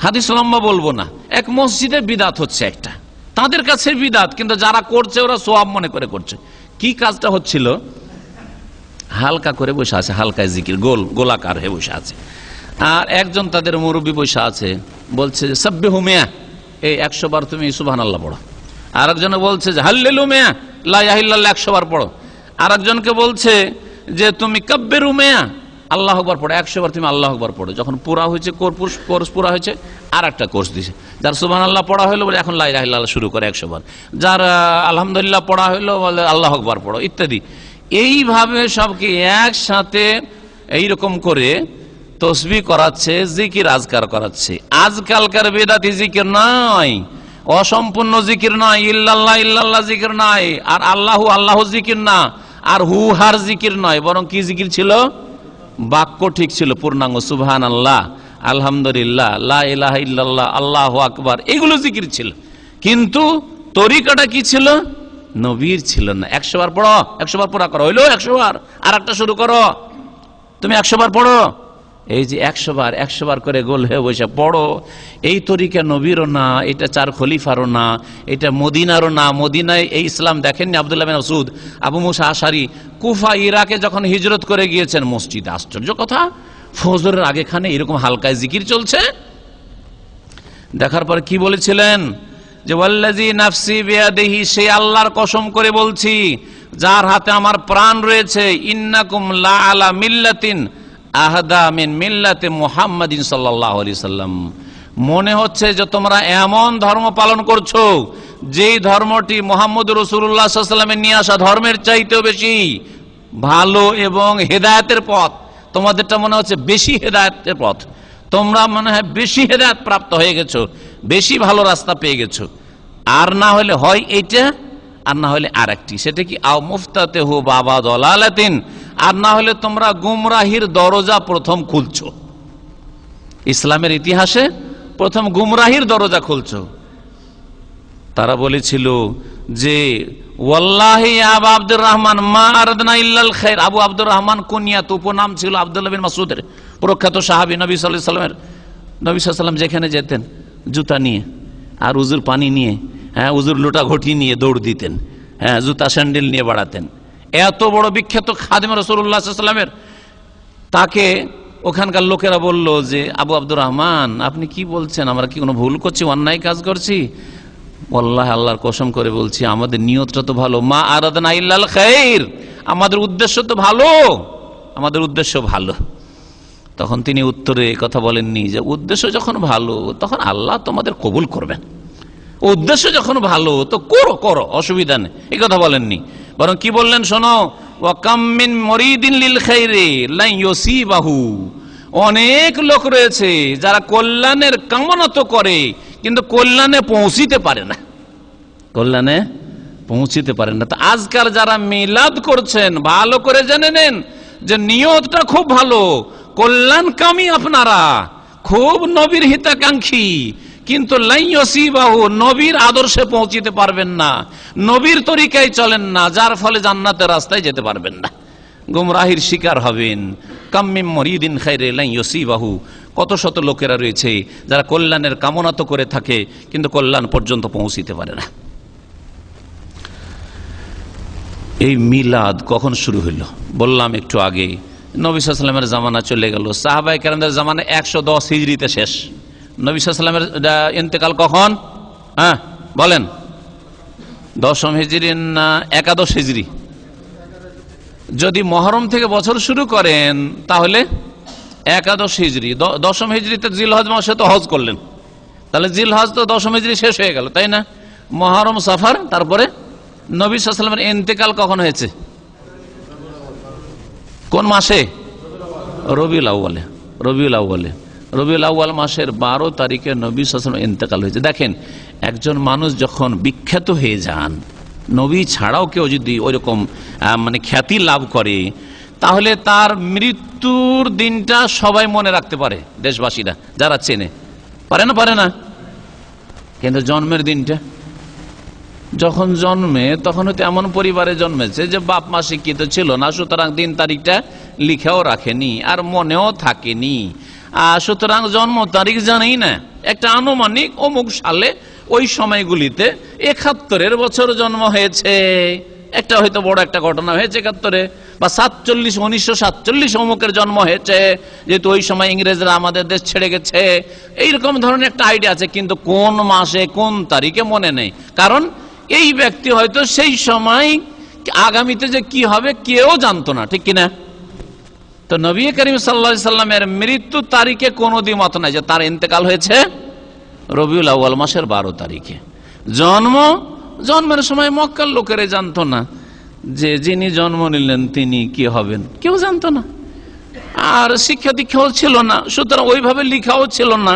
হাদিস লম্বা বলবো না। এক মসজিদে বিদাত হচ্ছে একটা, তাদের কাছে বিদাত, কিন্তু যারা করছে ওরা সওয়াব মনে করে করছে। কি কাজটা হচ্ছিল? হালকা করে বসে আছে, হালকায় জিকির, গোলাকার হয়ে বসে আছে। আর একজন তাদের মুরব্বী বসে আছে, বলছে সাব্বিহু মিয়া, এই 100 বার তুমি সুবহানাল্লাহ পড়ো। আর একজনে বলছে যে হাল্লেলু মিয়া, লা ইলাহা ইল্লাল্লাহ 100 বার পড়ো। আর একজনকে বলছে যে তুমি কাব্বিরু মিয়া, আল্লাহু আকবার পড়ো, 100 বার তুমি আল্লাহু আকবার পড়ো। যখন পুরা হয়েছে কোর্স পুরা হয়েছে, আর একটা কোর্স দিয়েছে। যার সুবহানাল্লাহ পড়া হলো বলে এখন লা ইলাহা ইল্লাল্লাহ শুরু করে 100 বার। যার আলহামদুলিল্লাহ পড়া হলো বলে আল্লাহু আকবার পড়ো, ইত্যাদি। এইভাবে সবকে একসাথে এইরকম করে তসবিহ করাচ্ছে, জিকির আজকার করাচ্ছে। আজকালকার বেদাতি জিকির নয়, অসম্পূর্ণ জিকির নয়, ইল্লাল্লাহ ইল্লাল্লাহ জিকির নয়, আর আল্লাহু আল্লাহু জিকির না, আর হু হার জিকির নয়। বরং কি জিকির ছিল? বাক্য ঠিক ছিল, পূর্ণাঙ্গ সুবহানাল্লাহ, আলহামদুলিল্লাহ, লা ইলাহা ইল্লাল্লাহ, আল্লাহু আকবার, এগুলো জিকির ছিল। কিন্তু তরিকাটা কি ছিল? নবীর ছিল না। 100 বার পড়ো, 100 বার পুরা করো, হইলো 100 বার, আর একটা শুরু করো, তুমি 100 বার পড়ো। এই যে 100 বার করে গোল হয়ে বসে পড়ো, এই তরিকা নবীরও না, এটা 4 খলিফারও না, এটা মদিনারও না। মদিনায় এই ইসলাম দেখেননি আব্দুল্লাহ বিন মাসউদ, আবু মুসা আশআরী কুফা ইরাকে যখন হিজরত করে গিয়েছেন মসজিদে। আশ্চর্য কথা, ফজরের আগেখানে এরকম হালকায় জিকির চলছে। দেখার পর কি বলেছিলেন? যে ওয়াল্লাযী নাফসি বিয়াদিহি, সেই আল্লাহর কসম করে বলছি যার হাতে আমার প্রাণ রয়েছে, ইন্নাকুম লা আলা মিল্লাতিন আহদা মিন মিল্লাতি মুহাম্মাদিন সাল্লাল্লাহু আলাইহি সাল্লাম। মনে হচ্ছে যে তোমরা এমন ধর্ম পালন করছো যেই ধর্মটি মুহাম্মদ রাসূলুল্লাহ সাল্লাল্লাহু আলাইহি সাল্লামের নিয়ে আসা ধর্মের চাইতেও বেশি ভালো এবং হেদায়েতের পথ। তোমাদেরটা মনে হচ্ছে বেশি হেদায়েতের পথ, তোমরা মনে হয় বেশি হেদায়েত প্রাপ্ত হয়ে গেছো, বেশি ভালো রাস্তা পেয়ে গেছো। আর না হলে হয় এইটা, আর না হলে আরেকটি, সেটা কি আও মুফতাতিহু বাবা দালালাতিন, আর না হলে তোমরা গুমরাহির দরজা প্রথম খুলছো। ইসলামের ইতিহাসে প্রথম গুমরাহির দরজা খুলছো। তারা বলেছিল যে ওয়াল্লাহি আবু আব্দুর রহমান মা আরাদনা ইল্লাল খায়র। আবু আব্দুর রহমান কুনিয়াত, উপনাম ছিল আব্দুল্লাহ বিন মাসউদের, প্রখ্যাত সাহাবী। নবী সাল্লাল্লাহু আলাইহি ওয়াসাল্লামের, নবী সাল্লাল্লাহু আলাইহি ওয়াসাল্লাম যেখানে যেতেন জুতা নিয়ে আর উজুর পানি নিয়ে, উজুর লোটা ঘটি নিয়ে দৌড় দিতেন, জুতা স্যান্ডেল নিয়ে বাড়াতেন। এত বড় বিখ্যাত খাদিম রাসূলুল্লাহ সাল্লাল্লাহু আলাইহি ওয়াসাল্লামের। তাকে ওখানকার লোকেরা বলল যে আবু আব্দুর রহমান, আপনি কি বলছেন? আমরা কি কোনো ভুল করছি, অন্যায় কাজ করছি? ওয়াল্লাহি আল্লাহর কসম করে বলছি, আমাদের নিয়তটা তো ভালো, মা আরাদনা ইল্লাল খায়র, আমাদের উদ্দেশ্য তো ভালো, আমাদের উদ্দেশ্য ভালো। তখন তিনি উত্তরে কথা বলেননি যে উদ্দেশ্য যখন ভালো তখন আল্লাহ তোমাদের কবুল করবেন, উদ্দেশ্য যখন ভালো তো করো করো, অসুবিধা নেই, এই কথা বলেননি। বরং কি বললেন শোনো, ওয়া কাম মিন মুরিদিন লিল খায়রি লা ইউসিবাহু, অনেক লোক রয়েছে যারা কল্যাণের কামনা তো করে কিন্তু কল্যাণে পৌঁছিতে পারে না, কল্যাণে পৌঁছিতে পারেন না। তা আজকাল যারা মিলাদ করছেন, ভালো করে জেনে নেন যে নিয়তটা খুব ভালো, কল্যাণকামী, আপনারা খুব নবীর হিতাকাঙ্ক্ষী, কিন্তু লাইয়সিবাহু, নবীর আদর্শে পৌঁছিতে পারবেন না, নবীর তরিকায় চলেন না, যার ফলে জান্নাতের রাস্তায় যেতে পারবেন না, গুমরাহির শিকার হবেন। কাম্মিম মুরিদিন খায়রে লাইয়সিবাহু, কত শত লোকেরা রয়েছে যারা কল্যাণের কামনা তো করে থাকে কিন্তু কল্যাণ পর্যন্ত পৌঁছিতে পারে না। এই মিলাদ কখন শুরু হইল? বললাম একটু আগে, নবী সাল্লাল্লাহু আলাইহি ওয়াসাল্লামের জামানা চলে গেল, সাহাবায়ে কেরামদের জামানা 110 হিজরিতে শেষ। নবী সাল্লাল্লাহু আলাইহি ওয়াসাল্লামের ইন্তেকাল কখন? বলেন, 10ম হিজরি না 11 হিজরি? যদি মহরম থেকে বছর শুরু করেন তাহলে 11 হিজরি। 10ম হিজরিতে জিলহজ মাসে তো হজ করলেন, তাহলে জিলহজ তো 10ম হিজরি শেষ হয়ে গেল, তাই না? মহরম, সফর, তারপরে নবী সাল্লাল্লাহু আলাইহি ওয়াসাল্লামের ইন্তেকাল কখন হয়েছে? কোন মাসে? রবিউল আউয়ালে। রবিউল আউয়াল মাসের 12 তারিখে নবী সাল্লাল্লাহু আলাইহি ওয়াসাল্লামের ইন্তেকাল হয়েছে। দেখেন, একজন মানুষ যখন বিখ্যাত হয়ে যান, নবী ছাড়াও কেউ যদি ওইরকম মানে খ্যাতি লাভ করে, তাহলে তার মৃত্যুর দিনটা সবাই মনে রাখতে পারে, দেশবাসীরা যারা চেনে। পারে না? পারে না। কিন্তু জন্মের দিনটা যখন জন্মে তখন হয়তো এমন পরিবারে জন্মেছে যে বাপ মা শিক্ষিত ছিল না, সুতরাং দিন তারিখটা লিখেও রাখেনি আর মনেও থাকেনি, সুতরাং জন্ম তারিখ জানেই না। একটা আনুমানিক অমুক সালে ওই সময়গুলিতে ৭১ বছর জন্ম হয়েছে, একটা হয়তো বড় একটা ঘটনা হয়েছে ৭১, বা 1947 অমুকের জন্ম হয়েছে, যেহেতু ওই সময় ইংরেজরা আমাদের দেশ ছেড়ে গেছে, এইরকম ধরনের একটা আইডিয়া আছে, কিন্তু কোন মাসে কোন তারিখে মনে নেই। কারণ এই ব্যক্তি হয়তো সেই সময় আগামীতে যে কি হবে কেউ জানতো না, ঠিক কিনা? তো নবী করিম সাল্লাল্লাহু আলাইহি সাল্লামের মৃত্যু তারিখে কোনো দ্বিমত নাই যে তার ইন্তেকাল হয়েছে রবিউল আউয়াল মাসের 12 তারিখে। জন্মের সময় মক্কার লোকেরা জানতো না যে যিনি জন্ম নিলেন তিনি কি হবেন, কেউ জানতো না। আর শিক্ষা দীক্ষাও ছিল না, সুতরাং ওইভাবে লিখাও ছিল না,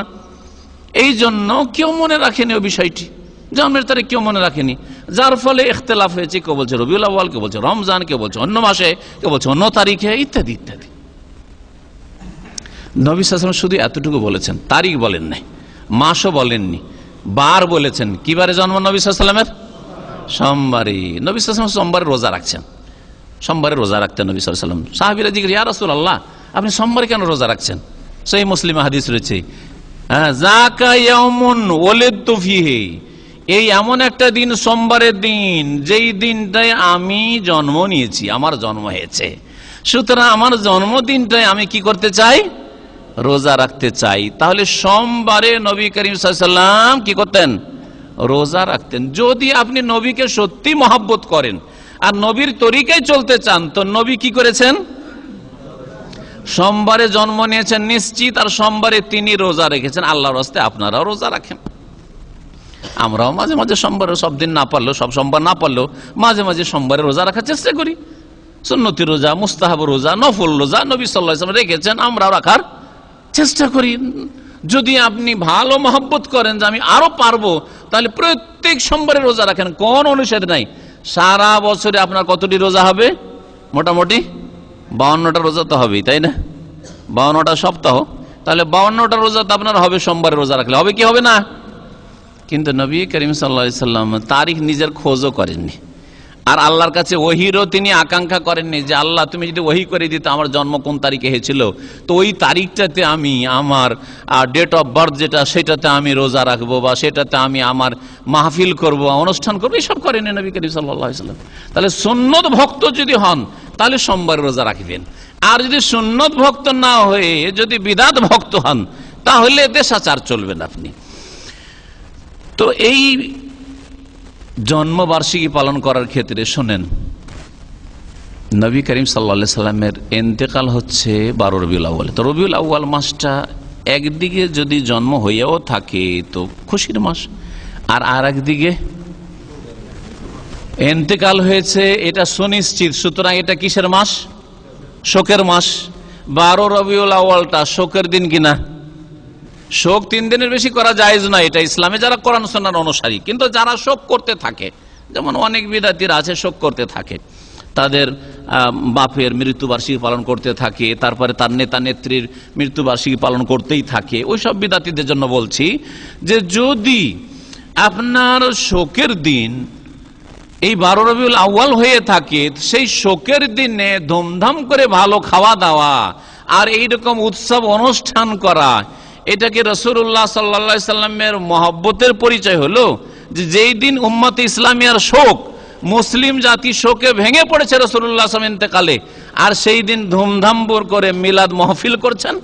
এই জন্য কেউ মনে রাখেনি ওই বিষয়টি, জন্মের তারিখ কেউ মনে রাখেনি, যার ফলে ইখতিলাফ হয়েছে। কেউ বলছে রবিউল আউয়াল, কেউ বলছে রমজান, কেউ বলছে অন্য মাসে, কেউ বলছে অন্য তারিখে, ইত্যাদি ইত্যাদি। নবী সাল্লাল্লাহু আলাইহি ওয়াসাল্লাম শুধু এতটুকু বলেছেন, তারিখ বলেন নাই, মাসও বলেননি, বার বলেছেন। কি বারে জন্ম নবী সাল্লাল্লাহু আলাইহি ওয়াসাল্লামের? সোমবারে। নবী সাল্লাল্লাহু আলাইহি ওয়াসাল্লাম সোমবারে রোজা রাখছেন, সোমবারে রোজা রাখতেন নবী সাল্লাল্লাহু আলাইহি ওয়াসাল্লাম। সাহাবীরা জিজ্ঞেস, ইয়া রাসূলুল্লাহ, আপনি সোমবারে কেন রোজা রাখছেন? সহিহ মুসলিমে হাদিস রয়েছে, যাকা ইয়াউমুন ওয়ালিদতু ফীহি, এই এমন একটা দিন, সোমবারের দিন, যেই দিনটায় আমি জন্ম নিয়েছি, আমার জন্ম হয়েছে, সুতরাং আমার জন্মদিনটায় আমি কি করতে চাই? রোজা রাখতে চাই। তাহলে সোমবারে নবী করিম সাল্লাল্লাহু আলাইহি ওয়াসাল্লাম কি করতেন? রোজা রাখতেন। যদি আপনি নবীকে সত্যি মহব্বত করেন আর নবীর তরিকায় চলতে চান, তো নবী কি করেছেন? সোমবারে জন্ম নিয়েছেন নিশ্চিত, আর সোমবারে তিনি রোজা রেখেছেন। আল্লাহর রাস্তে আপনারাও রোজা রাখেন। আমরাও মাঝে মাঝে সোমবারে, সব দিন না পারলেও, সব সোমবার না পারলেও মাঝে মাঝে সোমবারে রোজা রাখার চেষ্টা করি। সুন্নতি রোজা, মুস্তাহাব রোজা, নফল রোজা নবী সাল্লাল্লাহু আলাইহি ওয়াসাল্লাম রেখেছেন, আমরাও রাখার চেষ্টা করি। যদি আপনি ভালো মহব্বত করেন যে আমি আরো পারবো, তাহলে প্রত্যেক সোমবারে রোজা রাখেন, কোন অনুচ্ছেদ নাই। সারা বছরে আপনার কতটি রোজা হবে? মোটামুটি 52টা রোজা তো হবেই, তাই না? 52টা সপ্তাহ, তাহলে 52টা রোজা তো আপনার হবে সোমবারে রোজা রাখলে, হবে কি হবে না? কিন্তু নবী করিম সাল্লাল্লাহু আলাইহি ওয়াসাল্লাম তারিখ নিজের খোঁজও করেননি, আর আল্লাহর কাছে ওহিরও তিনি আকাঙ্ক্ষা করেননি যে আল্লাহ তুমি যদি ওহি করে দিতে আমার জন্ম কোন তারিখে হয়েছিল, তো ওই তারিখটাতে আমি আমার ডেট অফ বার্থ যেটা, সেটাতে আমি রোজা রাখবো, বা সেটাতে আমি আমার মাহফিল করব, অনুষ্ঠান করবো, এসব করেনি নবী করিম সাল্লাল্লাহু আলাইহি ওয়াসাল্লাম। তাহলে সুন্নত ভক্ত যদি হন তাহলে সোমবারে রোজা রাখবেন, আর যদি সুন্নত ভক্ত না হয়ে যদি বিদআত ভক্ত হন তাহলে দেশাচার চলবেন আপনি। তো এই জন্মবার্ষিকী পালন করার ক্ষেত্রে শোনেন, নবী করিম সাল্লাল্লাহু আলাইহি সাল্লামের ইন্তেকাল হচ্ছে 12 রবিউল আউয়াল। তো রবিউল আউয়াল মাসটা একদিকে যদি জন্ম হইয়াও থাকে তো খুশির মাস, আর একদিকে ইন্তেকাল হয়েছে এটা সুনিশ্চিত, সুতরাং এটা কিসের মাস? শোকের মাস। 12 রবিউল আউয়ালটা শোকের দিন কিনা? শোক 3 দিনের বেশি করা জায়েজ না, এটা ইসলামে যারা কোরআন সুন্নাহর অনুসারী। কিন্তু যারা শোক করতে থাকে, যেমন অনেক বিদআতীরা আছে শোক করতে থাকে, তাদের বাপের মৃত্যুবার্ষিকী পালন করতে থাকে, তারপরে তার নেতা নেত্রীর মৃত্যুবার্ষিকী পালন করতেই থাকে, ওই সব বিদআতীদের জন্য বলছি যে যদি আপনার শোকের দিন এই 12 রবিউল আউয়াল হয়ে থাকে, সেই শোকের দিনে ধুমধাম করে ভালো খাওয়া দাওয়া আর এইরকম উৎসব অনুষ্ঠান করা, এটা কি রাসূলুল্লাহ সাল্লাল্লাহু আলাইহি সাল্লামের মহব্বতের পরিচয় হলো? যে যেই দিন উম্মতে ইসলামিয়ার শোক, মুসলিম জাতি শোকে ভেঙে পড়েছে রাসূলুল্লাহ সাল্লাল্লাহু আলাইহি ওয়াসাল্লাম ইন্তেকালে, আর সেই দিন ধুমধাম করে মিলাদ মাহফিল করছেন?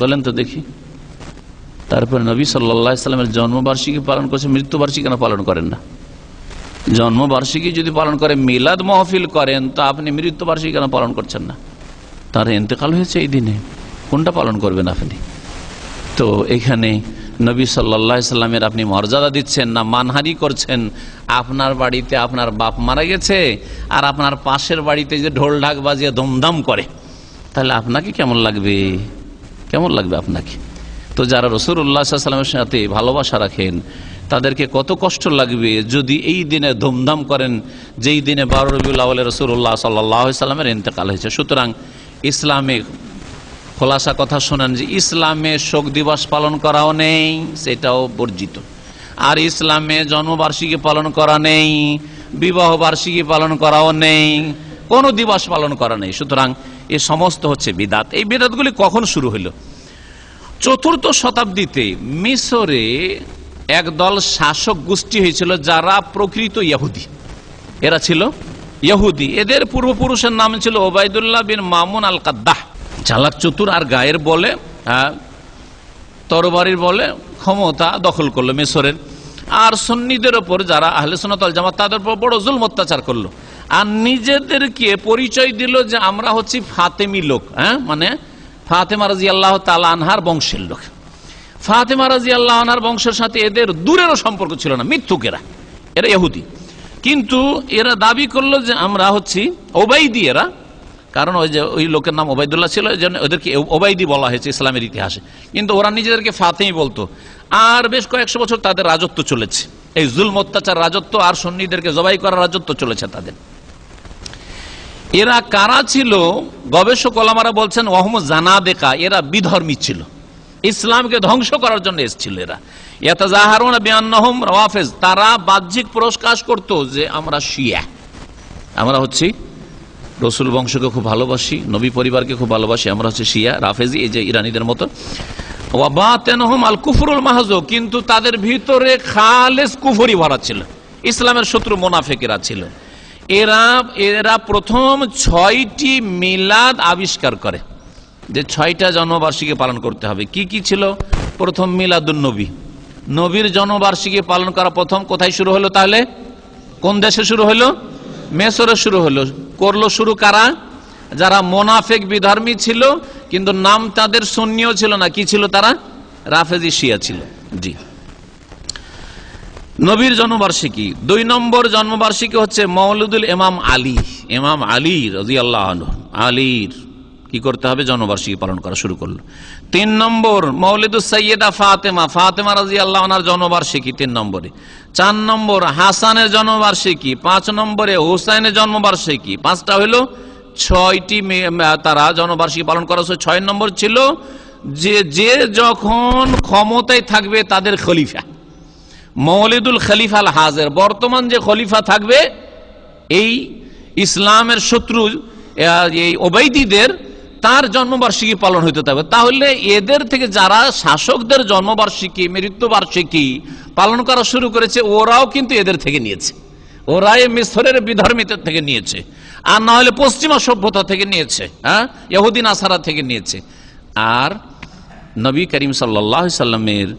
বলেন তো দেখি। তারপর নবী সাল্লাল্লাহু আলাইহি সাল্লামের জন্মবার্ষিকী পালন করছে, মৃত্যুবার্ষিকী কেন পালন করেন না? জন্মবার্ষিকী যদি পালন করে, মিলাদ মাহফিল করেন, তো আপনি মৃত্যুবার্ষিকী কেন পালন করছেন না? তার ইন্তেকাল হয়েছে এই দিনে, কোনটা পালন করবেন আপনি? তো এখানে নবী সাল্লাল্লাহু আলাইহি সাল্লামের আপনি মর্যাদা দিচ্ছেন না মানহানি করছেন? আপনার বাড়িতে আপনার বাপ মারা গেছে, আর আপনার পাশের বাড়িতে যে ঢোল ঢাক বাজিয়ে ধুমধাম করে, তাহলে আপনাকে কেমন লাগবে? কেমন লাগবে আপনাকে? তো যারা রাসূলুল্লাহ সাল্লাল্লাহু আলাইহি ওয়াসাল্লামের সাথে ভালোবাসা রাখেন, তাদেরকে কত কষ্ট লাগবে যদি এই দিনে ধুমধাম করেন, যেই দিনে 12 রবিউল আউয়ালে রাসূলুল্লাহ সাল্লাল্লাহু আলাইহি ওয়াসাল্লামের ইন্তেকাল হয়েছে। সুতরাং ইসলামে খোলাসা কথা শোনেন যে ইসলামে শোক দিবস পালন করাও নেই, সেটাও বর্জিত। আর ইসলামে জন্মবার্ষিকী পালন করা নেই, বিবাহ বার্ষিকী পালন করাও নেই, কোনো দিবস পালন করা নেই। সুতরাং এ সমস্ত হচ্ছে বিদাত। এই বিদাতগুলি কখন শুরু হলো? 4th শতাব্দীতে মিশরে একদল শাসক গোষ্ঠী হয়েছিল যারা প্রকৃত ইহুদি। এরা ছিল ইহুদি। এদের পূর্বপুরুষের নাম ছিল ওবায়দুল্লাহ বিন মামুন আল কাদ্দাহ। চালাক চতুর আর গায়ের বলে, তরবারির বলে ক্ষমতা দখল করলো মিশরের। আর সুন্নিদের ওপর যারা আহলে সুন্নাত ওয়াল জামাত, তাদের উপর বড় জুলম অত্যাচার করলো। আর নিজেদেরকে পরিচয় দিল যে আমরা হচ্ছি ফাতেমি লোক, মানে ফাতেমা রাদিয়াল্লাহু তাআলা আনহার বংশের লোক। ফাতেমা রাদিয়াল্লাহু আনহার বংশের সাথে এদের দূরেরও সম্পর্ক ছিল না, মিথ্যুকেরা, এরা ইহুদি। কিন্তু এরা দাবি করলো যে আমরা হচ্ছি ওবাইদি। এরা কারণ ওই লোকের নাম ওবায়দুল্লাহ ছিল, এই জন্য ওদেরকে ওবাইদি বলা হয়েছে ইসলামের ইতিহাসে। কিন্তু ওরা নিজেদেরকে ফাতেমি বলতো। আর বেশ কয়েকশো বছর তাদের রাজত্ব চলেছে, এই জুলম অত্যাচার রাজত্ব আর সুন্নিদেরকে জবাই করার রাজত্ব চলেছে তাদের। এরা কারা ছিল? গবেষক ওলামারা বলছেন ওহম জানাদেকা, এরা বিধর্মী ছিল, ইসলামকে ধ্বংস করার জন্য এসেছিল। এরা ইয়াতাজাহারুনা বিআন্নাহুম রাওয়াফিজ, তারা বাহ্যিক প্রকাশ করত যে আমরা শিয়া, আমরা হচ্ছি রসুল বংশকে খুব ভালোবাসি, নবী পরিবারকে খুব ভালোবাসি, আমরা হচ্ছে শিয়া রাফেজি, এই যে ইরানিদের মতো। ওয়া বাতিনুহুম আল কুফরুল মাহজু, কিন্তু তাদের ভিতরে খালেস কুফরি ভরা ছিল, ইসলামের শত্রু মুনাফিকেরা ছিল। এরা প্রথম 6টি মিলাদ আবিষ্কার করে, যে 6টা জন্মবার্ষিকী পালন করতে হবে। কি কি ছিল? প্রথম মিলাদুন নবী, নবীর জন্মবার্ষিকী পালন করা প্রথম কোথায় শুরু হলো? তাহলে কোন দেশে শুরু হলো? মিশরে শুরু হলো। করলো শুরু কারা? যারা মুনাফিক বিধর্মী ছিল, কিন্তু নাম তাদের সুন্নিও ছিল না। কি ছিল তারা? রাফেজি শিয়া ছিল। জি, নবীর জন্মবার্ষিকী। 2 নম্বর জন্মবার্ষিকী হচ্ছে মওলুদুল ইমাম আলী। ইমাম আলী রাদিয়াল্লাহু আনহু, আলীর কি করতে হবে? জন্মবার্ষিকী পালন করা শুরু করলো। 3 নম্বর মওলিদুস সাইয়্যিদা ফাতেমা, ফাতেমা রাদিয়াল্লাহু আনহার জন্মবার্ষিকী 3 নম্বরে। 4 নম্বর হাসানের জন্মবার্ষিকী। 5 নম্বরে হুসাইনের জন্মবার্ষিকী। 5টা হলো 6টি তারা জন্মবার্ষিকী পালন করা হচ্ছে। 6 নম্বর ছিল যে যখন ক্ষমতায় থাকবে তাদের খলিফা, মওলিদুল খলিফা আল হাজির, বর্তমান যে খলিফা থাকবে এই ইসলামের শত্রু এই ওবাইদীদের, তার জন্মবার্ষিকী পালন হইতে থাকবে। তাহলে এদের থেকে যারা শাসকদের জন্মবার্ষিকী, মৃত্যুবার্ষিকী পালন করা শুরু করেছে, ওরাও কিন্তু এদের থেকে নিয়েছে। ওরা এই মিশরের বিধর্মীদের থেকে নিয়েছে, আর না হলে পশ্চিমা সভ্যতা থেকে নিয়েছে, ইহুদি নাসারা থেকে নিয়েছে। আর নবী করিম সাল্লাল্লাহু আলাইহি সাল্লামের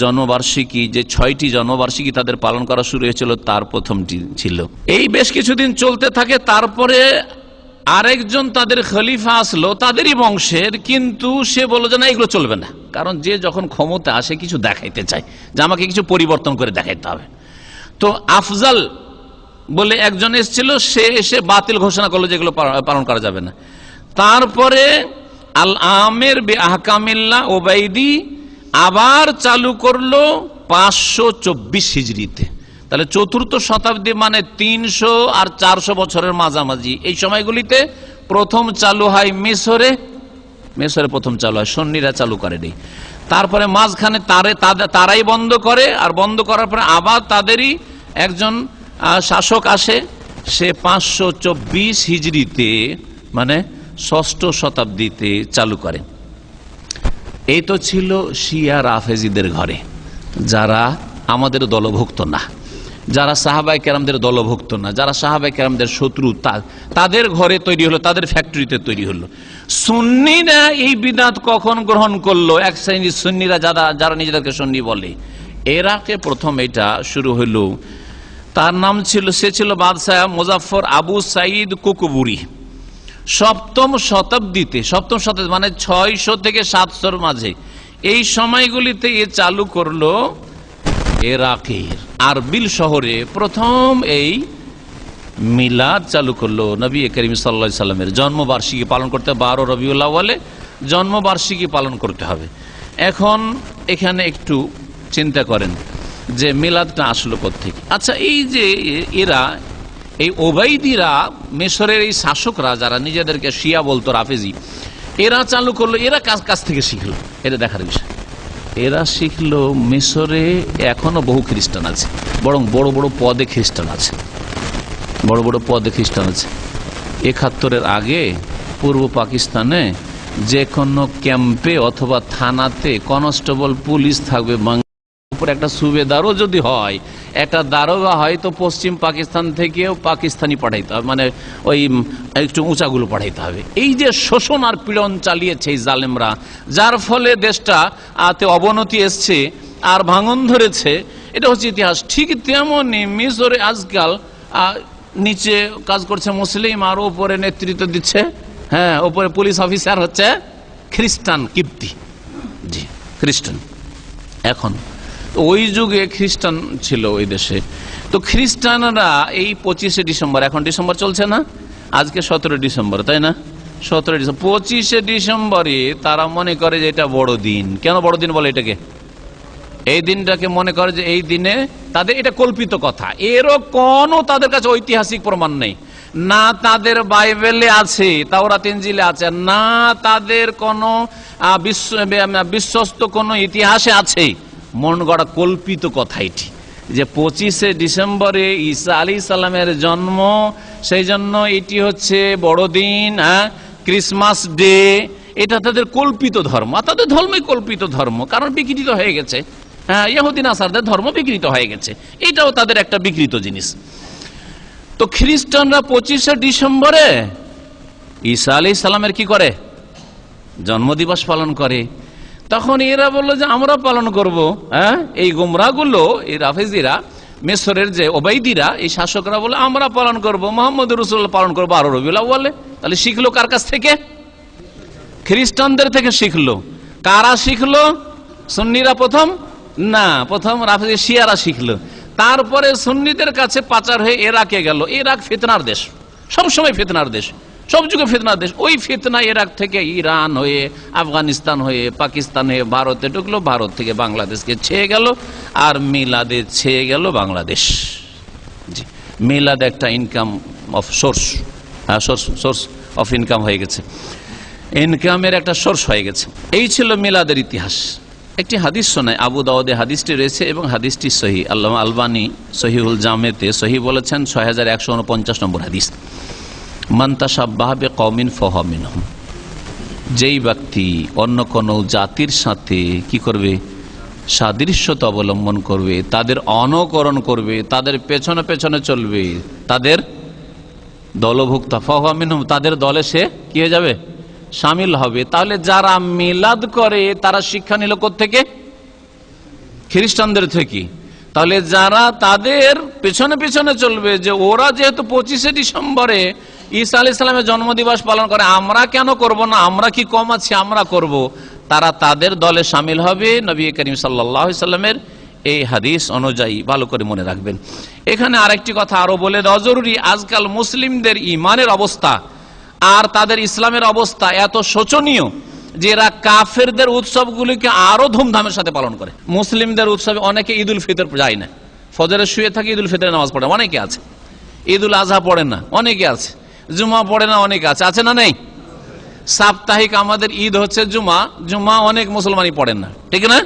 জন্মবার্ষিকী, যে 6টি জন্মবার্ষিকী তাদের পালন করা শুরু হয়েছিল, তার প্রথমটি ছিল। এই বেশ কিছুদিন চলতে থাকে। তারপরে আরেকজন তাদের খলিফা আসলো, তাদেরই বংশের, কিন্তু সে বলল যে না, এগুলো চলবে না। কারণ যে যখন ক্ষমতা আসে কিছু দেখাইতে চায়, যে আমাকে কিছু পরিবর্তন করে দেখাইতে হবে। তো আফজাল বলে একজন এসেছিল, সে এসে বাতিল ঘোষণা করলো, যেগুলো পালন করা যাবে না। তারপরে আল আমের বে আহকামিল্লাহ ওবাইদি আবার চালু করলো 524 হিজরিতে। তাহলে 4th শতাব্দী মানে 300 আর 400 বছরের মাঝামাঝি এই সময়গুলিতে প্রথম চালু হয় মিশরে। মিশরে প্রথম চালু হয়, সুন্নিরা চালু করেনি। তারপরে মাঝখানে তারাই বন্ধ করে, আর বন্ধ করার পরে আবার তাদেরই একজন শাসক আসে, সে 524 হিজরিতে মানে 6ষ্ঠ শতাব্দীতে চালু করে। এই তো ছিল শিয়া রাফেজিদের ঘরে, যারা আমাদের দলভুক্ত না, যারা সাহাবায়ে কেরামদের দলভুক্ত না, যারা সাহাবায়ে কেরামদের শত্রু, তাদের ঘরে তৈরি হলো, তাদের ফ্যাক্টরিতে তৈরি হলো। সুন্নিরা এই বিদআত কখন গ্রহণ করলো? এক শ্রেণীর সুন্নিরা যারা নিজেদেরকে সুন্নি বলে, এরাকে প্রথম এটা শুরু হলো। তার নাম ছিল, সে ছিল বাদশাহ মুজাফফর আবু সাইদ কুকুবুরি। 7ম শতাব্দীতে মানে 600 থেকে 700 মাঝে, এই সময়গুলিতে এ চালু করলো ইরাকের আরবিল শহরে প্রথম এই মিলাদ চালু করলো। নবী করিম সাল্লাল্লাহু আলাইহি সাল্লামের জন্মবার্ষিকী পালন করতে 12 রবিউল আউয়ালে জন্মবার্ষিকী পালন করতে হবে। এখন এখানে একটু চিন্তা করেন যে মিলাদটা আসলো কোত্থেকে? আচ্ছা, এই যে এরা, এই ওবাইদিরা, মিশরের এই শাসকরা যারা নিজেদেরকে শিয়া বলতো, রাফেজি, এরা চালু করলো, এরা কাছ থেকে শিখলো, এটা দেখার বিষয়। এরা শিখলো মিশরে এখনো বহু খ্রিস্টান আছে, বরং বড় বড় পদে খ্রিস্টান আছে, বড় বড় পদে খ্রিস্টান আছে। 71-এর আগে পূর্ব পাকিস্তানে যে কোনো ক্যাম্পে অথবা থানাতে কনস্টেবল পুলিশ থাকবে, উপর একটা সুবেদারও যদি হয়, একটা দারোগা হয়তো পশ্চিম পাকিস্তান থেকেও পাকিস্তানি পাঠাইতে হবে, মানে ওই একটু উঁচাগুলো পাঠাইতে হবে। এই যে শোষণ আর পীড়ন চালিয়েছে এই জালেমরা, যার ফলে দেশটা অবনতি এসছে আর ভাঙন ধরেছে, এটা হচ্ছে ইতিহাস। ঠিক তেমনি মিশরে আজকাল নিচে কাজ করছে মুসলিম আর ওপরে নেতৃত্ব দিচ্ছে, হ্যাঁ, ওপরে পুলিশ অফিসার হচ্ছে খ্রিস্টান কিপ্তি, জি খ্রিস্টান। এখন ওই যুগে খ্রিস্টান ছিল ওই দেশে, তো খ্রিস্টানরা এই 25শে ডিসেম্বর, এখন ডিসেম্বর চলছে না, আজকে 17 ডিসেম্বর, তাই না, 17 ডিসেম্বর, 25শে ডিসেম্বরে তারা মনে করে যে এটা বড় দিন। কেন বড় দিন বলে এটাকে? এই দিনটাকে মনে করে যে এই দিনে তাদের এটা কল্পিত কথা, এরও কোনো তাদের কাছে ঐতিহাসিক প্রমাণ নেই, না তাদের বাইবেলে আছে, তাওরাত ইনজিলে আছে, না তাদের কোনো বিশ্বস্ত কোনো ইতিহাসে আছে। মন গড়া কল্পিত কথা এটি, যে 25শে ডিসেম্বরে ঈসা আলাইহিস সালামের জন্ম, সেই জন্য এটি হচ্ছে বড়দিন, ক্রিসমাস ডে, এটা তাদের কল্পিত ধর্ম। তাদের ধর্মই কল্পিত ধর্ম, কারণ বিকৃত হয়ে গেছে। হ্যাঁ, ইহুদি নাসারদের ধর্ম বিকৃত হয়ে গেছে, এটাও তাদের একটা বিকৃত জিনিস। তো খ্রিস্টানরা 25শে ডিসেম্বরে ঈসা আলাইহিস সালামের কি করে? জন্মদিবস পালন করে। তখন এরা বললো যে আমরা পালন করব। হ্যাঁ, এই গুমরাগুলো, এই রাফেজিরা, মিশরের যে ওবাইদিরা, এই শাসকরা বলে আমরা পালন করব, মুহাম্মদ রাসূলুল্লাহ পালন করবো 12 রবিউল আউয়ালে। তাহলে শিখলো কার কাছ থেকে? খ্রিস্টানদের থেকে শিখলো। কারা শিখলো? সুন্নিরা প্রথম না, প্রথম রাফেজি শিয়ারা শিখলো, তারপরে সুন্নিদের কাছে পাচার হয়ে ইরাকে গেল। ইরাক ফিতনার দেশ, সবসময় ফিতনার দেশ, সব যুগে ফিতনার দেশ। ওই ফিতনা ইরাক থেকে ইরান হয়ে, আফগানিস্তান হয়ে, পাকিস্তান হয়ে ভারতে ঢুকলো, ভারত থেকে বাংলাদেশকে ছেয়ে গেল, আর মিলাদে ছেয়ে গেল বাংলাদেশ। জি, মিলাদ একটা income of swords, source of income হয়ে গেছে, ইনকামের একটা সোর্স হয়ে গেছে। এই ছিল মিলাদের ইতিহাস। একটি হাদিস শোনায়, আবু দাউদে হাদিসটি রয়েছে এবং হাদিসটি সহিহ। আল্লামা আলবানী সহিহুল জামেতে সহিহ বলেছেন, 6149 নম্বর হাদিস। মান তাশাব্বাহা বিকওমিন ফাহুয়া মিনহুম, যেই ব্যক্তি অন্য কোনো জাতির সাথে কি করবে? সাদৃশ্যতা অবলম্বন করবে, তাদের অনুকরণ করবে, তাদের পেছনে পেছনে চলবে, তাদের দলভুক্ত, ফাহুয়া মিনহুম, তাদের দলে সে কি হয়ে যাবে? শামিল হবে। তাহলে যারা মিলাদ করে তারা শিক্ষা নিল কোত্থেকে? খ্রিস্টানদের থেকে। তাহলে যারা তাদের পেছনে পেছনে চলবে, যে ওরা যেহেতু 25শে ডিসেম্বরে ঈসা আলাইহিস সালামের জন্মদিবস পালন করে, আমরা কেন করব না? আমরা কি কম আছি? আমরা করব। তারা তাদের দলে শামিল হবে। নবী করিম সাল্লাল্লাহু আলাইহি সাল্লামের এই হাদিস অনুযায়ী, ভালো করে মনে রাখবেন। এখানে আরেকটি কথা আরো বলে দেওয়া জরুরি। আজকাল মুসলিমদের ইমানের অবস্থা আর তাদের ইসলামের অবস্থা এত শোচনীয় যে এরা কাফেরদের উৎসবগুলিকে আরো ধুমধামের সাথে পালন করে। মুসলিমদের উৎসবে অনেকে ঈদ উল ফিতর যায় না, ফজরে শুয়ে থাকে, ঈদ উল ফিতরের নামাজ পড়ে অনেকে আছে, ঈদ উল আজহা পড়ে না অনেকে আছে, জুমা পড়ে না অনেকে আছে, আছে না নেই? সাপ্তাহিক আমাদের ঈদ হচ্ছে জুমা, জুমা অনেক মুসলমানই পড়েন না, ঠিক না?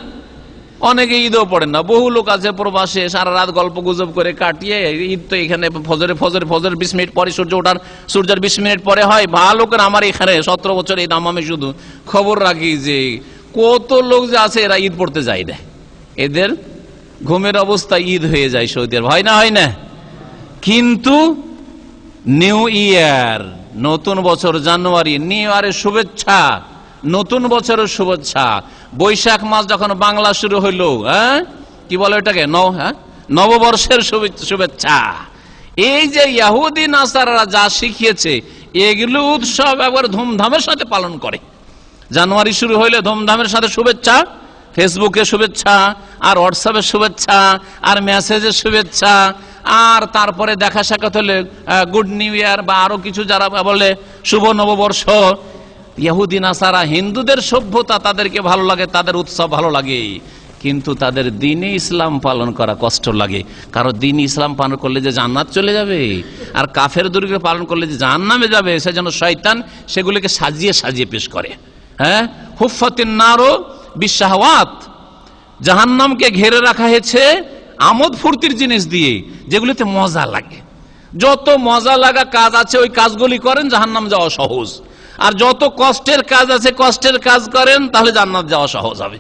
অনেকে ঈদও পড়েন না। বহু লোক আছে প্রবাসে, সারা রাত গল্প গুজব করে কাটিয়ে, ঈদ তো এখানে ফজরের 20 মিনিট পরে সূর্য ওঠার, সূর্যের 20 মিনিট পরে হয়। ভালো করে আমার এখানে 17 বছর এই দামামে শুধু খবর রাখি যে কত লোক যে আছে এরা ঈদ পড়তে যায় না, এদের ঘুমের অবস্থা ঈদ হয়ে যায় সৌদি আরব, হয় না? হয় না? কিন্তু নিউ ইয়ার, নতুন বছর, জানুয়ারি, নিউ ইয়ারের শুভেচ্ছা, নতুন বছরের শুভেচ্ছা। বৈশাখ মাস যখন বাংলা শুরু হইল, হ্যাঁ কি বলে এটাকে, নববর্ষের শুভেচ্ছা। এই যে ইহুদি নাসারারা যা শিখিয়েছে, এগুলো উৎসব একবার ধুমধামের সাথে পালন করে। জানুয়ারি শুরু হইলে ধুমধামের সাথে শুভেচ্ছা, ফেসবুকে শুভেচ্ছা, আর হোয়াটসঅ্যাপের শুভেচ্ছা, আর মেসেজের শুভেচ্ছা, আর তারপরে দেখা সাক্ষাৎ হলে গুড নিউ ইয়ার, বা আরো কিছু যারা বলে শুভ নববর্ষ। ইহুদি নাসারা হিন্দুদের সভ্যতা তাদেরকে ভালো লাগে, তাদের উৎসব ভালো লাগে, কিন্তু তাদের দ্বীনে ইসলাম পালন করা কষ্ট লাগে। কারণ দ্বীন ইসলাম পালন করলে যে জান্নাত চলে যাবে, আর কাফের দুর্গে পালন করলে যে জাহান্নামে যাবে, সেজন্য শয়তান সেগুলিকে সাজিয়ে সাজিয়ে পেশ করে। হ্যাঁ, হুফফাতিন নারু বিশাহাওয়াত, জাহান্নামকে ঘিরে রাখা হয়েছে আমোদ ফুর্তির জিনিস দিয়ে, যেগুলিতে মজা লাগে। যত মজা লাগা কাজ আছে ওই কাজগুলি করেন, জাহান্নাম যাওয়া সহজ। আর যত কষ্টের কাজ আছে কষ্টের কাজ করেন, তাহলে জান্নাত যাওয়া সহজ হবে।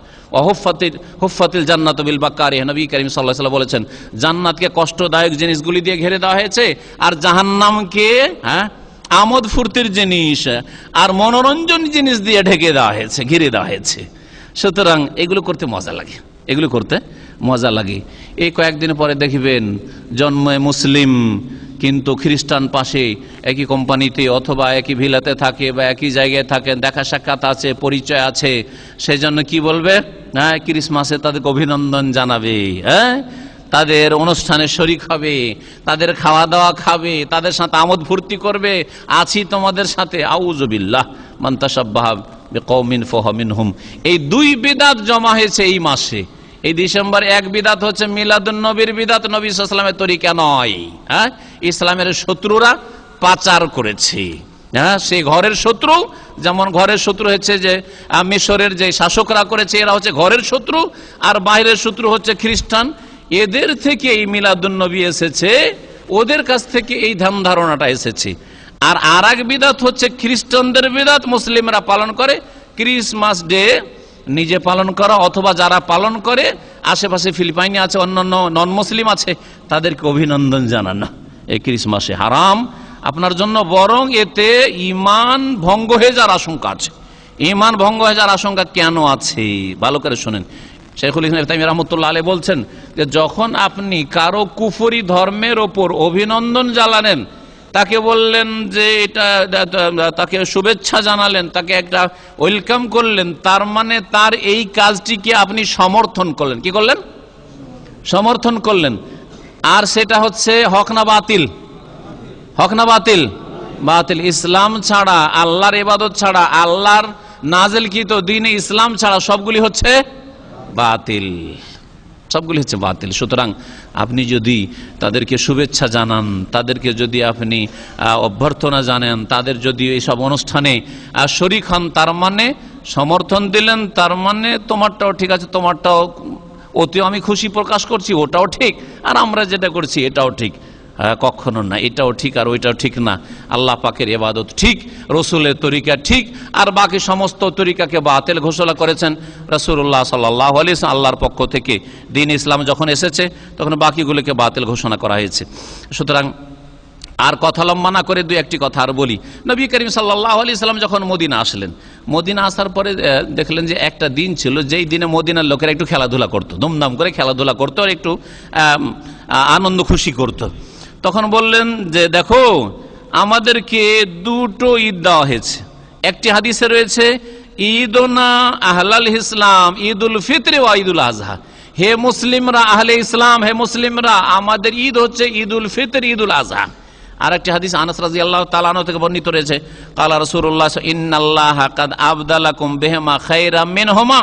হুফফাতিল জান্নাত বিল মাকারিহ, নবী করিম সাল্লাল্লাহু আলাইহি ওয়াসাল্লাম বলেছেন, জান্নাতকে কষ্টদায়ক জিনিসগুলি দিয়ে ঘিরে দেওয়া হয়েছে, আর জাহান্নামকে আমোদ ফুর্তির জিনিস আর মনোরঞ্জন জিনিস দিয়ে ঢেকে দেওয়া হয়েছে, ঘিরে দেওয়া হয়েছে। সুতরাং এগুলো করতে মজা লাগে, এগুলো করতে মজা লাগে। এই কয়েকদিন পরে দেখবেন জন্মে মুসলিম কিন্তু খ্রিস্টান পাশে একই কোম্পানিতে অথবা একই ভিলাতে থাকে বা একই জায়গায় থাকেন, দেখা সাক্ষাৎ আছে, পরিচয় আছে, সেজন্য কি বলবে? হ্যাঁ, ক্রিসমাসে তাদেরকে অভিনন্দন জানাবে, হ্যাঁ, তাদের অনুষ্ঠানে শরিক হবে, তাদের খাওয়া দাওয়া খাবে, তাদের সাথে আমোদ ফুর্তি করবে, আছি তোমাদের সাথে। আউযুবিল্লাহ, মান তাশাব্বাহা বিকওমিন ফাহুয়া মিনহুম। এই দুই বিদআত জমা হয়েছে এই মাসে। এই ডিসেম্বর এক বিদাত হচ্ছে মিলাদুন নবীর বিদাত, নবী সাল্লাল্লাহু আলাইহি ওয়াসাল্লামের তরিকা নয়। হ্যাঁ, ইসলামের শত্রুরা পাচার করেছে। হ্যাঁ, সেই ঘরের শত্রু, যেমন ঘরের শত্রু হচ্ছে যে মিশরের যে শাসকরা করেছে, এরা হচ্ছে ঘরের শত্রু, আর বাইরের শত্রু হচ্ছে খ্রিস্টান। এদের থেকে এই মিলাদুন নবী এসেছে, ওদের কাছ থেকে এই ধ্যান ধারণাটা এসেছে। আর আরেক বিদাত হচ্ছে খ্রিস্টানদের বিদাত, মুসলিমরা পালন করে ক্রিসমাস ডে নিজে পালন করা, অথবা যারা পালন করে আশেপাশে ফিলিপাইনে আছে, অন্যান্য নন মুসলিম আছে, তাদেরকে অভিনন্দন জানানো। এই ক্রিসমাসে হারাম আপনার জন্য, বরং এতে ঈমান ভঙ্গ হয়ে যাওয়ার আশঙ্কা আছে। ঈমান ভঙ্গ হয়ে যাওয়ার আশঙ্কা কেন আছে ভালো করে শুনেন। শেখুল ইসলাম ইবনে তাইমিয়া রাহমাতুল্লাহ আলাইহি বলছেন যে যখন আপনি কারো কুফরি ধর্মের ওপর অভিনন্দন জানালেন, তাকে বললেন যে এটা, তাকে শুভেচ্ছা জানালেন, তাকে একটা ওয়েলকাম করলেন, তার মানে তার এই কাজটিকে আপনি সমর্থন করলেন। কি করলেন? সমর্থন করলেন। আর সেটা হচ্ছে হক না বাতিল? হক না বাতিল? বাতিল। ইসলাম ছাড়া, আল্লাহর ইবাদত ছাড়া, আল্লাহর নাজিলকৃত দ্বীনে ইসলাম ছাড়া সবগুলি হচ্ছে বাতিল, সবগুলি হচ্ছে বাতিল। সুতরাং আপনি যদি তাদেরকে শুভেচ্ছা জানান, তাদেরকে যদি আপনি অভ্যর্থনা জানান, তাদের যদি এইসব অনুষ্ঠানে শরীক হন, তার মানে সমর্থন দিলেন, তার মানে তোমারটাও ঠিক আছে, তোমারটাও ওতেও আমি খুশি প্রকাশ করছি, ওটাও ঠিক, আর আমরা যেটা করছি এটাও ঠিক। কখনো না, এটাও ঠিক আর ওইটাও ঠিক না। আল্লাহ পাকের ইবাদত ঠিক, রসুলের তরিকা ঠিক, আর বাকি সমস্ত তরিকাকে বাতিল ঘোষণা করেছেন রাসূলুল্লাহ সাল্লাল্লাহু আলাইহি ওয়াসাল্লাম। আল্লাহর পক্ষ থেকে দ্বীন ইসলাম যখন এসেছে, তখন বাকিগুলোকে বাতিল ঘোষণা করা হয়েছে। সুতরাং আর কথা লম্বা না করে দুই একটি কথা আর বলি। নবী করিম সাল্লাল্লাহু আলাইহি ওয়াসাল্লাম যখন মদিনা আসলেন, মদিনা আসার পরে দেখলেন যে একটা দিন ছিল যেই দিনে মদিনার লোকেরা একটু খেলাধুলা করতো, ধুমধাম করে খেলাধুলা করতো, আর একটু আনন্দ খুশি করতো। তখন বললেন যে দেখো, আমাদেরকে দুটো ঈদ দেওয়া হয়েছে। একটি হাদিসে রয়েছে ঈদুনা আহলাল ইসলাম ঈদুল ফিতর ওয়া ঈদুল আযহা। হে মুসলিমরা, আহলে ইসলাম, হে মুসলিমরা, আমাদের ঈদ হচ্ছে ঈদুল ফিতর, ঈদুল আযহা। আর একটি হাদিস আনাস রাদিয়াল্লাহু তাআলা আনহু থেকে বর্ণিত রয়েছে, ক্বালা রাসূলুল্লাহ ইন্নাল্লাহা কাদ আবদালাকুম বিহিমা খায়রাম মিনহুমা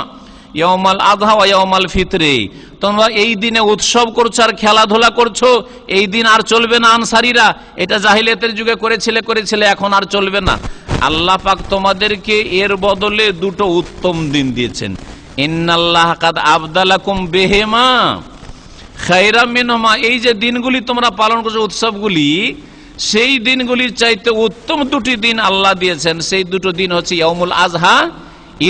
ইয়াউমাল আযহা ওয়া ইয়াউমাল ফিতরি। তোমরা এই দিনে উৎসব করছো আর খেলাধুলা করছো, এই দিন আর চলবে না। আনসারীরা এটা জাহিলিয়াতের যুগে করেছিলে, এখন আর চলবে না। আল্লাহ পাক তোমাদেরকে এর বদলে দুটো উত্তম দিন দিয়েছেন। ইন্নাল্লাহা কাদ আবদালাকুম বিহিমা খায়রাম মিনহুমা। এই যে দিনগুলি তোমরা পালন করছো, উৎসবগুলি, সেই দিনগুলির চাইতে উত্তম দুটি দিন আল্লাহ দিয়েছেন। সেই দুটো দিন হচ্ছে ইয়াউমুল আযহা,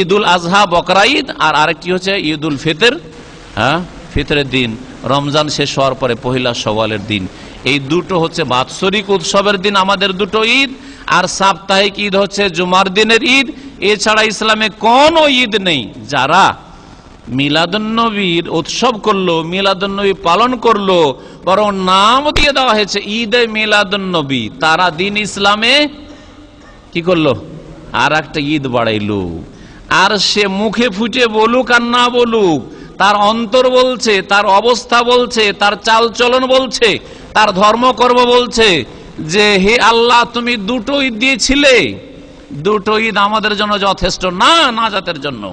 ঈদুল আযহা বকরা ঈদ, আর আরেকটি হচ্ছে ঈদুল ফিতর, হ্যাঁ, ফিতরের দিন, রমজান শেষ হওয়ার পরে পহিলা শাওয়ালের দিন। এই দুটো হচ্ছে বাৎসরিক উৎসবের দিন, আমাদের দুটো ঈদ। আর সাপ্তাহিক ঈদ হচ্ছে জুমার দিনের ঈদ। এছাড়া ইসলামে কোনো ঈদ নেই। যারা মিলাদুন্নবীর উৎসব করলো, মিলাদুন্নবী পালন করলো, বরং নাম দিয়ে দেওয়া হয়েছে ঈদে মিলাদুন্নবী, তারা দিন ইসলামে কি করলো? আর একটা ঈদ বাড়াইলো। আর সে মুখে ফুটে বলুক আর না বলুক, তার অন্তর বলছে, তার অবস্থা বলছে, তার চালচলন বলছে, তার ধর্মকর্ম বলছে যে হে আল্লাহ, তুমি দুটো ঈদ দিয়েছিলে, দুটো ঈদ আমাদের জন্য যথেষ্ট না, না জাতের জন্য।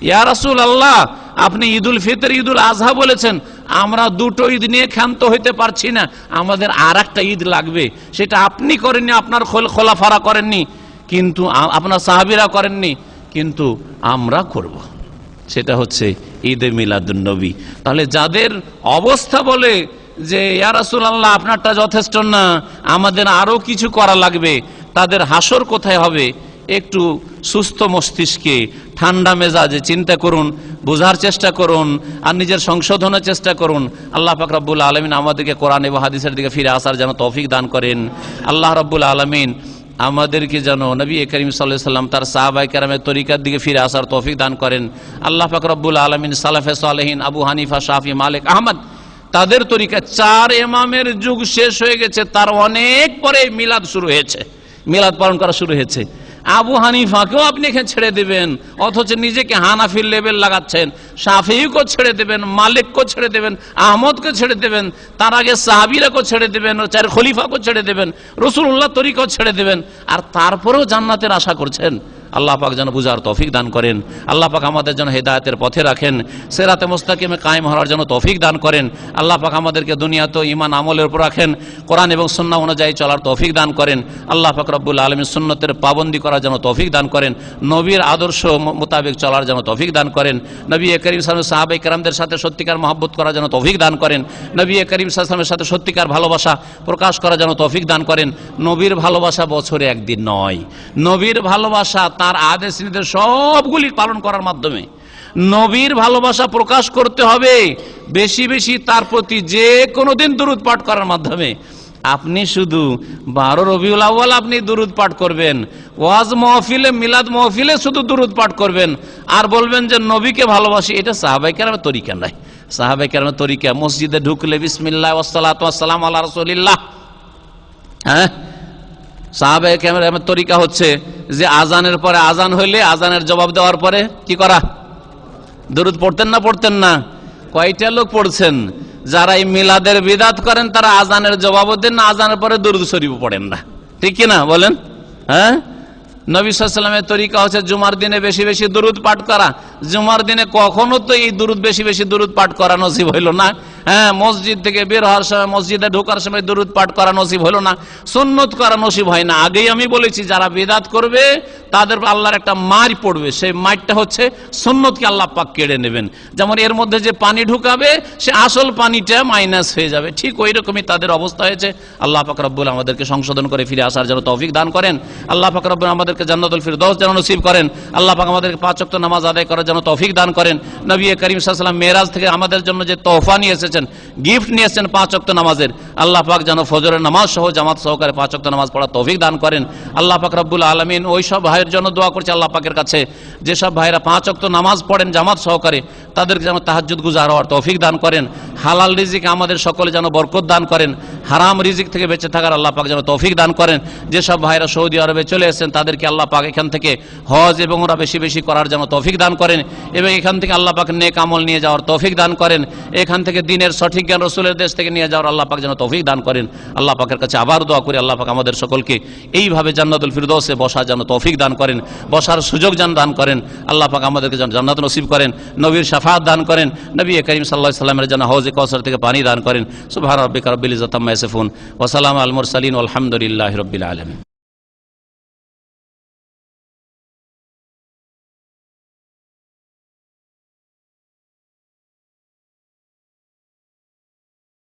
ইয়া রাসূলুল্লাহ, আপনি ঈদুল ফিতর ঈদুল আজহা বলেছেন, আমরা দুটো ঈদ নিয়ে ক্ষান্ত হইতে পারছি না, আমাদের আর একটা ঈদ লাগবে। সেটা আপনি করেননি, আপনার খোলাফারা করেননি, কিন্তু আপনার সাহাবীরা করেননি, কিন্তু আমরা করব। সেটা হচ্ছে ঈদে মিলাদুন নবী। তাহলে যাদের অবস্থা বলে যে ইয়া রাসূলুল্লাহ আপনারটা যথেষ্ট না, আমাদের আরো কিছু করা লাগবে, তাদের হাসর কোথায় হবে? একটু সুস্থ মস্তিষ্কে ঠান্ডা মেজাজে চিন্তা করুন, বোঝার চেষ্টা করুন, আর নিজের সংশোধনের চেষ্টা করুন। আল্লাহ পাক রব্বুল আলামিন আমাদেরকে কোরআন এবং হাদিসের দিকে ফিরে আসার যেন তৌফিক দান করেন। আল্লাহ রব্বুল আলামিন আমাদেরকে যেন নবী করিম সাল্লাল্লাহু আলাইহি ওয়াসাল্লাম তার সাহাবায়ে কেরামের তরিকার দিকে ফিরে আসার তৌফিক দান করেন। আল্লাহ পাক রব্বুল আলামিন সালাফে সালেহিন আবু হানিফা, শাফি, মালিক, আহমদ তাদের তরিকা, 4 ইমামের যুগ শেষ হয়ে গেছে, তার অনেক পরে মিলাদ শুরু হয়েছে, মিলাদ পালন করা শুরু হয়েছে। আবু হানিফাকেও আপনি এখানে ছেড়ে দিবেন, অথচ নিজেকে হানাফির লেভেল লাগাচ্ছেন। শাফিঈকেও ছেড়ে দেবেন, মালিককেও ছেড়ে দেবেন, আহমদকে ছেড়ে দেবেন, তার আগে সাহাবীরাকেও ছেড়ে দেবেন, 4 খলিফাকেও ছেড়ে দেবেন, রাসূলুল্লাহ তরিকাও ছেড়ে দেবেন, আর তারপরেও জান্নাতের আশা করছেন। আল্লাহ পাক যেন বুঝার তৌফিক দান করেন। আল্লাহ পাক আমাদের যেন হেদায়েতের পথে রাখেন, সিরাতে মুস্তাকিমে কায়েম হওয়ার জন্য তৌফিক দান করেন। আল্লাহ পাক আমাদেরকে দুনিয়াতে ঈমান আমলের উপর রাখেন, কোরআন এবং সুন্নাহ অনুযায়ী চলার তৌফিক দান করেন। আল্লাহ পাক রব্বুল আলামিন সুন্নতের পাবন্দি করার জন্য তৌফিক দান করেন, নবীর আদর্শ মোতাবেক চলার জন্য তৌফিক দান করেন, নবী করিম সাল্লাল্লাহু আলাইহি ওয়াসাল্লাম সাহাবায়ে কেরামদের সাথে সত্যিকার মহব্বত করার জন্য তৌফিক দান করেন, নবী করিম সাল্লাল্লাহু আলাইহি ওয়াসাল্লামের সাথে সত্যিকার ভালোবাসা প্রকাশ করার জন্য তৌফিক দান করেন। নবীর ভালোবাসা বছরে একদিন নয়, নবীর ভালোবাসা তার আদেশ নির্দেশ সবগুলি পালন করার মাধ্যমে। নবীর ভালোবাসা প্রকাশ করতে হবে বেশি বেশি তার প্রতি যে কোনো দিন দুরূদ পাঠ করার মাধ্যমে। আপনি শুধু 12 রবিউল আউয়াল আপনি দুরূদ পাঠ করবেন, ওয়াজ মাহফিলে, মিলাদ মাহফিলে শুধু দুরূদ পাঠ করবেন, আর বলবেন যে নবীকে ভালোবাসি, এটা সাহাবায়ে কেরামের তরিকা নয়। সাহাবায়ে কেরামের তরিকা মসজিদে ঢুকলে বিসমিল্লাহ ওয়াসসালাতু ওয়াসসালামু আলা রাসূলিল্লাহ। হ্যাঁ, সাহাবায়ে কেরামের তরিকা হচ্ছে যে আজানের পরে, আজান হইলে আজানের জবাব দেওয়ার পরে কি করা? দুরূদ পড়তেন না পড়তেন না? কয়টা লোক পড়ছেন? যারা এই মিলাদের বিদআত করেন তারা আজানের জবাবও দেন না, আজানের পরে দুরূদ শরীফ পড়েন না, ঠিক কি না বলেন? হ্যাঁ, নবী সাল্লাল্লাহু আলাইহি ওয়াসাল্লামের তরিকা হচ্ছে জুমার দিনে বেশি বেশি দুরূদ পাঠ করা। জুমার দিনে কখনো তো এই দুরূদ বেশি বেশি দুরূদ পাঠ করা নসিব হইল না। হ্যাঁ, মসজিদ থেকে বের হওয়ার সময়, মসজিদে ঢোকার সময় দুরূদ পাঠ করা নসিব হইল না, সুন্নত করা নসিব হয় না। আগেই আমি বলেছি যারা বিদআত করবে তাদের আল্লাহর একটা মার পড়বে, সেই মারটা হচ্ছে সুন্নতকে আল্লাহ পাক কেড়ে নেবেন। যেমন এর মধ্যে যে পানি ঢুকাবে সে আসল পানিটা মাইনাস হয়ে যাবে, ঠিক ওই রকমই তাদের অবস্থা হয়েছে। আল্লাহ পাক রব্বুল আমাদেরকে সংশোধন করে ফিরে আসার জন্য তৌফিক দান করেন। আল্লাহ পাক রব্বুল আমাদেরকে জান্নাতুল ফিরদৌস যেন নসিব করেন। আল্লাহ পাক আমাদেরকে 5 ওয়াক্ত নামাজ আদায় করার জন্য তৌফিক দান করেন। নবী করিম সাল্লাল্লাহু আলাইহি ওয়াসাল্লাম মেরাজ থেকে আমাদের জন্য যে তোহফা নিয়ে এসেছেন, গিফট নিয়ে এসেছেন 5 ওয়াক্ত নামাজের, আল্লাহ পাক যেন ফজরের নামাজ সহ জামাত সহকারে 5 ওয়াক্ত নামাজ পড়ার তৌফিক দান করেন। আল্লাহ পাক রব্বুল আলামিন ওই সব ভাইয়ের জন্য দোয়া করছে আল্লাহ পাকের কাছে যেসব ভাইরা 5 ওয়াক্ত নামাজ পড়েন জামাত সহকারে, তাদেরকে যেন তাহাজ্জুদ গুজার হওয়ার তৌফিক দান করেন। হালাল রিজিক আমাদের সকলে যেন বরকত দান করেন, হারাম রিজিক থেকে বেঁচে থাকার আল্লাহ পাক যেন তৌফিক দান করেন। যেসব ভাইরা সৌদি আরবে চলে এসেছেন তাদেরকে আল্লাহ পাক এখান থেকে হজ এবং ওরা বেশি বেশি করার যেন তৌফিক দান করেন, এবং এখান থেকে আল্লাহ পাক নেক আমল নিয়ে যাওয়ার তৌফিক দান করেন। এখান থেকে দিনের সঠিক জ্ঞান রাসূলের দেশ থেকে নিয়ে যাওয়ার আল্লাহ পাক যেন তৌফিক দান করেন। আল্লাহ পাকের কাছে আবার দোয়া করি আল্লাহ পাক আমাদের সকলকে এইভাবে জান্নাতুল ফিরদৌসে বসার যেন তৌফিক দান করেন, বসার সুযোগ যেন দান করেন। আল্লাহ পাক আমাদেরকে যেন জান্নাত নসিব করেন, নবীর শাফাআত দান করেন, নবী করিম সাল্লাল্লাহু আলাইহি ওয়াসাল্লামের যেন হাউজে কাউসার থেকে পানি দান করেন। সুবহান রাব্বিকা রাব্বিল ইজ্জাতি আম্মা ইয়াসিফুন ওয়া সালামুন আলাল মুরসালিন ওয়াল হামদুলিল্লাহি রাব্বিল আলামিন।